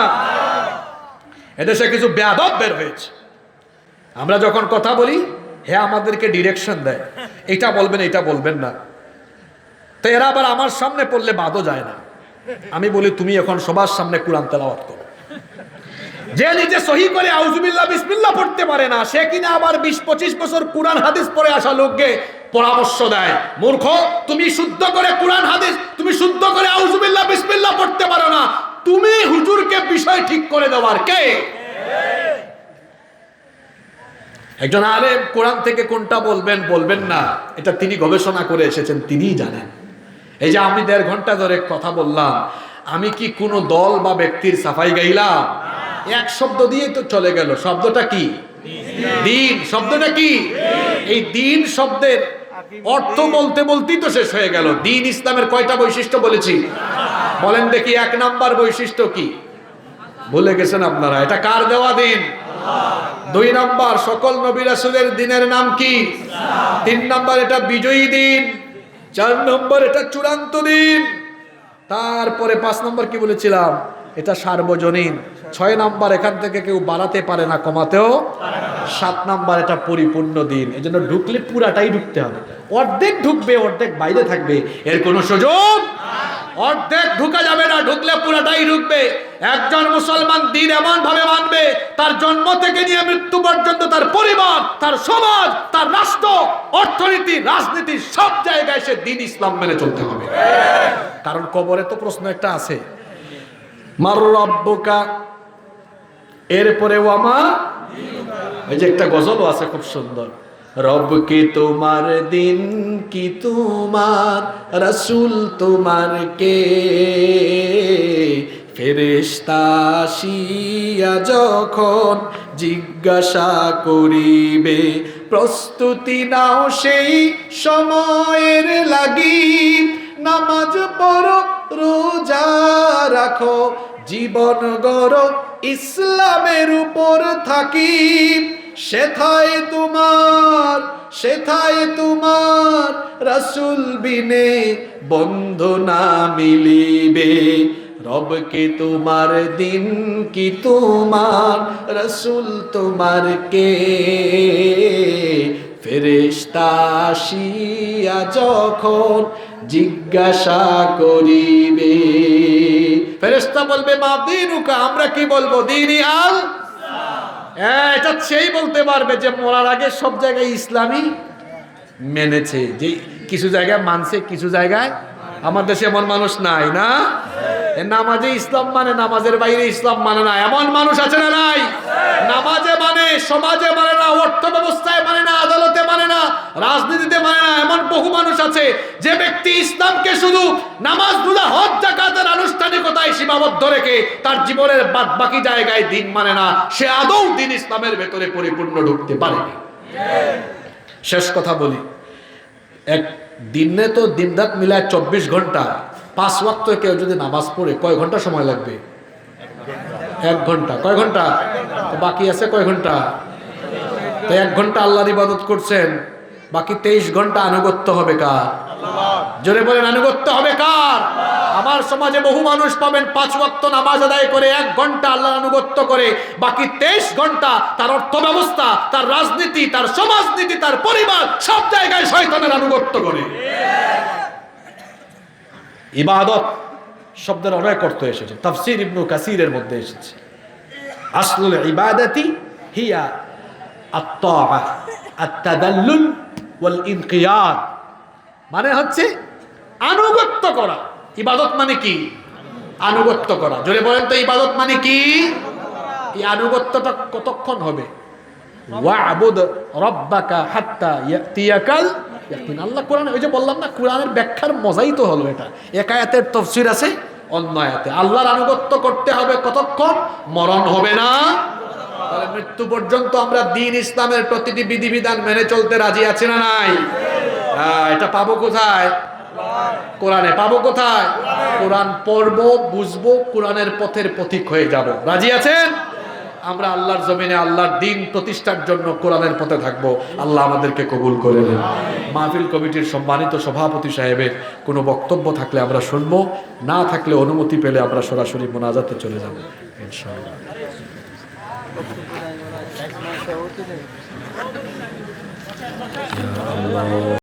এদেশে কিছু বেয়াদব বের হয়েছে, আমরা যখন কথা বলি হে আমাদেরকে ডিরেকশন দেয়, এটা বলবেন এটা বলবেন না, তো এরা আবার আমার সামনে পড়লে বাদও যায় না। আমি বলি তুমি এখন সবার সামনে কোরআন তেলাওয়াত করো। যে নিজে সহি করে আউযুবিল্লাহ বিসমিল্লাহ পড়তে পারে না, সে কিনা আবার 20-25 বছর কোরআন হাদিস পড়ে আসা লোককে পরামর্শ দেয়, মূর্খ তুমি শুদ্ধ করে কোরআন হাদিস, তুমি শুদ্ধ করে আউযুবিল্লাহ বিসমিল্লাহ পড়তে পারো না, তুমি হুজুরকে বিষয় ঠিক করে দেওয়ার কে? একজন আলেম কোরআন থেকে কোনটা বলবেন বলবেন না, এটা তিনি গবেষণা করে এসেছেন, তিনিই জানেন। এই যে আমি 1.5 ঘন্টা ধরে কথা বললাম, আমি কি কোনো দল বা ব্যক্তির সাফাই গাইলাম? এক শব্দ দিয়ে তো চলে গেল, শব্দটা কি? দিন। শব্দটা কি? এই দিন শব্দের অর্থ বলতে বলতেই তো শেষ হয়ে গেল। দিন ইসলামের কয়টা বৈশিষ্ট্য বলেছি? বলেন দেখি, 1 নাম্বার বৈশিষ্ট্য কি? ভুলে গেছেন আপনারা? এটা কার দেওয়া দিন? 2 নাম্বার, সকল নবী রাসূলের দিনের নাম কি? 3 নাম্বার, এটা বিজয়ী দিন। 4 নম্বর, এটা চূড়ান্ত দিন। তারপরে 5 নম্বর কি বলেছিলাম? এটা সার্বজনীন। 6 নম্বর, এখান থেকে কেউ বাড়াতে পারে না, কমাতেও। 7 নম্বর, এটা পরিপূর্ণ দিন। এই জন্য ঢুকলে পুরাটাই ঢুকতে হবে, অর্ধেক ঢুকবে অর্ধেক বাইরে থাকবে, এর কোনো সুযোগ। অর্ধেক ঢুকা যাবে না, ঢুকলে পুরাটাই ঢুকবে। একজন মুসলমান দিন এমন ভাবে মানবে, তার জন্ম থেকে নিয়ে মৃত্যু পর্যন্ত তার পরিবার, তার সমাজ, তার রাষ্ট্র, অর্থনীতি, রাজনীতি, সব জায়গায় সে দিন ইসলাম মেনে চলতে হবে। কারণ কবরে তো প্রশ্ন একটা আছে, মার রব্বুকা, এরপরে ওয়ামা, এই যে একটা গজলও আছে খুব সুন্দর, রব কি তোমার, দিন কি তোমার, রাসূল তোমার কে, ফেরেশতা আসিয়া যখন জিজ্ঞাসা করিবে, প্রস্তুতি নাও সেই সময়ের লাগি, নামাজ পড়ো, রোজা রাখো, জীবন গড়ো ইসলামের উপর থাকি, সেথায় তোমার রাসূল বিনে বন্ধু না মিলিবে, রব কি তোমার, দিন কি তোমার, রাসূল তোমার কে, ফেরেশতা আসিয়া যখন জিজ্ঞাসা করিবে, ফেরেশতা বলবে মা দিনুকা, আমরা কি বলবো? দিনই আল। এটা সেই বলতে পারবে যে মরার আগে সব জায়গায় ইসলামই মেনেছে, যে কিছু জায়গায় মানছে, কিছু জায়গায়। আমার দেশে এমন মানুষ নাই না, নামাজে ইসলাম মানে, নামাজের বাইরে ইসলাম মানে না, এমন মানুষ আছে না নাই? নামাজে মানে, সমাজে মানে না, অর্থ ব্যবস্থায় মানে না, আদালতে মানে না, রাজনীতিতে মানে না, এমন বহু মানুষ আছে যে ব্যক্তি ইসলামকে শুধু নামাজ, রোজা, হজ, যাকাতের আনুষ্ঠানিকতায় সীমাবদ্ধ রেখে তার জীবনের বাকি জায়গায় দিন মানে না, সে আদৌ দিন ইসলামের ভেতরে পরিপূর্ণ ঢুকতে পারেনি। শেষ কথা বলি, এক দিনে তো দিনরাত মিলায় 24 ঘন্টা, 5 ওয়াক্ত কেউ যদি নামাজ পড়ে কয় ঘন্টা সময় লাগবে? 1 ঘন্টা। কয় ঘন্টা? বাকি আছে কয় ঘন্টা? তো 1 ঘন্টা আল্লাহর ইবাদত করছেন, বাকি 23 ঘন্টা আনুগত্য হবে কার? জোরে বলেন, আনুগত্য হবে কার? আমার সমাজে বহু মানুষ পাবেন 5 ওয়াক্ত নামাজ আদায় করে 1 ঘন্টা আল্লাহর আনুগত্য করে, বাকি 23 ঘন্টা তার অর্থ ব্যবস্থা, তার রাজনীতি, তার সমাজনীতি, তার পরিবার, সব জায়গায় শয়তানের আনুগত্য করে। ইবাদত শব্দের অনেক অর্থ এসেছে, তাফসীর ইবনে কাসীরের মধ্যে এসেছে, আসলুল ইবাদাতি হিয়া আত-তাআ আত-তাদাল্লুল ওয়াল ইনকিয়াদ, মানে হচ্ছে আনুগত্য করা। ইবাদত মানে কি? আনুগত্য করা। জোরে বলেন তো ইবাদত মানে কি? এই আনুগত্যটা কতক্ষণ হবে? ওয়া'বুদ রাব্বাকা হাত্তা ইয়াতিয়াকাল ইয়াকিন। আল্লাহ কোরআনে, ওই যে বললাম না, কোরআনের ব্যাখ্যার মজাই তো হলো এটা। এক আয়াতের তাফসীর আছে, অন্য আয়াতে। আল্লাহর আনুগত্য করতে হবে কতক্ষণ? মরণ হবে না, তাহলে মৃত্যু পর্যন্ত আমরা দ্বীন ইসলামের প্রতিটি বিধিবিধান মেনে চলতে রাজি আছি না নাই? এটা পাবো কোথায়? কোরআনে। পাবো কোথায়? কোরআন পড়বো, বুঝবো, কোরআনের পথের পথিক হয়ে যাব। রাজি আছেন? আমরা আল্লাহর জমিনে আল্লাহর দ্বীন প্রতিষ্ঠার জন্য কোরআনের পথে থাকবো। আল্লাহ আমাদেরকে কবুল করে নেন। মাহফিল কমিটির সম্মানিত সভাপতি সাহেবের কোনো বক্তব্য থাকলে আমরা শুনবো, না থাকলে অনুমতি পেলে আমরা সরাসরি মোনাজাতে চলে যাব ইনশাআল্লাহ।